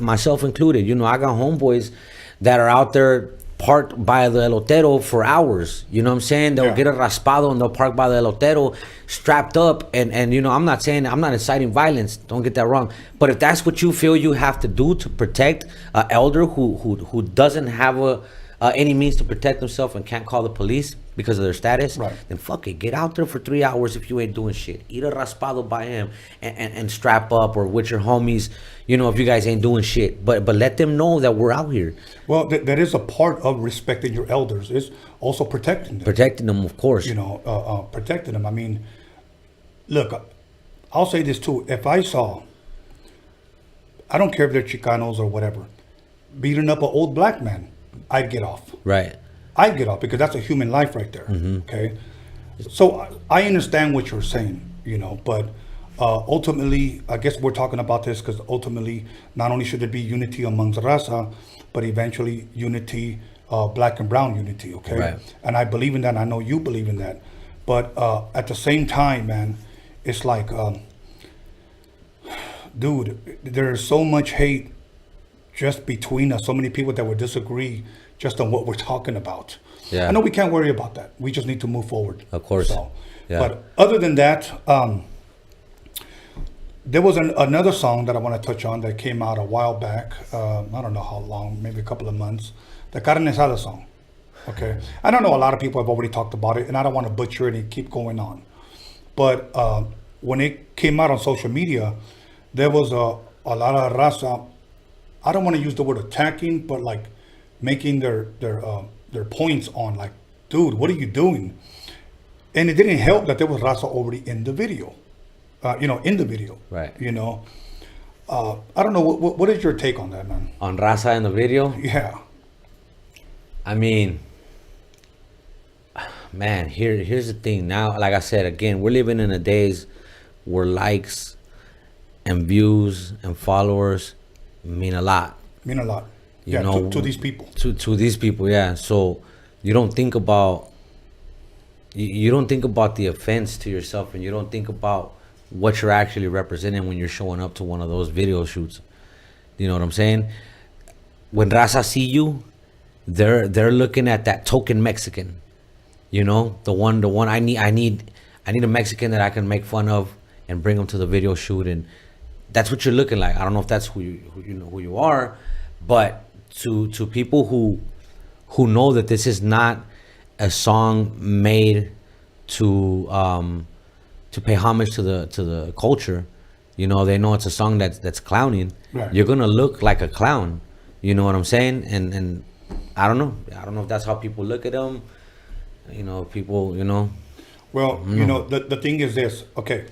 myself included. You know, I got homeboys that are out there parked by the elotero for hours. You know what I'm saying? They'll get a raspado and they'll park by the elotero strapped up. And you know, I'm not inciting violence. Don't get that wrong. But if that's what you feel you have to do to protect an elder who doesn't have any means to protect himself and can't call the police because of their status, right, then fuck it. Get out there for 3 hours if you ain't doing shit. Eat a raspado by him and strap up, or with your homies, you know, if you guys ain't doing shit. But let them know that we're out here. Well, that is a part of respecting your elders, is also protecting them. Protecting them, of course. You know, protecting them. I mean, look, I'll say this too. If I saw, I don't care if they're Chicanos or whatever, beating up an old black man, I'd get off. Right. I'd get off, because that's a human life right there. Okay. So I understand what you're saying, you know, but ultimately, I guess we're talking about this because ultimately, not only should there be unity amongst Raza, but eventually unity, black and brown unity. Okay. Right. And I believe in that. And I know you believe in that. But at the same time, man, it's like, dude, there's so much hate just between us, so many people that would disagree just on what we're talking about. Yeah. I know we can't worry about that. We just need to move forward. Of course. So, yeah. But other than that, there was another song that I want to touch on that came out a while back. I don't know how long, maybe a couple of months. The Carne Asada song. Okay. I don't know, a lot of people have already talked about it, and I don't want to butcher it and keep going on. But when it came out on social media, there was a lot of raza, I don't want to use the word attacking, but like making their points on, like, dude, what are you doing? And it didn't help that there was raza already in the video, in the video. Right. You know, I don't know, what is your take on that, man? On raza in the video? Yeah. I mean, man, here's the thing. Now, like I said, again, we're living in the days where likes and views and followers mean a lot. Mean a lot. You know, to these people. To these people, yeah. So you don't think about the offense to yourself, and you don't think about what you're actually representing when you're showing up to one of those video shoots. You know what I'm saying? When Raza see you, they're looking at that token Mexican. You know, the one I need a Mexican that I can make fun of and bring them to the video shoot, and that's what you're looking like. I don't know if that's who you are, but to people who know that this is not a song made to pay homage to the culture, you know, they know it's a song that's clowning. Right. You're gonna look like a clown. You know what I'm saying? And I don't know if that's how people look at them. You know, people. You know. Well, you know, the thing is this. Okay,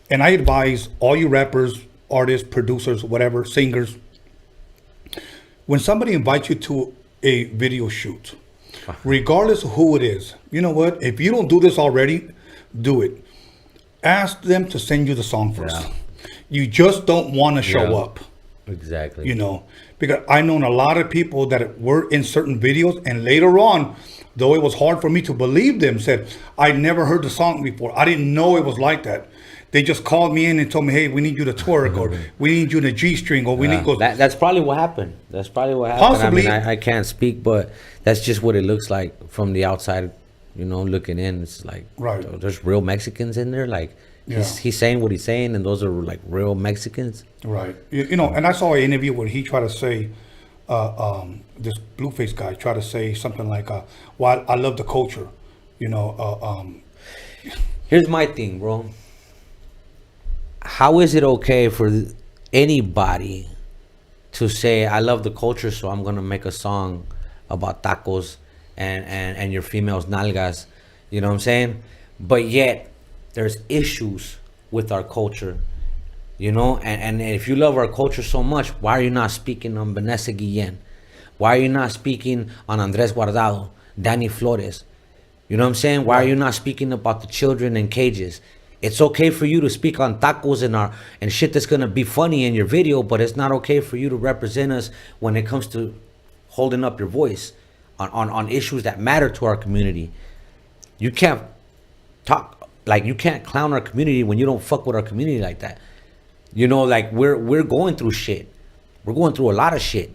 and I advise all you rappers, artists, producers, whatever, singers, when somebody invites you to a video shoot, regardless of who it is, you know what? If you don't do this already, do it. Ask them to send you the song first. Yeah. You just don't want to show up. Exactly. You know, because I known a lot of people that were in certain videos, and later on, though it was hard for me to believe them, said, I never heard the song before. I didn't know it was like that. They just called me in and told me, hey, we need you to twerk, or we need you in a G-string, or we need to go. That's probably what happened. Possibly. I mean, I can't speak, but that's just what it looks like from the outside, you know, looking in. It's like, right, there's real Mexicans in there. Like, he's saying what he's saying, and those are like real Mexicans. Right. You know, and I saw an interview where he tried to say, this Blueface guy tried to say something like, well, I love the culture, you know. Here's my thing, bro. how is it okay for anybody to say, I love the culture, so I'm going to make a song about tacos and your female's nalgas, you know what I'm saying? But yet, there's issues with our culture, you know? And if you love our culture so much, why are you not speaking on Vanessa Guillen? Why are you not speaking on Andres Guardado, Danny Flores? You know what I'm saying? Why are you not speaking about the children in cages? It's okay for you to speak on tacos and shit that's gonna be funny in your video, but it's not okay for you to represent us when it comes to holding up your voice on issues that matter to our community. You can't talk, like, you can't clown our community when you don't fuck with our community like that. You know, like, we're going through shit. We're going through a lot of shit.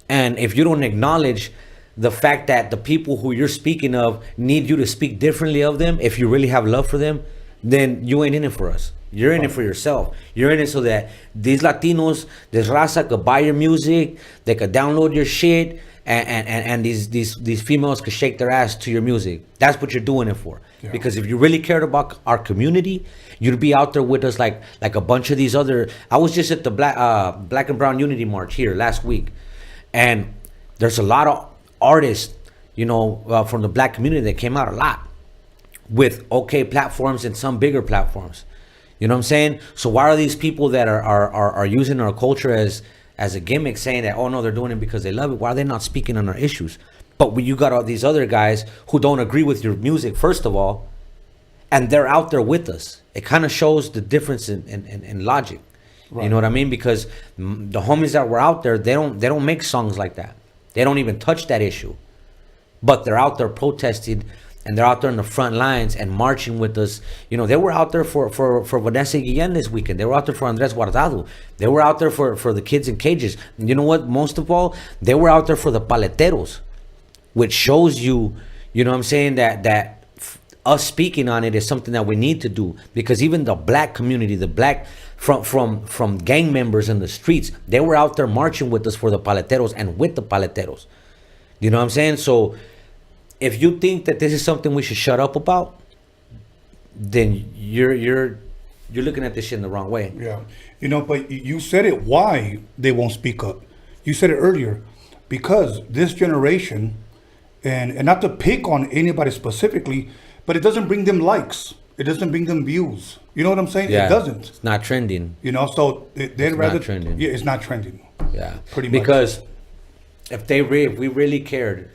And if you don't acknowledge the fact that the people who you're speaking of need you to speak differently of them, if you really have love for them, then you ain't in it for us. You're in it for yourself. You're in it so that these Latinos, this Raza could buy your music, they could download your shit, and these females could shake their ass to your music. That's what you're doing it for. Yeah. Because if you really cared about our community, you'd be out there with us like a bunch of these other. I was just at the Black and Brown Unity March here last week, and there's a lot of artists, you know, from the black community that came out a lot with okay platforms and some bigger platforms. You know what I'm saying? So why are these people that are using our culture as a gimmick, saying that, oh no, they're doing it because they love it? Why are they not speaking on our issues? But when you got all these other guys who don't agree with your music, first of all, and they're out there with us, it kind of shows the difference in logic. Right. You know what I mean? Because the homies that were out there, they don't make songs like that. They don't even touch that issue. But they're out there protesting, and they're out there in the front lines and marching with us. You know, they were out there for Vanessa Guillen this weekend. They were out there for Andres Guardado. They were out there for the kids in cages. And you know what? Most of all, they were out there for the paleteros, which shows you, you know what I'm saying, that us speaking on it is something that we need to do. Because even the black community, the black from gang members in the streets, they were out there marching with us for the paleteros and with the paleteros. You know what I'm saying? So if you think that this is something we should shut up about, then you're looking at this shit in the wrong way. Yeah. You know, but you said it why they won't speak up. You said it earlier. Because this generation, and not to pick on anybody specifically, but it doesn't bring them likes. It doesn't bring them views. You know what I'm saying? Yeah, it doesn't. It's not trending. You know, so they'd rather. Not trending. Yeah, it's not trending. Yeah, pretty much. Because if we really cared,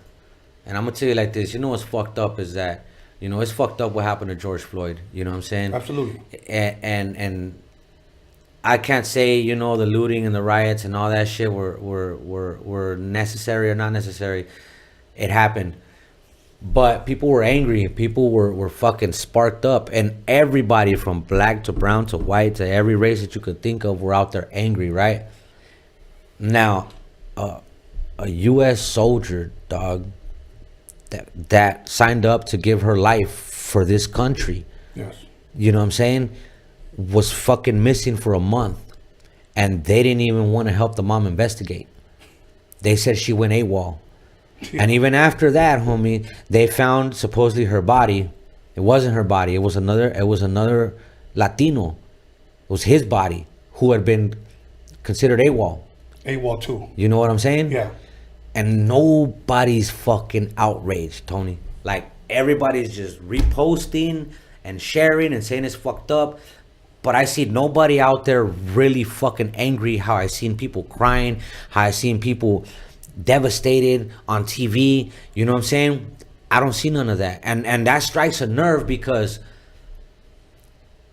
and I'm gonna tell you like this, you know what's fucked up is that, you know, it's fucked up what happened to George Floyd. You know what I'm saying? Absolutely. And I can't say, you know, the looting and the riots and all that shit were necessary or not necessary. It happened. But people were angry. People were fucking sparked up. And everybody from black to brown to white to every race that you could think of were out there angry, right? Now, a U.S. soldier, dog, that signed up to give her life for this country. Yes. You know what I'm saying? Was fucking missing for a month. And they didn't even want to help the mom investigate. They said she went AWOL. Yeah. And even after that, homie, they found supposedly her body. It wasn't her body. It was another Latino. It was his body who had been considered AWOL. AWOL too. You know what I'm saying? Yeah. And nobody's fucking outraged, Tony. Like, everybody's just reposting and sharing and saying it's fucked up. But I see nobody out there really fucking angry how I seen people crying, how I seen people devastated on TV. You know what I'm saying? I don't see none of that. And that strikes a nerve because,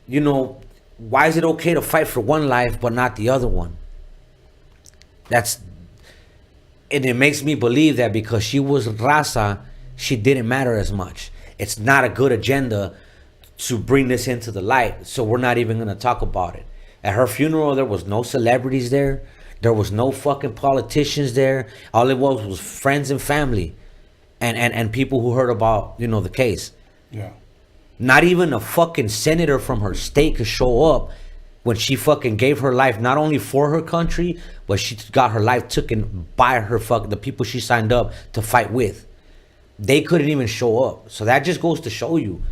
you know, why is it okay to fight for one life but not the other one? And it makes me believe that because she was Raza, she didn't matter as much. It's not a good agenda to bring this into the light, so we're not even going to talk about it. At her funeral, there was no celebrities there. There was no fucking politicians there. All it was friends and family and people who heard about, you know, the case. Yeah. Not even a fucking senator from her state could show up when she fucking gave her life, not only for her country, but she got her life taken by the people she signed up to fight with. They couldn't even show up. So that just goes to show you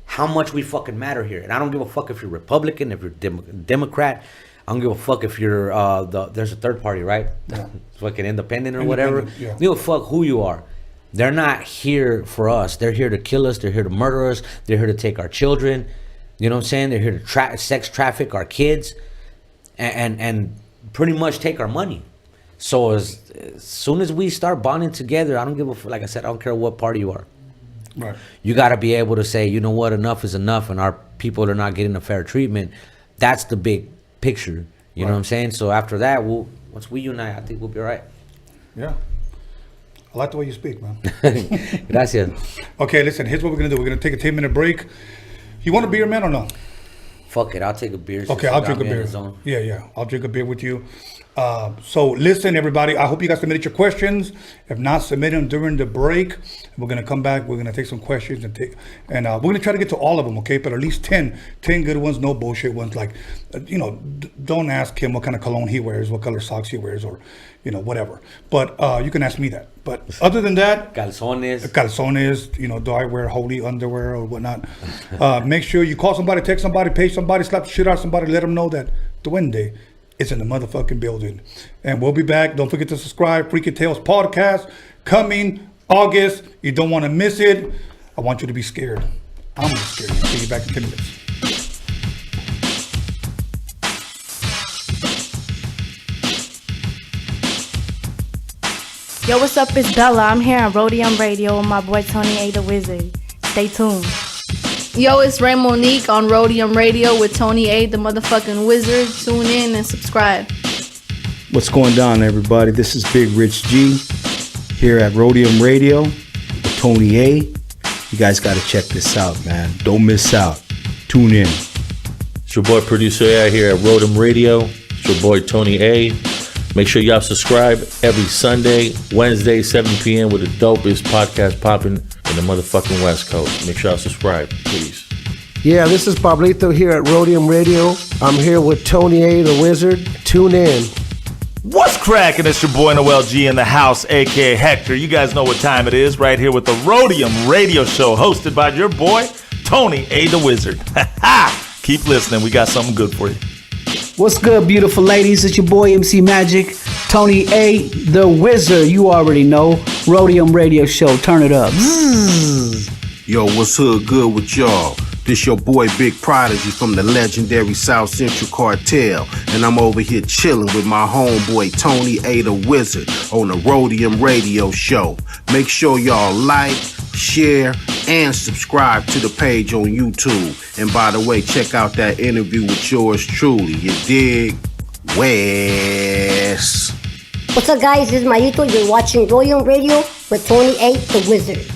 how much we fucking matter here. And I don't give a fuck if you're Republican, if you're Democrat. I don't give a fuck if you're there's a third party, right? Yeah. Fucking independent or whatever. Yeah. Give a fuck who you are. They're not here for us. They're here to kill us. They're here to murder us. They're here to take our children. You know what I'm saying? They're here to sex traffic our kids, and pretty much take our money. So as soon as we start bonding together, I don't give a fuck. Like I said, I don't care what party you are. Right. You got to be able to say, you know what, enough is enough, and our people are not getting a fair treatment. That's the big picture. You know what I'm saying? So after that, once we unite, I think we'll be all right. Yeah. I like the way you speak, man. Gracias. Okay, listen, here's what we're going to do. We're going to take a 10-minute break. You want a beer, man, or no? Fuck it, I'll take a beer. Okay, I'll drink a beer. Yeah, I'll drink a beer with you. So listen, everybody, I hope you guys submitted your questions. If not, submit them during the break. We're going to come back. We're going to take some questions and we're going to try to get to all of them, okay? But at least 10 good ones, no bullshit ones. Like, don't ask him what kind of cologne he wears, what color socks he wears, or, whatever. But you can ask me that. But other than that, calzones, do I wear holy underwear or whatnot? Make sure you call somebody, text somebody, pay somebody, slap the shit out of somebody, let them know that Duende is in the motherfucking building. And we'll be back. Don't forget to subscribe. Freaky Tales podcast coming August. You don't want to miss it. I want you to be scared. I'm scared. See you back in 10 minutes. Yo, what's up? It's Bella. I'm here on Roadium Radio with my boy Tony A. the Wizard. Stay tuned. Yo, it's Ray Monique on Roadium Radio with Tony A. the motherfucking Wizard. Tune in and subscribe. What's going down, everybody? This is Big Rich G here at Roadium Radio with Tony A. You guys got to check this out, man. Don't miss out. Tune in. It's your boy Producer A here at Roadium Radio. It's your boy Tony A. Make sure y'all subscribe every Sunday, Wednesday, 7 p.m. with the dopest podcast popping in the motherfucking West Coast. Make sure y'all subscribe, please. Yeah, this is Pablito here at Roadium Radio. I'm here with Tony A. the Wizard. Tune in. What's cracking? It's your boy Noel G in the house, aka Hector. You guys know what time it is, right here with the Roadium Radio Show, hosted by your boy Tony A. the Wizard. Keep listening. We got something good for you. What's good, beautiful ladies? It's your boy MC Magic, Tony A. the Wizard. You already know. Roadium Radio Show. Turn it up. Yo, what's hood good with y'all? This your boy Big Prodigy from the legendary South Central Cartel, and I'm over here chilling with my homeboy Tony A. the Wizard on the Roadium Radio Show. Make sure y'all like, share, and subscribe to the page on YouTube. And by the way, check out that interview with yours truly. You dig? Wes. What's up, guys? This is Mayito. You're watching Roadium Radio with Tony A. the Wizard.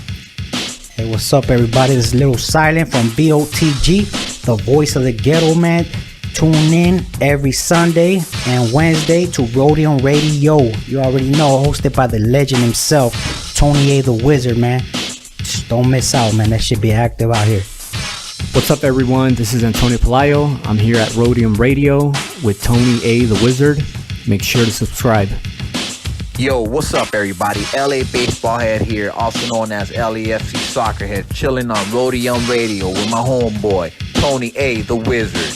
Hey, what's up, everybody? This is Little Silent from BOTG, the voice of the ghetto, man. Tune in every Sunday and Wednesday to Roadium Radio. You already know, hosted by the legend himself, Tony A. the Wizard, man. Just don't miss out, man. That should be active out here. What's up, everyone? This is Antonio Pelayo. I'm here at Roadium Radio with Tony A. the Wizard. Make sure to subscribe. Yo, what's up, everybody? LA Baseball Head here, also known as LAFC Soccer Head, chilling on Roadium Radio with my homeboy, Tony A. the Wizard.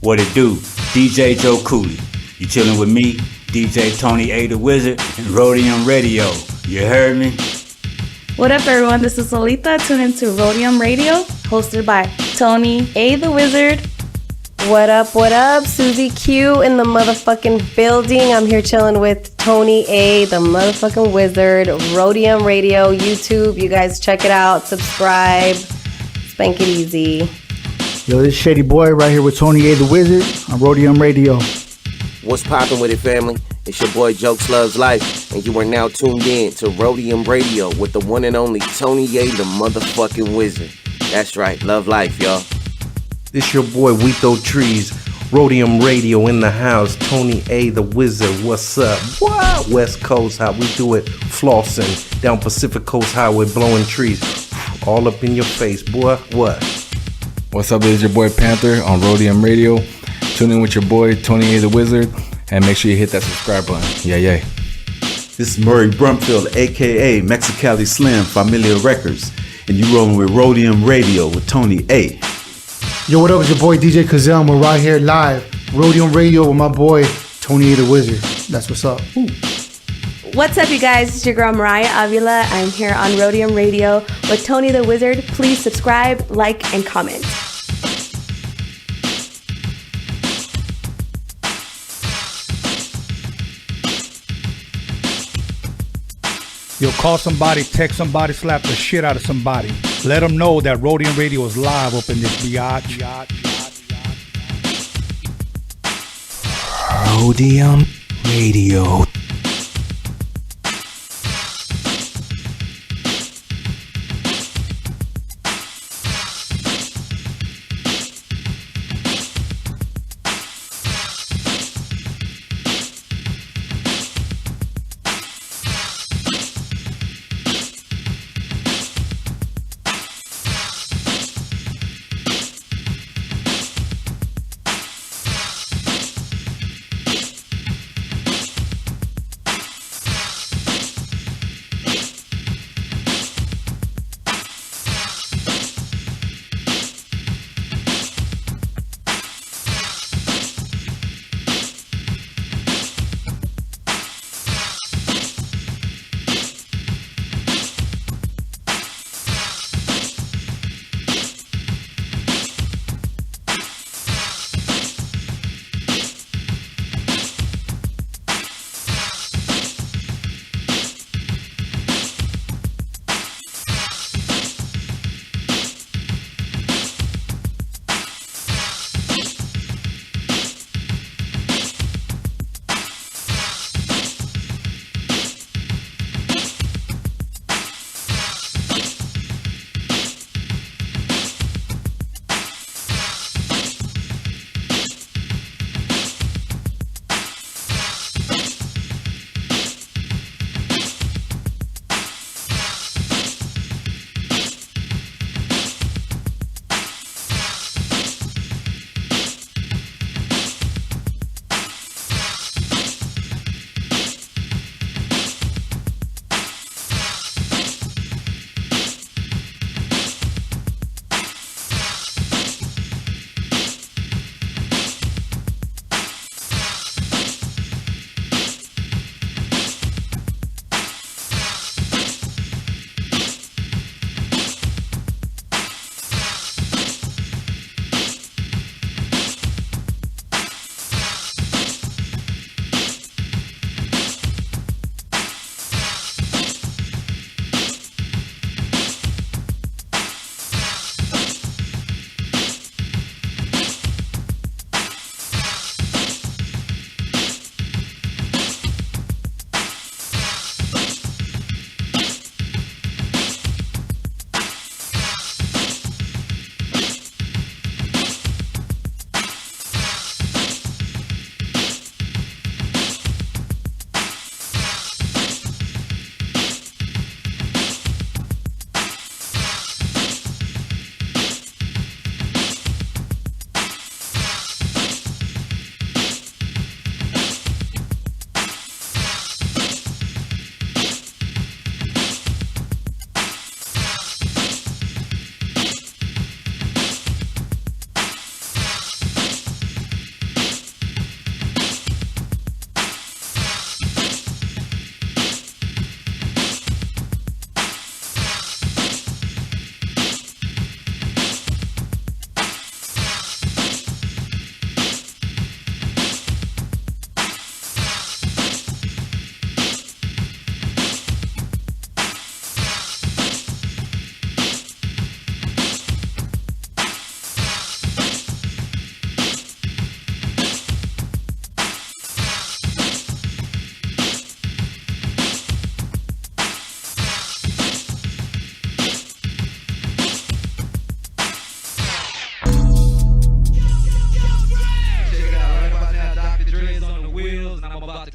What it do? DJ Joe Cooley. You chilling with me, DJ Tony A. the Wizard, and Roadium Radio. You heard me? What up, everyone? This is Solita. Tune into Roadium Radio, hosted by Tony A. the Wizard. What up? Susie Q in the motherfucking building. I'm here chilling with Tony A, the motherfucking Wizard. Roadium Radio, YouTube. You guys check it out. Subscribe. Spank it easy. Yo, this is Shady Boy right here with Tony A, the Wizard on Roadium Radio. What's poppin' with it, family? It's your boy Jokes Loves Life, and you are now tuned in to Roadium Radio with the one and only Tony A, the motherfucking Wizard. That's right, love life, y'all. This your boy Wito Trees, Roadium Radio in the house, Tony A. the Wizard, what's up? What? West Coast, how we do it, flossing, down Pacific Coast Highway, blowing trees, all up in your face, boy, what? What's up, this is your boy Panther on Roadium Radio. Tune in with your boy Tony A. the Wizard, and make sure you hit that subscribe button. Yeah. This is Murray Brumfield, a.k.a. Mexicali Slim, Familia Records. and you rolling with Roadium Radio with Tony A. Yo, what up? It's your boy DJ Kazam. We're right here live, Roadium Radio with my boy Tony A the Wizard. That's what's up. Ooh. What's up, you guys? It's your girl Mariah Avila. I'm here on Roadium Radio with Tony the Wizard. Please subscribe, like, and comment. Yo, call somebody, text somebody, slap the shit out of somebody. Let them know that Roadium Radio is live up in this biatch. Roadium Radio.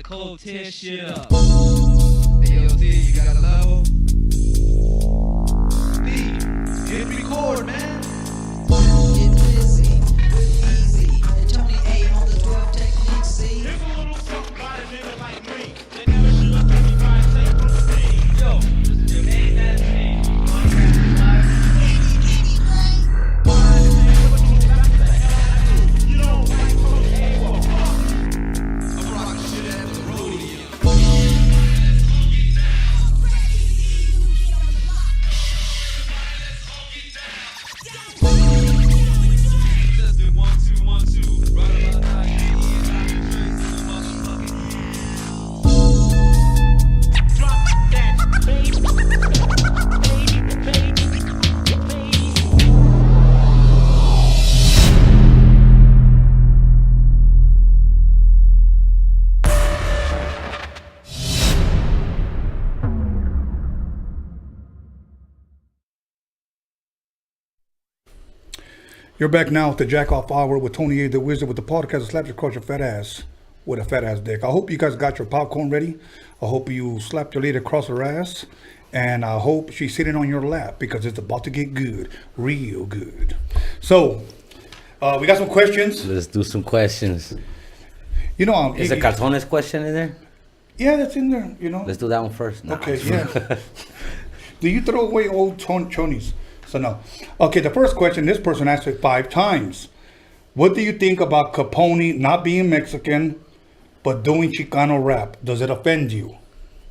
cold, tear shit up. Hey, yo, D, you got a level? D, hit record, man. Get busy with Easy and Tony A on the 12 technique, see? Here's a little something about a nigga like me. They never should have been trying to take from the thing. Yo, this is your main man team. You're back now with the Jack Off Hour with Tony A. the Wizard with the podcast that slaps across your fat ass with a fat ass dick. I hope you guys got your popcorn ready. I hope you slapped your lady across her ass. And I hope she's sitting on your lap because it's about to get good. Real good. So, we got some questions. Let's do some questions. You know, is the Calzones question in there? Yeah, that's in there, you know. Let's do that one first. Nah. Okay, yeah. Do you throw away old chonies? So no. Okay, the first question, this person asked it 5 times. What do you think about Capone not being Mexican, but doing Chicano rap? Does it offend you?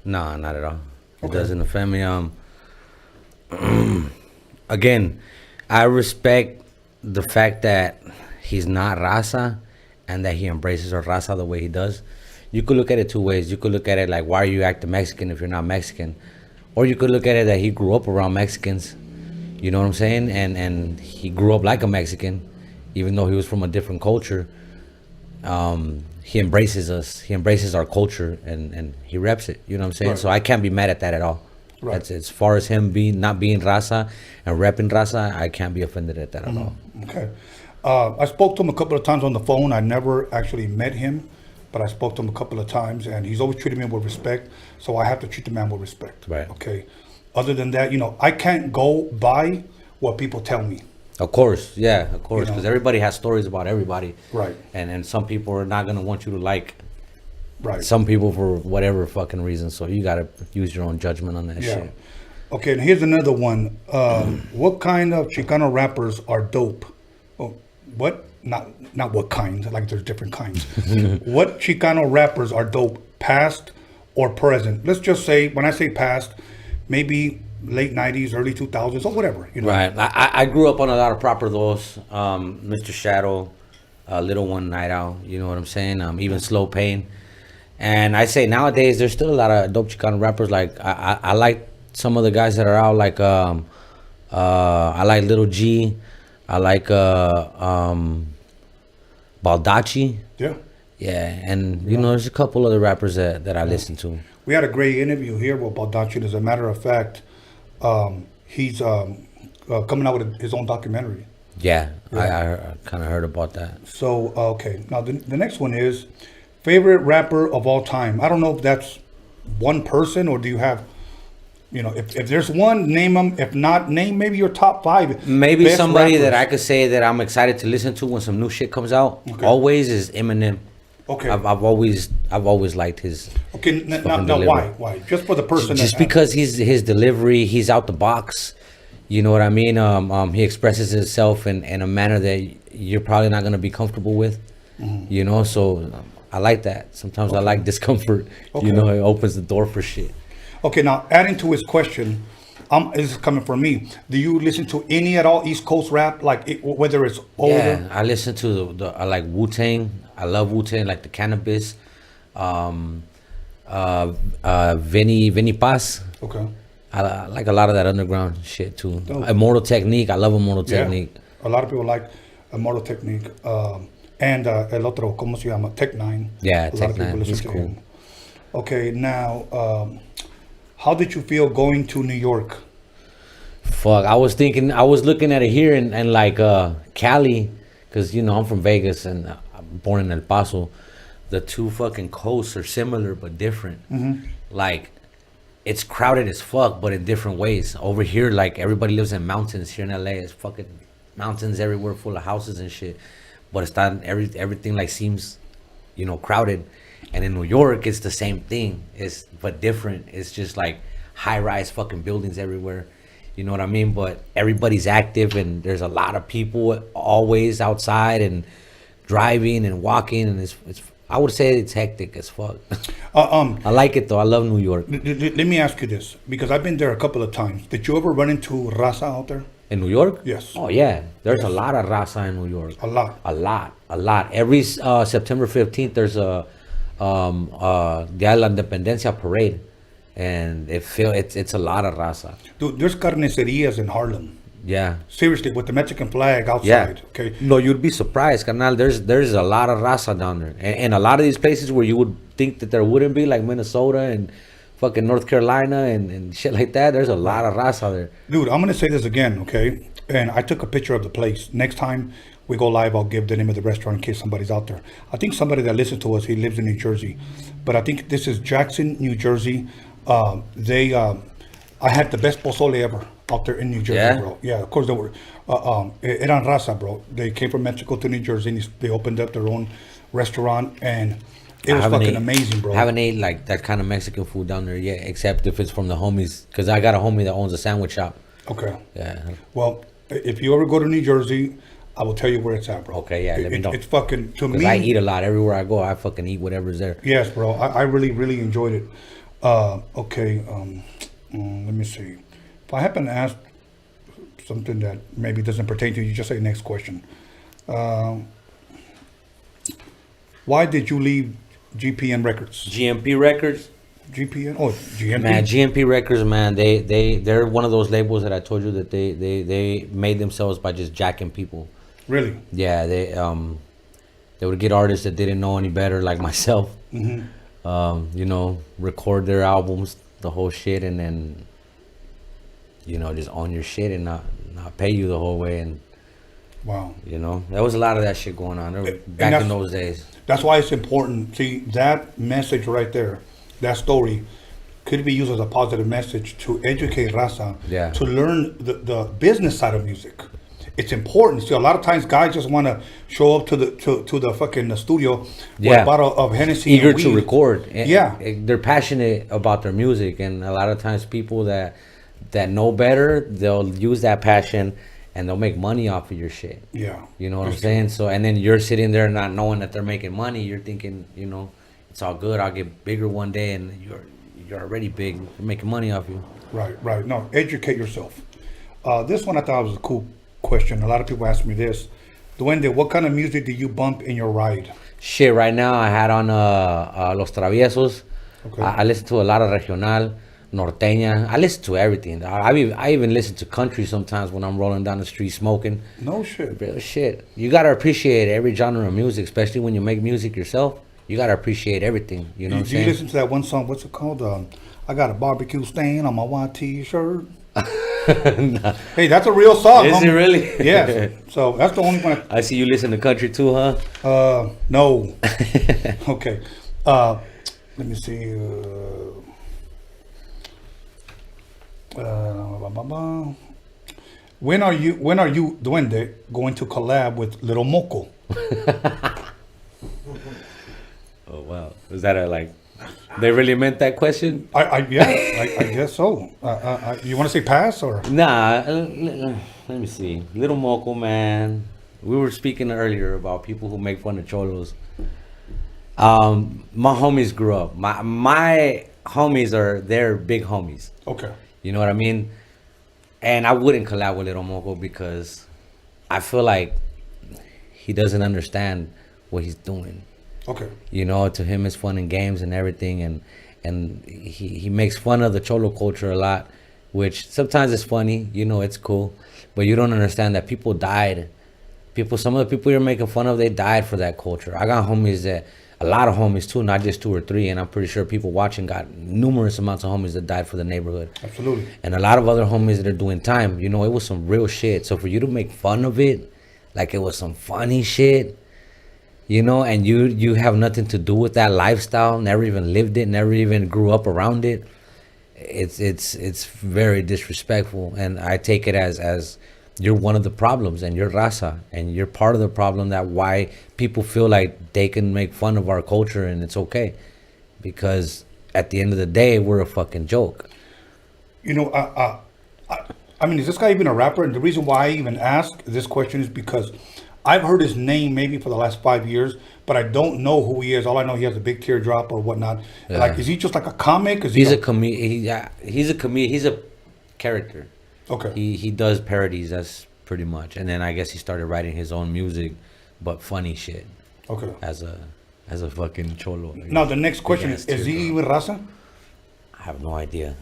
No, not at all. It doesn't offend me. Again, I respect the fact that he's not Raza and that he embraces our Raza the way he does. You could look at it 2 ways. You could look at it like, why are you acting Mexican if you're not Mexican? Or you could look at it that he grew up around Mexicans. You know what I'm saying? And he grew up like a Mexican, even though he was from a different culture. He embraces us. He embraces our culture, and he reps it. You know what I'm saying? Right. So I can't be mad at that at all. Right. That's, as far as him not being Raza and repping Raza, I can't be offended at that at all. Okay. I spoke to him a couple of times on the phone. I never actually met him, but I spoke to him a couple of times, and he's always treated me with respect. So I have to treat the man with respect. Right. Okay. Other than that, you know, I can't go by what people tell me. Of course, yeah, of course, You know. because everybody has stories about everybody. Right. And some people are not gonna want you to like. Right. Some people for whatever fucking reason. So you gotta use your own judgment on that shit. Okay, and here's another one. What kind of Chicano rappers are dope? Oh, what? Not what kind. Like there's different kinds. What Chicano rappers are dope, past or present? Let's just say, when I say past, maybe late 90s, early 2000s, or whatever. You know? Right. I grew up on a lot of proper dos. Mr. Shadow, Little One, Night Out. You know what I'm saying? Even Slow Pain. And I say nowadays there's still a lot of dope Chicano rappers. Like I like some of the guys that are out. Like I like Little G. I like Baldacci. Yeah. Yeah, and you know there's a couple other rappers that I listen to. We had a great interview here with Baldacci. As a matter of fact, he's coming out with his own documentary. Yeah. I kind of heard about that. So, okay. Now, the next one is favorite rapper of all time. I don't know if that's one person or do you have, you know, if there's one, name them. If not, name maybe your top 5. Maybe best somebody rappers. that I could say that I'm excited to listen to when some new shit comes out. Okay. Always is Eminem. Okay. I've always liked his. Okay, now why? Why? Just for the person. Just because his delivery, he's out the box. You know what I mean? He expresses himself in a manner that you're probably not gonna be comfortable with. Mm-hmm. You know, so I like that. Sometimes I like discomfort. Okay. You know, it opens the door for shit. Okay, now adding to his question, this is coming from me. Do you listen to any at all East Coast rap, like whether it's older? Yeah, I listen to I like Wu-Tang. I love Wu-Tang, like the Cannabis. Vinny Paz. Okay. I like a lot of that underground shit too. Dope. Immortal Technique. I love Immortal Technique. A lot of people like Immortal Technique. And el otro, ¿cómo se llama? Tech 9. Yeah, a Tech lot of people 9. listen He's to cool. him. Okay, now, how did you feel going to New York? Fuck, I was looking at it here and like Cali, because you know I'm from Vegas and I'm born in El Paso. The two fucking coasts are similar but different. Mm-hmm. Like it's crowded as fuck, but in different ways. Over here, like everybody lives in mountains. Here in LA, it's fucking mountains everywhere, full of houses and shit. But it's not everything like seems, you know, crowded. And in New York, it's the same thing. But different. It's just like high-rise fucking buildings everywhere. You know what I mean? But everybody's active, and there's a lot of people always outside and driving and walking, and it's I would say it's hectic as fuck. I like it though. I love New York. Let me ask you this, because I've been there a couple of times. Did you ever run into Raza out there? In New York? Yes. Oh yeah, there's a lot of Raza in New York. A lot. Every September 15th, there's a Dia de la Independencia parade, and it's a lot of Raza. Dude, there's carnicerias in Harlem. Yeah. Seriously, with the Mexican flag outside. Yeah. Okay. No, you'd be surprised, carnal. There's a lot of Raza down there, and a lot of these places where you would think that there wouldn't be, like Minnesota and fucking North Carolina and shit like that. There's a lot of raza there. Dude, I'm going to say this again, okay? And I took a picture of the place. Next time we go live, I'll give the name of the restaurant in case somebody's out there. I think somebody that listens to us, he lives in New Jersey. But I think this is Jackson, New Jersey. I had the best pozole ever out there in New Jersey, bro. Yeah, of course they were. Eran Raza, bro. They came from Mexico to New Jersey, and they opened up their own restaurant, and it was fucking amazing, bro. I haven't ate like that kind of Mexican food down there yet, except if it's from the homies, because I got a homie that owns a sandwich shop. Okay. Yeah. Well, if you ever go to New Jersey, I will tell you where it's at, bro. Okay, yeah, let me know. It's fucking, to me. Because I eat a lot. Everywhere I go, I fucking eat whatever's there. Yes, bro. I really, really enjoyed it. Okay, let me see. If I happen to ask something that maybe doesn't pertain to you, just say next question. Why did you leave GPN Records? GMP Records? GPN? Oh, GMP? Man, GMP Records, man, they're one of those labels that I told you that they made themselves by just jacking people. Really? Yeah, they would get artists that didn't know any better, like myself. Mm-hmm. You know, record their albums, the whole shit, and then, you know, just own your shit and not pay you the whole way. And wow, you know, there was a lot of that shit going on back in those days. That's why it's important. See, that message right there, that story, could be used as a positive message to educate Raza, to learn the business side of music. It's important. See, a lot of times guys just want to show up to the fucking studio with a bottle of Hennessy, eager and weed. to record. And they're passionate about their music, and a lot of times people that know better, they'll use that passion and they'll make money off of your shit. Yeah. You know what I'm saying? So, and then you're sitting there not knowing that they're making money. You're thinking, you know, it's all good. I'll get bigger one day, and you're already big. You're making money off you. Right. No, educate yourself. This one I thought was a cool question. A lot of people ask me this. Duende, what kind of music do you bump in your ride? Shit, right now I had on Los Traviesos. Okay. I listen to a lot of regional, norteña. I listen to everything. I even listen to country sometimes when I'm rolling down the street smoking. No shit. Real shit. You gotta appreciate every genre of music, especially when you make music yourself. You gotta appreciate everything. You know what I'm saying? Do you listen to that one song? What's it called? I got a barbecue stain on my white t-shirt. Nah. Hey, that's a real song. Is it really? Yes. So that's the only one. I see you listen to country too, huh? No. Okay. Let me see. When are you, Duende, going to collab with Little Moco? Oh wow, is that they really meant that question? I guess so. You want to say pass or? Nah, let me see. Little Moco, man. We were speaking earlier about people who make fun of cholos. My homies grew up. My homies they're big homies. Okay. You know what I mean? And I wouldn't collab with Little Moco because I feel like he doesn't understand what he's doing. Okay. You know, to him it's fun and games and everything, and he makes fun of the cholo culture a lot, which sometimes it's funny, you know, it's cool, but you don't understand that people died. Some of the people you're making fun of, they died for that culture. I got homies a lot of homies too, not just 2 or 3, and I'm pretty sure people watching got numerous amounts of homies that died for the neighborhood. Absolutely. And a lot of other homies that are doing time, you know, it was some real shit. So for you to make fun of it, like it was some funny shit, you know, and you have nothing to do with that lifestyle, never even lived it, never even grew up around it, it's very disrespectful. And I take it as you're one of the problems, and you're Raza, and you're part of the problem, that why people feel like they can make fun of our culture and it's okay, because at the end of the day we're a fucking joke. You know, I mean, is this guy even a rapper? And the reason why I even ask this question is because I've heard his name maybe for the last 5 years, but I don't know who he is. All I know, he has a big teardrop or whatnot. Yeah. Like, is he just like a comic? He's a comedian. He's a comedian. He's a character. Okay. He does parodies. That's pretty much. And then I guess he started writing his own music, but funny shit. Okay. As a fucking cholo. Now the next question is he even Raza? I have no idea.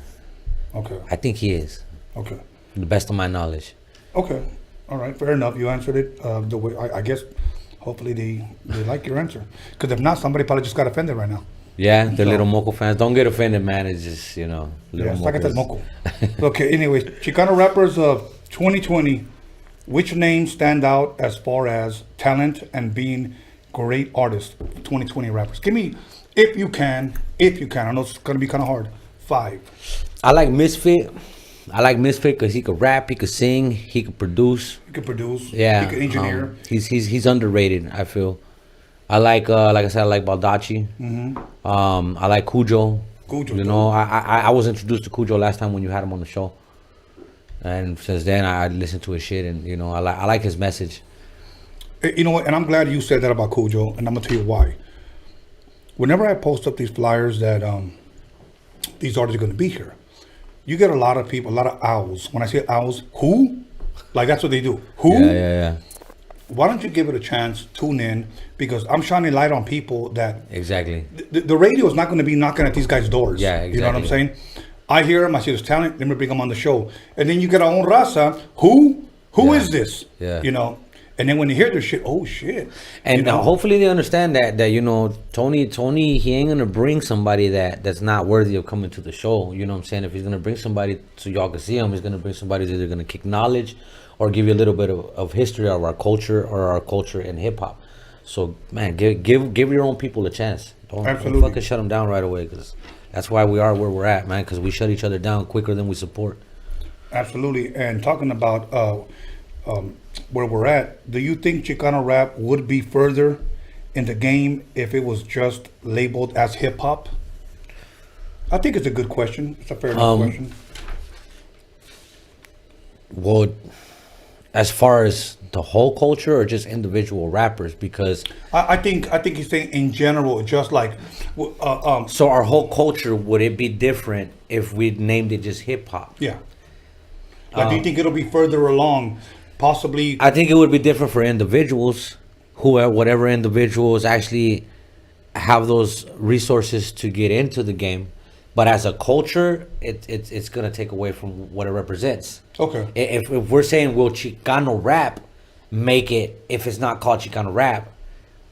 Okay. I think he is. Okay. To the best of my knowledge. Okay. All right. Fair enough. You answered it the way I guess. Hopefully they like your answer. Because if not, somebody probably just got offended right now. Yeah, they're So- little Moco fans. Don't get offended, man. It's just, little Yeah, Mocos. sácate el moco. Okay, anyways, Chicano rappers of 2020, which names stand out as far as talent and being great artists? 2020 rappers. Give me, if you can. I know it's gonna be kind of hard. 5. I like Misfit. I like Misfit because he could rap, he could sing, he could produce. He could produce. Yeah, He could engineer. He's underrated, I feel. I like I said, I like Baldacci. Mhm. I like Cujo. Cujo, You know, I was introduced to Cujo last time when you had him on the show, and since then I listened to his shit, and I like his message. You know what? And I'm glad you said that about Cujo, and I'm gonna tell you why. Whenever I post up these flyers that these artists are gonna be here, you get a lot of people, a lot of owls. When I say owls, who? Like that's what they do. Who? Yeah. Why don't you give it a chance? Tune in, because I'm shining light on people that Exactly. the radio is not going to be knocking at these guys' doors. Yeah, You know what I'm exactly. saying? I hear them. I see this talent. Let me bring them on the show, and then you get our own Raza. Who is this? Yeah. You know. And then when they hear their shit, oh shit. And You know? hopefully they understand that Tony, he ain't gonna bring somebody that's not worthy of coming to the show. You know what I'm saying? If he's gonna bring somebody so y'all can see him, he's gonna bring somebody who's either gonna kick knowledge or give you a little bit of history of our culture or our culture in hip hop. So man, give your own people a chance. Don't Absolutely. fucking shut them down right away, because that's why we are where we're at, man. Because we shut each other down quicker than we support. Absolutely. And talking about where we're at, do you think Chicano rap would be further in the game if it was just labeled as hip hop? I think it's a good question. It's a fair enough question. Well, as far as the whole culture or just individual rappers, because I think he's saying in general, just like so our whole culture, would it be different if we named it just hip hop? Yeah. Like, do you think it'll be further along? Possibly. I think it would be different for individuals, whatever individuals actually have those resources to get into the game. But as a culture, it's gonna take away from what it represents. Okay. If we're saying, will Chicano rap make it if it's not called Chicano rap,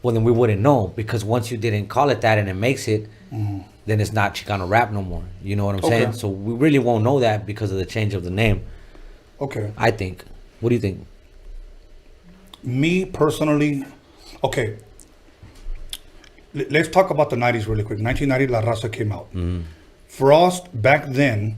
well then we wouldn't know, because once you didn't call it that and it makes it, then it's not Chicano rap no more. You know what I'm saying? So we really won't know that because of the change of the name. Okay. I think. What do you think? Me personally, okay. Let's talk about the 90s really quick. 1990, La Raza came out. Frost back then,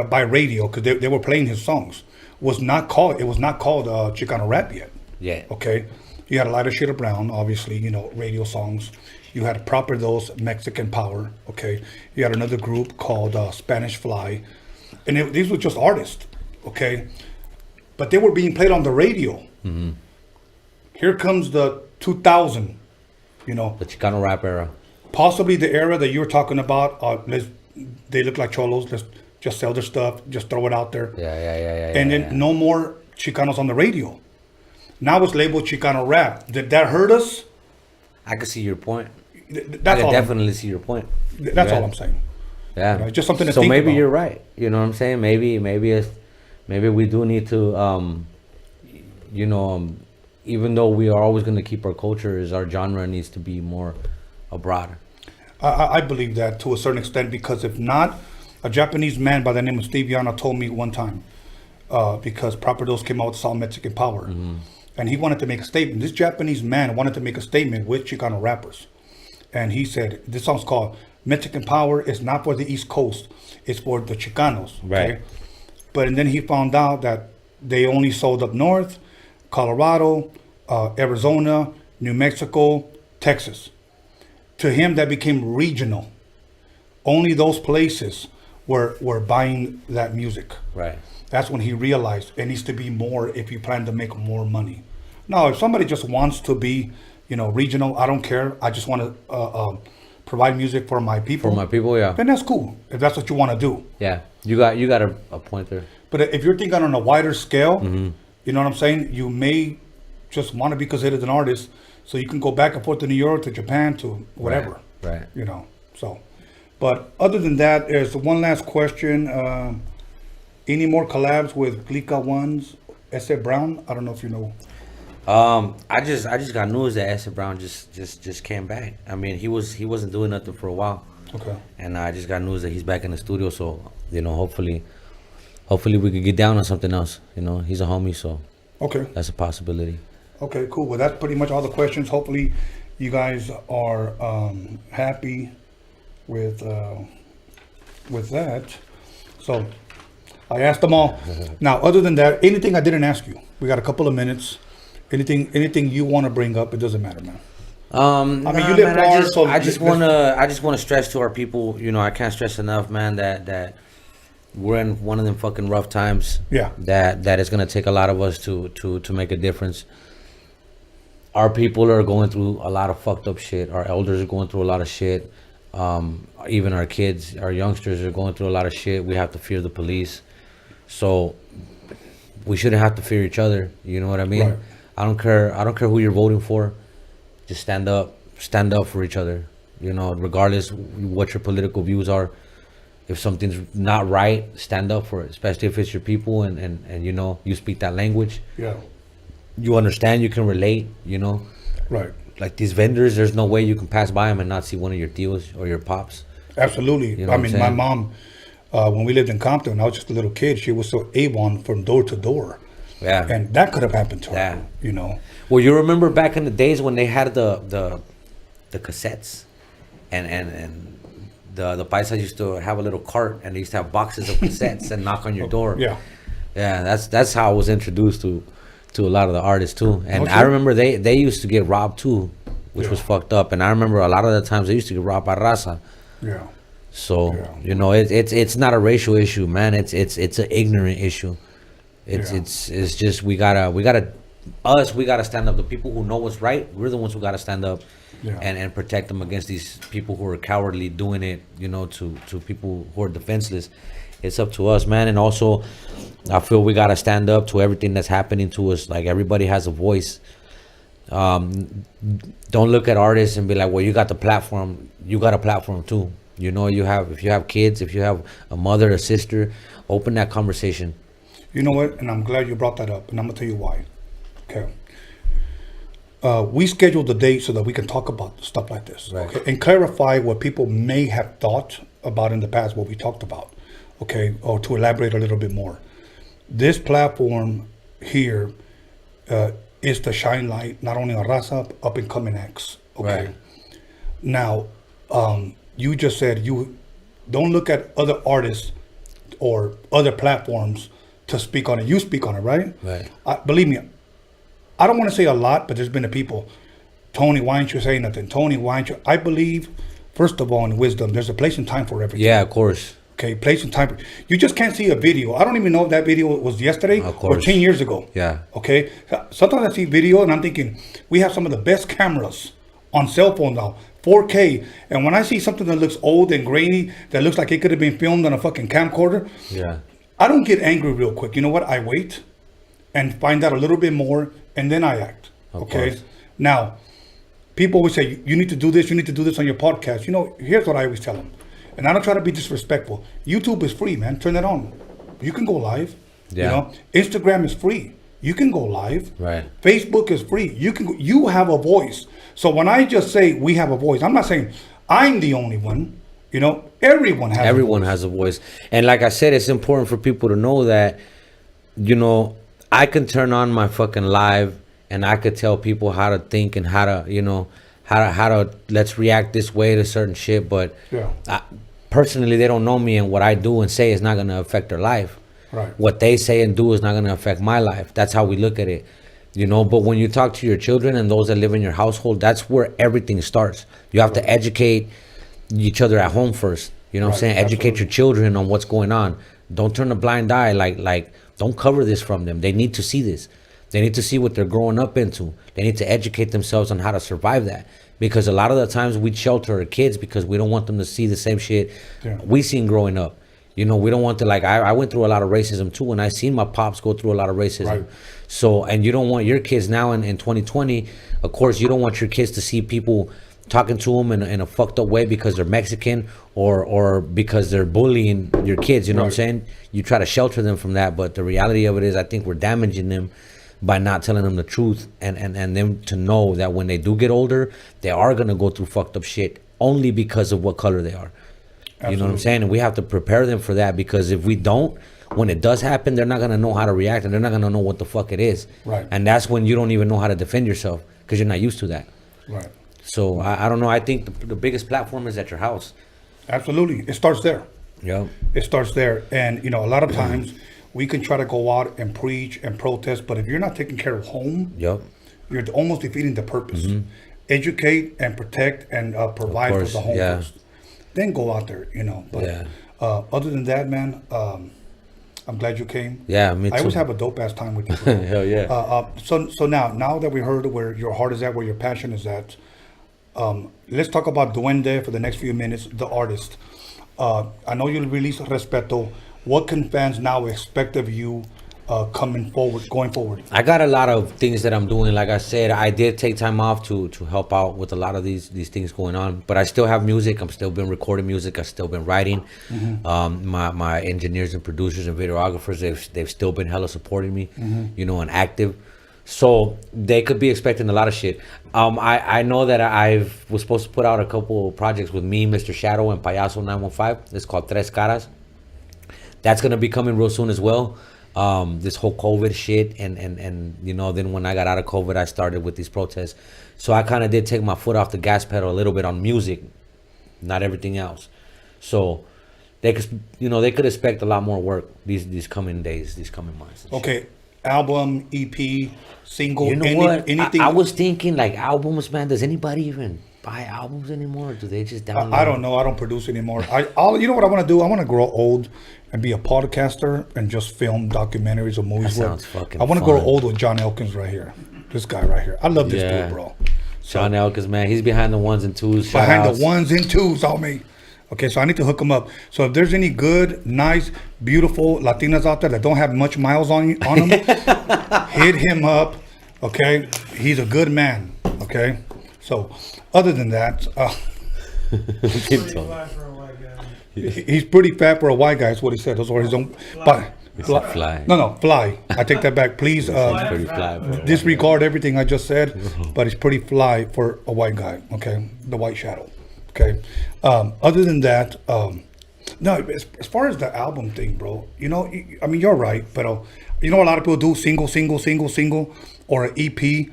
by radio, because they were playing his songs, was not called Chicano rap yet. Yeah. Okay. You had a lighter shade of brown, obviously, radio songs. You had Proper Dos, Mexican Power. Okay. You had another group called Spanish Fly, and these were just artists. Okay. But they were being played on the radio. Here comes the 2000, the Chicano rap era. Possibly the era that you were talking about. They look like cholos. Let's just sell their stuff. Just throw it out there. Yeah. And then no more Chicanos on the radio. Now it's labeled Chicano rap. Did that hurt us? I can see your point. That's I all. can definitely see your point. That's all I'm saying. Yeah. Just something to so think maybe about. you're right. You know what I'm saying? Maybe we do need to, even though we are always going to keep our culture, our genre needs to be more abroad. I believe that to a certain extent, because if not, a Japanese man by the name of Steve Yana told me one time, because Proper Dos came out with Solid Mexican Power, and he wanted to make a statement. This Japanese man wanted to make a statement with Chicano rappers. And he said, this song's called Mexican Power. It's not for the East Coast. It's for the Chicanos. Okay? Right. But and then he found out that they only sold up north, Colorado, Arizona, New Mexico, Texas. To him, that became regional. Only those places were buying that music. Right. That's when he realized it needs to be more if you plan to make more money. Now, if somebody just wants to be, regional, I don't care. I just want to provide music for my people. For my people, yeah. Then that's cool. If that's what you want to do. Yeah, you got a point there. But if you're thinking on a wider scale, you know what I'm saying? You may just want to be considered an artist, so you can go back and forth to New York, to Japan, to whatever. Right. So. But other than that, there's one last question. Any more collabs with Glika Ones, S.A. Brown? I don't know if you know. I just got news that Essie Brown just came back. I mean, he wasn't doing nothing for a while. Okay. And I just got news that he's back in the studio. So hopefully we could get down on something else. He's a homie, so okay, that's a possibility. Okay, cool. Well, that's pretty much all the questions. Hopefully, you guys are happy with that. So I asked them all. Now, other than that, anything I didn't ask you? We got a couple of minutes. Anything you want to bring up? It doesn't matter, man. I just want to stress to our people. I can't stress enough, man, that we're in one of them fucking rough times. Yeah. That it's gonna take a lot of us to make a difference. Our people are going through a lot of fucked up shit. Our elders are going through a lot of shit. Even our kids, our youngsters are going through a lot of shit. We have to fear the police. So we shouldn't have to fear each other. You know what I mean? Right. I don't care who you're voting for. Just stand up for each other. Regardless what your political views are. If something's not right, stand up for it. Especially if it's your people and you speak that language. Yeah. You understand, you can relate, Right. Like these vendors, there's no way you can pass by them and not see one of your tios or your pops. Absolutely. I mean, my mom, when we lived in Compton, when I was just a little kid, she was so Avon from door to door. Yeah. And that could have happened to her, Well, you remember back in the days when they had the cassettes and the paisas used to have a little cart and they used to have boxes of cassettes and knock on your door. Yeah. Yeah, that's how I was introduced to a lot of the artists too. And Okay. I remember they used to get robbed too, which was fucked up. And I remember a lot of the times they used to get robbed by Raza. Yeah. So it's not a racial issue, man. It's an ignorant issue. It's just we gotta stand up. The people who know what's right, we're the ones who gotta stand up and protect them against these people who are cowardly doing it, to people who are defenseless. It's up to us, man. And also I feel we gotta stand up to everything that's happening to us. Like, everybody has a voice. Don't look at artists and be like, well, you got the platform. You got a platform too. If you have kids, if you have a mother, a sister, open that conversation. You know what? And I'm glad you brought that up, and I'm gonna tell you why. Okay. We scheduled the date so that we can talk about stuff like this, okay, and clarify what people may have thought about in the past, what we talked about, okay, or to elaborate a little bit more. This platform here is to shine light not only on Raza, up and coming acts, okay. Right. Now, you just said you don't look at other artists or other platforms to speak on it. You speak on it, right? Right. Believe me, I don't want to say a lot, but there's been the people, Tony, why aren't you saying nothing? Tony, why aren't you? I believe, first of all, in wisdom, there's a place and time for everything. Yeah, of course. Okay, place and time. You just can't see a video. I don't even know if that video was yesterday or 10 years ago. Yeah. Okay. Sometimes I see video and I'm thinking, we have some of the best cameras on cell phone now, 4K. And when I see something that looks old and grainy, that looks like it could have been filmed on a fucking camcorder, yeah, I don't get angry real quick. You know what? I wait and find out a little bit more, and then I act. Okay. Now, people always say, you need to do this. You need to do this on your podcast. Here's what I always tell them. And I don't try to be disrespectful. YouTube is free, man. Turn it on. You can go live. Yeah. Instagram is free. You can go live. Right. Facebook is free. You have a voice. So when I just say we have a voice, I'm not saying I'm the only one. Everyone has a voice. And like I said, it's important for people to know that, I can turn on my fucking live and I could tell people how to think and how to, how to let's react this way to certain shit. But personally, they don't know me, and what I do and say is not going to affect their life. Right. What they say and do is not going to affect my life. That's how we look at it. But when you talk to your children and those that live in your household, that's where everything starts. You have to educate each other at home first. You know what I'm saying? Educate your children on what's going on. Don't turn a blind eye. Like don't cover this from them. They need to see this. They need to see what they're growing up into. They need to educate themselves on how to survive that. Because a lot of the times we shelter our kids because we don't want them to see the same shit we seen growing up. We don't want to, I went through a lot of racism too, and I seen my pops go through a lot of racism. Right. So, and you don't want your kids now in 2020, of course, you don't want your kids to see people talking to them in a fucked up way because they're Mexican or because they're bullying your kids, you know what I'm saying? You try to shelter them from that, but the reality of it is I think we're damaging them by not telling them the truth, and them to know that when they do get older, they are gonna go through fucked up shit only because of what color they are. Absolutely. You know what I'm saying? And we have to prepare them for that, because if we don't, when it does happen, they're not gonna know how to react, and they're not gonna know what the fuck it is. Right. And that's when you don't even know how to defend yourself, because you're not used to that. Right. So I don't know. I think the biggest platform is at your house. Absolutely. It starts there. Yeah. It starts there. And, you know, a lot of times we can try to go out and preach and protest, but if you're not taking care of home, yep, you're almost defeating the purpose. Educate and protect and provide for the home first. Then go out there, you know. But other than that, man, I'm glad you came. Yeah, me too. I always have a dope ass time with you. Bro. Hell yeah. So now that we heard where your heart is at, where your passion is at, let's talk about Duende for the next few minutes, the artist. I know you'll release Respeto. What can fans now expect of you going forward? I got a lot of things that I'm doing. Like I said, I did take time off to help out with a lot of these things going on. But I still have music. I'm still been recording music. I've still been writing. My engineers and producers and videographers, they've still been hella supporting me, you know, and active. So they could be expecting a lot of shit. I know that I was supposed to put out a couple of projects with me, Mr. Shadow, and Payaso 915. It's called Tres Caras. That's gonna be coming real soon as well. This whole COVID shit, and you know, then when I got out of COVID, I started with these protests. So I kind of did take my foot off the gas pedal a little bit on music, not everything else. So they could expect a lot more work these coming days, these coming months. Okay. Album, EP, single, you know what? Anything. I was thinking like albums, man. Does anybody even buy albums anymore? Or do they just download? I don't know. I don't produce anymore. You know what I want to do? I want to grow old and be a podcaster and just film documentaries or movies. That sounds fucking I want to fun. grow old with John Elkins right here. This guy right here. I love this dude, bro. John Elkins, man. He's behind the ones and twos. Behind the ones and twos, homie. Okay, so I need to hook him up. So if there's any good, nice, beautiful Latinas out there that don't have much miles on them, hit him up. Okay, he's a good man. Okay, so other than that, he's pretty fat for a white guy. That's what he said. Those are his own. Fly. No, fly. I take that back. Please disregard everything I just said. But he's pretty fly for a white guy. Okay, the white shadow. Okay. Other than that, no. As far as the album thing, bro, you know, I mean, you're right, but you know, a lot of people do single, or an EP,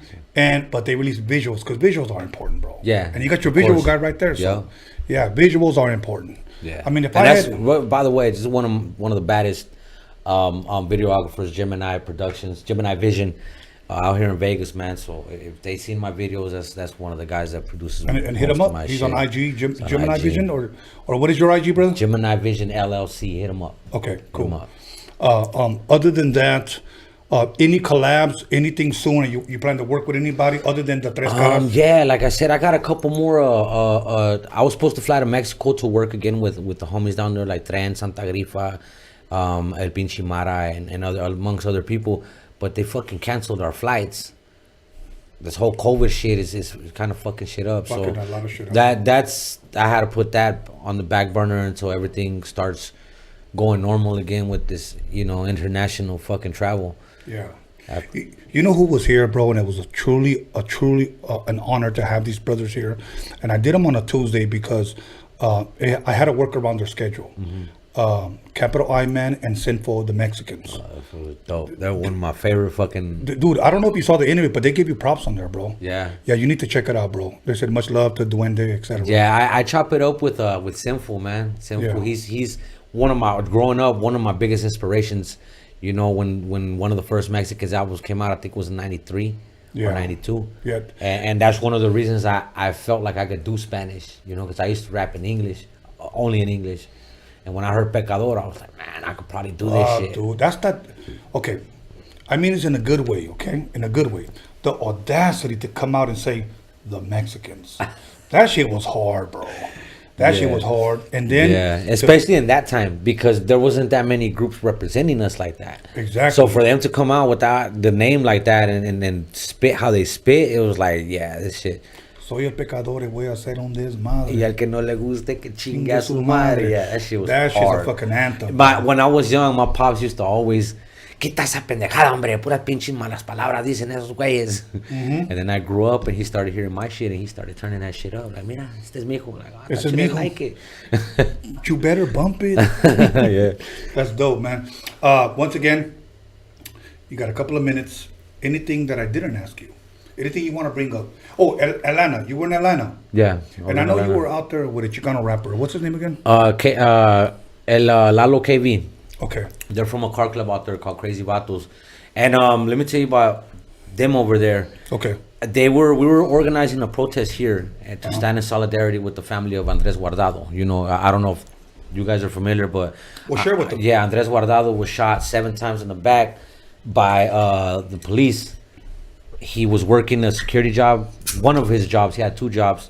but they release visuals because visuals are important, bro. Yeah. And you got your visual guy right there. So, yeah, visuals are important. Yeah. I mean, by the way, this is one of the baddest videographers, Gemini Productions, Gemini Vision. Out here in Vegas, man. So if they seen my videos, that's one of the guys that produces. And hit him up. He's on IG, Gemini Vision, or what is your IG, brother? Gemini Vision LLC. Hit him up. Okay, cool. Other than that, any collabs, anything soon? You plan to work with anybody other than the Tres Caras? Yeah, like I said, I got a couple more. I was supposed to fly to Mexico to work again with the homies down there, like Tren, Santa Grifa, El Pinche Mara, and other amongst other people. But they fucking canceled our flights. This whole COVID shit is kind of fucking shit up. So a lot of shit that's I had to put that on the back burner until everything starts going normal again with this, you know, international fucking travel. Yeah. You know who was here, bro? And it was a truly an honor to have these brothers here. And I did them on a Tuesday because I had to work around their schedule. Capital I Man and Sinful, the Mexicans. Dope. They're one of my favorite fucking... Dude, I don't know if you saw the interview, but they give you props on there, bro. Yeah. Yeah, you need to check it out, bro. They said much love to Duende, etc. Yeah, I chop it up with Sinful, man. Sinful, yeah. He's one of my biggest inspirations. You know, when one of the first Mexicans albums came out, I think it was in 93 or 92. Yeah. And that's one of the reasons I felt like I could do Spanish, you know, because I used to rap in English, only in English. And when I heard Pecador, I was like, man, I could probably do this shit. Dude, that's that. Okay. I mean, it's in a good way, okay? In a good way. The audacity to come out and say, the Mexicans. That shit was hard, bro. That shit was hard. And then... Yeah, especially in that time, because there wasn't that many groups representing us like that. Exactly. So for them to come out without the name like that and then spit how they spit, it was like, yeah, this shit... Soy el pecador y voy a hacer un desmadre. Y al que no le guste que chingue a su madre. Yeah, that shit was hard. That shit's a fucking anthem. But when I was young, my pops used to always, quita esa pendejada, hombre, puras pinches malas palabras dicen esos güeyes. And then I grew up and he started hearing my shit and he started turning that shit up. Like, mira, este es mi hijo. Like, oh, Este es mi hijo. like it. You better bump it. Yeah. That's dope, man. Once again, you got a couple of minutes. Anything that I didn't ask you? Anything you want to bring up? Oh, Atlanta. You were in Atlanta. Yeah. And I know you were out there with a Chicano rapper. What's his name again? Lalo KV. Okay. They're from a car club out there called Crazy Vatos. And let me tell you about them over there. Okay. We were organizing a protest here to stand in solidarity with the family of Andres Guardado. You know, I don't know if you guys are familiar, but well, share with them. Yeah, Andres Guardado was shot 7 times in the back by the police. He was working a security job. One of his jobs, he had 2 jobs.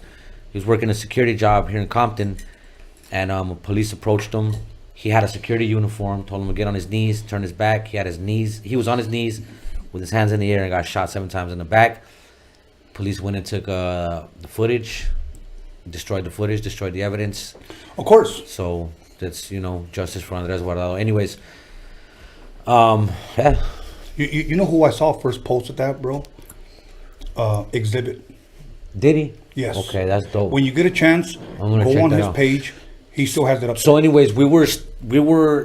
He was working a security job here in Compton, and police approached him. He had a security uniform, told him to get on his knees, turn his back. He was on his knees with his hands in the air and got shot 7 times in the back. Police went and took the footage, destroyed the evidence. Of course. So that's, justice for Andres Guardado. Anyways, yeah. You know who I saw first posted that, bro? Exhibit. Did he? Yes. Okay, that's dope. When you get a chance, go on his page. He still has it up. So anyways, we were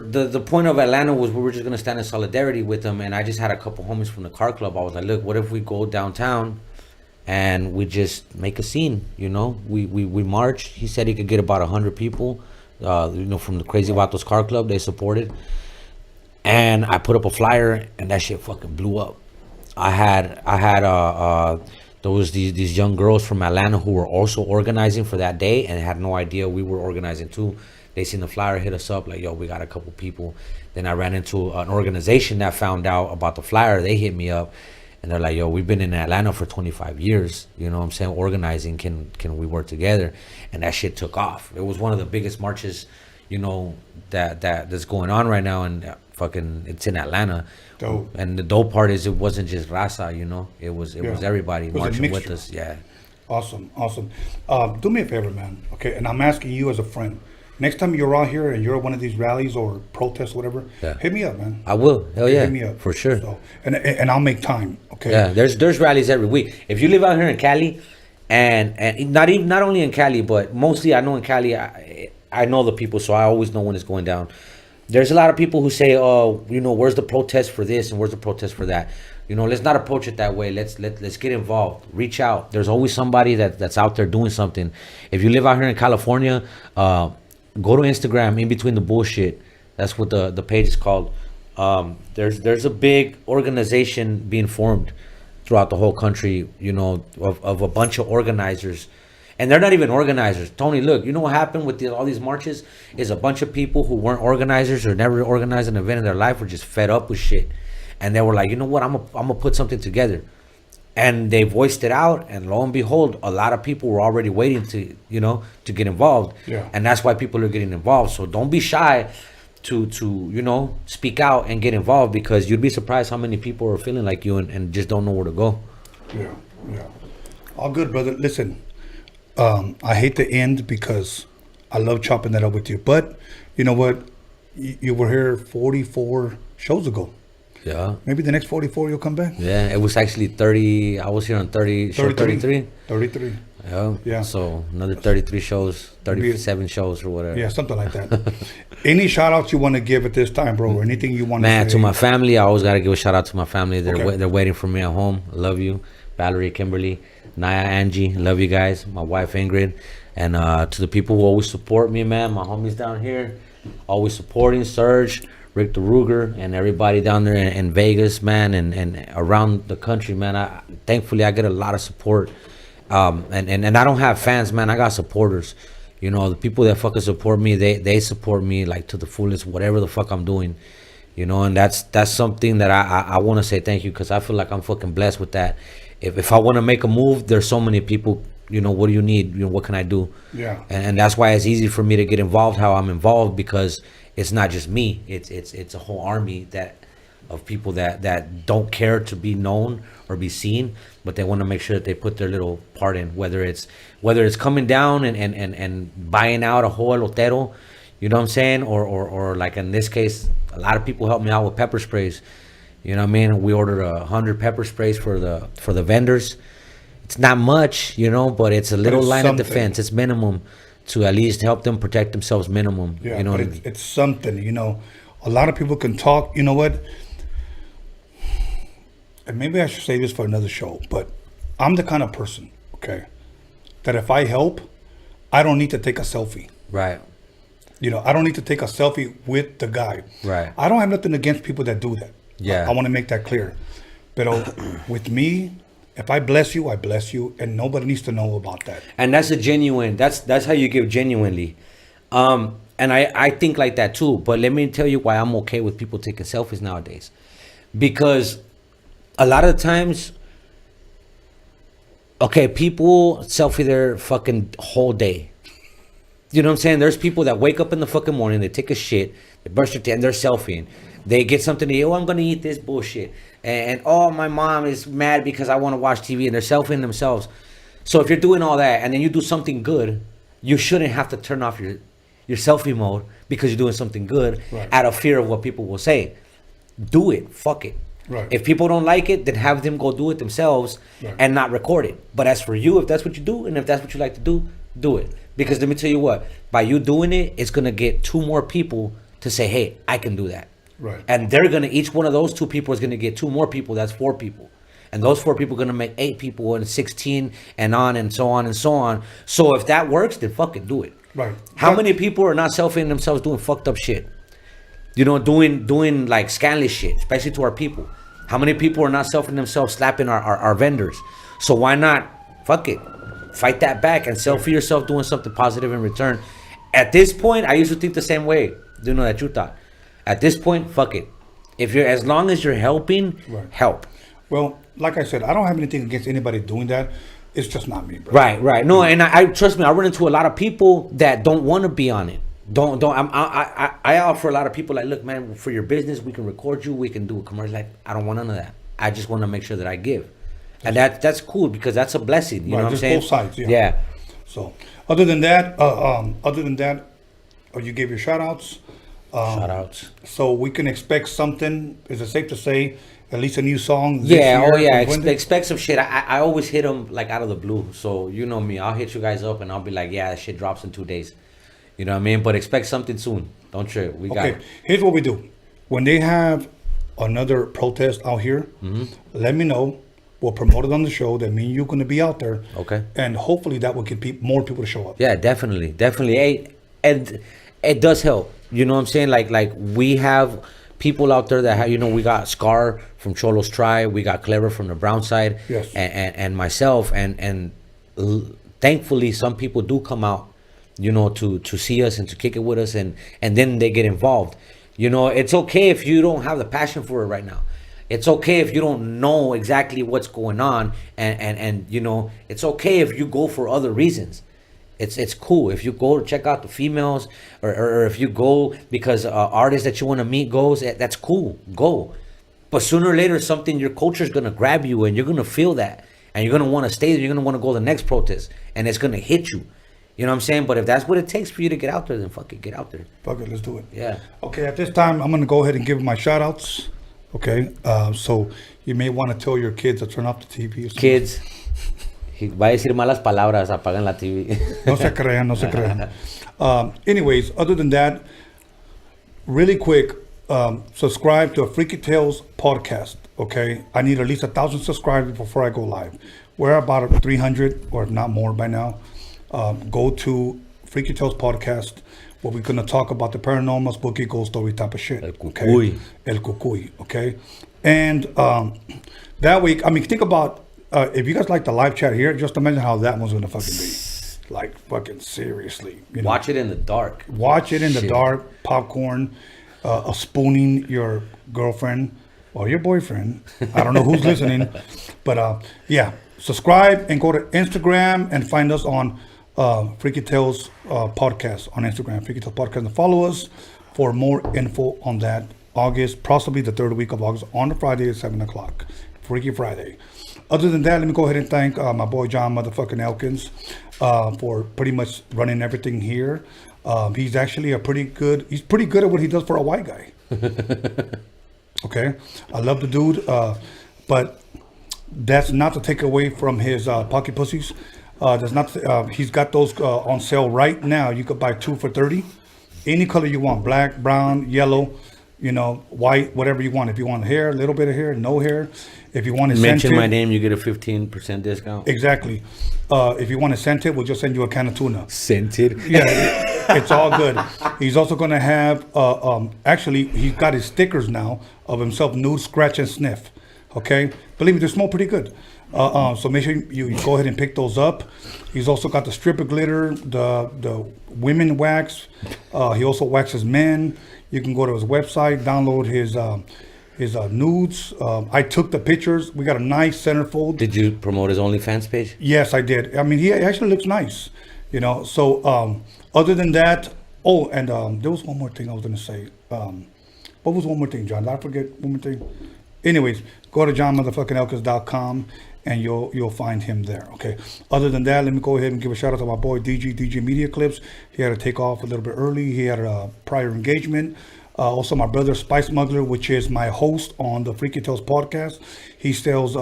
the point of Atlanta was we were just gonna stand in solidarity with them, and I just had a couple homies from the car club. I was like, look, what if we go downtown and we just make a scene? We marched. He said he could get about 100 people, from the Crazy Vatos car club. They supported, and I put up a flyer, and that shit fucking blew up. I had there was these young girls from Atlanta who were also organizing for that day and had no idea we were organizing too. They seen the flyer, hit us up like, yo, we got a couple people. Then I ran into an organization that found out about the flyer. They hit me up and they're like, yo, we've been in Atlanta for 25 years. You know what I'm saying? Organizing, can we work together? And that shit took off. It was one of the biggest marches, that's going on right now, and it's in Atlanta. Dope. And the dope part is it wasn't just Raza, it was everybody marching with us. Yeah. Awesome. Do me a favor, man. Okay, and I'm asking you as a friend. Next time you're out here and you're at one of these rallies or protests, whatever, hit me up, man. I will. Hell yeah. Hit me up for sure. So, and I'll make time. Okay. Yeah. There's rallies every week. If you live out here in Cali, and not only in Cali, but mostly I know in Cali, I know the people, so I always know when it's going down. There's a lot of people who say, oh, where's the protest for this and where's the protest for that? Let's not approach it that way. Let's get involved. Reach out. There's always somebody that's out there doing something. If you live out here in California, go to Instagram, In Between the Bullshit. That's what the page is called. There's a big organization being formed throughout the whole country, of a bunch of organizers. And they're not even organizers. Tony, look, you know what happened with all these marches is a bunch of people who weren't organizers or never organized an event in their life were just fed up with shit. And they were like, you know what, I'm gonna put something together. And they voiced it out, and lo and behold, a lot of people were already waiting to get involved. Yeah. And that's why people are getting involved. So don't be shy to speak out and get involved, because you'd be surprised how many people are feeling like you and just don't know where to go. Yeah. All good, brother. Listen. I hate to end because I love chopping that up with you. But you know what? You were here 44 shows ago. Yeah. Maybe the next 44 you'll come back. Yeah, it was actually 30. I was here on 33. 33. Yeah. So another 33 shows, 37 shows or whatever. Yeah, something like that. Any shout outs you want to give at this time, bro? Or anything you want to say? Man, to my family, I always got to give a shout out to my family. They're waiting for me at home. I love you. Valerie, Kimberly, Naya, Angie, love you guys. My wife Ingrid, and to the people who always support me, man. My homies down here, always supporting Serge, Rick the Ruger, and everybody down there in Vegas, man, and around the country, man. Thankfully I get a lot of support, and I don't have fans, man. I got supporters. The people that fucking support me, they support me like to the fullest, whatever the fuck I'm doing. And that's something that I want to say thank you, because I feel like I'm fucking blessed with that. If I want to make a move, there's so many people, what do you need? What can I do? Yeah. And that's why it's easy for me to get involved how I'm involved, because it's not just me. It's a whole army of people that don't care to be known or be seen, but they want to make sure that they put their little part in, whether it's coming down and buying out a whole elotero, you know what I'm saying? Or like in this case, a lot of people helped me out with pepper sprays. You know what I mean? We ordered 100 pepper sprays for the vendors. It's not much, you know, but it's a little line of defense. It's minimum to at least help them protect themselves. Minimum. Yeah, you know but what I mean? it's something. You know, a lot of people can talk. You know what? And maybe I should say this for another show, but I'm the kind of person, okay, that if I help, I don't need to take a selfie. Right. You know, I don't need to take a selfie with the guy. Right. I don't have nothing against people that do that. Yeah. I want to make that clear. But with me, if I bless you, and nobody needs to know about that. And that's a genuine. That's how you give genuinely. And I think like that too. But let me tell you why I'm okay with people taking selfies nowadays, because a lot of the times, okay, people selfie their fucking whole day. You know what I'm saying? There's people that wake up in the fucking morning, they take a shit, they brush their teeth, and they're selfieing. They get something to eat. Oh, I'm going to eat this bullshit. And oh, my mom is mad because I want to watch TV, and they're selfieing themselves. So if you're doing all that and then you do something good, you shouldn't have to turn off your selfie mode because you're doing something good out of fear of what people will say. Do it. Fuck it. Right. If people don't like it, then have them go do it themselves and not record it. But as for you, if that's what you do and if that's what you like to do, do it. Because let me tell you what, by you doing it, it's going to get 2 more people to say, hey, I can do that. Right. And they're going to, each one of those 2 people is going to get 2 more people. That's 4 people. And those 4 people are going to make 8 people and 16 and on and so on and so on. So if that works, then fucking do it. Right. How many people are not selfieing themselves doing fucked up shit? You know, doing like scandalous shit, especially to our people. How many people are not selfieing themselves slapping our vendors? So why not, fuck it, fight that back and selfie yourself doing something positive in return. At this point, I used to think the same way. You know that you thought. At this point, fuck it. If you're, as long as you're helping, help. Well, like I said, I don't have anything against anybody doing that. It's just not me, bro. Right. No, and I trust me, I run into a lot of people that don't want to be on it. I offer a lot of people like, look, man, for your business, we can record you, we can do a commercial. Like, I don't want none of that. I just want to make sure that I give, and that's cool because that's a blessing. You know what I'm saying? Both sides. Yeah. So, other than that, you gave your shout outs. Shout outs. So we can expect something. Is it safe to say at least a new song? Yeah. Oh yeah. Expect some shit. I always hit them like out of the blue. So you know me. I'll hit you guys up and I'll be like, yeah, that shit drops in 2 days. You know what I mean? But expect something soon. Don't trip. We got it. Here's what we do. When they have another protest out here, let me know. We'll promote it on the show. That means you're going to be out there. Okay. And hopefully that will get more people to show up. Yeah, definitely. Hey, and it does help. You know what I'm saying? Like we have people out there that have, you know, we got Scar from Cholo's Tribe. We got Clever from the Brown Side. Yes. And myself. And thankfully, some people do come out, you know, to see us and to kick it with us, and then they get involved. You know, it's okay if you don't have the passion for it right now. It's okay if you don't know exactly what's going on, and you know, it's okay if you go for other reasons. It's cool if you go to check out the females, or if you go because artists that you want to meet goes. That's cool. Go, but sooner or later, your culture is gonna grab you, and you're gonna feel that, and you're gonna want to stay there. You're gonna want to go to the next protest, and it's gonna hit you. You know what I'm saying? But if that's what it takes for you to get out there, then fuck it, get out there. Fuck it, let's do it. Yeah. Okay, at this time, I'm going to go ahead and give my shout outs. Okay, so you may want to tell your kids to turn off the TV. Or something. Kids, va a decir malas palabras, apagan la TV. No se crean. Anyways, other than that, really quick, subscribe to a Freaky Tales podcast. Okay, I need at least 1,000 subscribers before I go live. We're about 300 or if not more by now. Go to Freaky Tales podcast, where we're going to talk about the paranormal, spooky, ghost story type of shit. El Cucuy, okay? And that week, I mean, think about, if you guys like the live chat here, just imagine how that one's going to fucking be. Like, fucking seriously. You know? Watch it in the dark. Watch it in the dark, popcorn, spooning your girlfriend or your boyfriend. I don't know who's listening. But, yeah, subscribe and go to Instagram and find us on Freaky Tales podcast on Instagram, Freaky Tales podcast, and follow us for more info on that. August, possibly the 3rd week of August, on the Friday at 7:00, Freaky Friday. Other than that, let me go ahead and thank my boy John motherfucking Elkins for pretty much running everything here. He's actually he's pretty good at what he does for a white guy. Okay, I love the dude, but that's not to take away from his pocket pussies. That's not. He's got those on sale right now. You could buy 2 for $30. Any color you want: black, brown, yellow, white, whatever you want. If you want hair, a little bit of hair, no hair. If you want to mention my name, you get a 15% discount. Exactly. If you want to scent it, we'll just send you a can of tuna. Scented? Yeah, it's all good. He's also going to have, actually, he's got his stickers now of himself, nude, scratch, and sniff. Okay? Believe me, they smell pretty good. So make sure you go ahead and pick those up. He's also got the stripper glitter, the women wax. He also waxes men. You can go to his website, download his nudes. I took the pictures. We got a nice centerfold. Did you promote his OnlyFans page? Yes, I did. I mean, he actually looks nice, So other than that, and there was one more thing I was going to say. What was one more thing, John? Did I forget one more thing? Anyways, go to johnmotherfuckingelkins.com and you'll find him there. Okay. Other than that, let me go ahead and give a shout out to my boy DJ Media Clips. He had to take off a little bit early. He had a prior engagement. Also, my brother Spice Smuggler, which is my host on the Freaky Tales podcast. He sells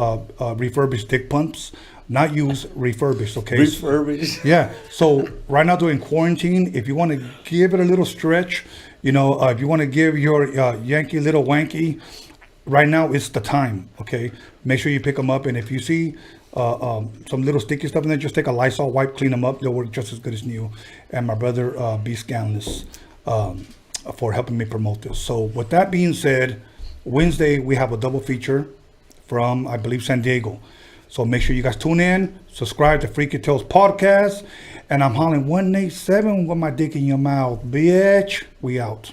refurbished dick pumps, not used, refurbished. Okay. Refurbished. Yeah. So right now during quarantine, if you want to give it a little stretch, if you want to give your Yankee little wanky, right now it's the time. Okay. Make sure you pick them up, and if you see some little sticky stuff in there, just take a Lysol wipe, clean them up. They'll work just as good as new. And my brother B Scanless for helping me promote this. So with that being said, Wednesday we have a double feature from, I believe, San Diego. So make sure you guys tune in, subscribe to Freaky Tales podcast, and I'm hollering 187 with my dick in your mouth, bitch. We out.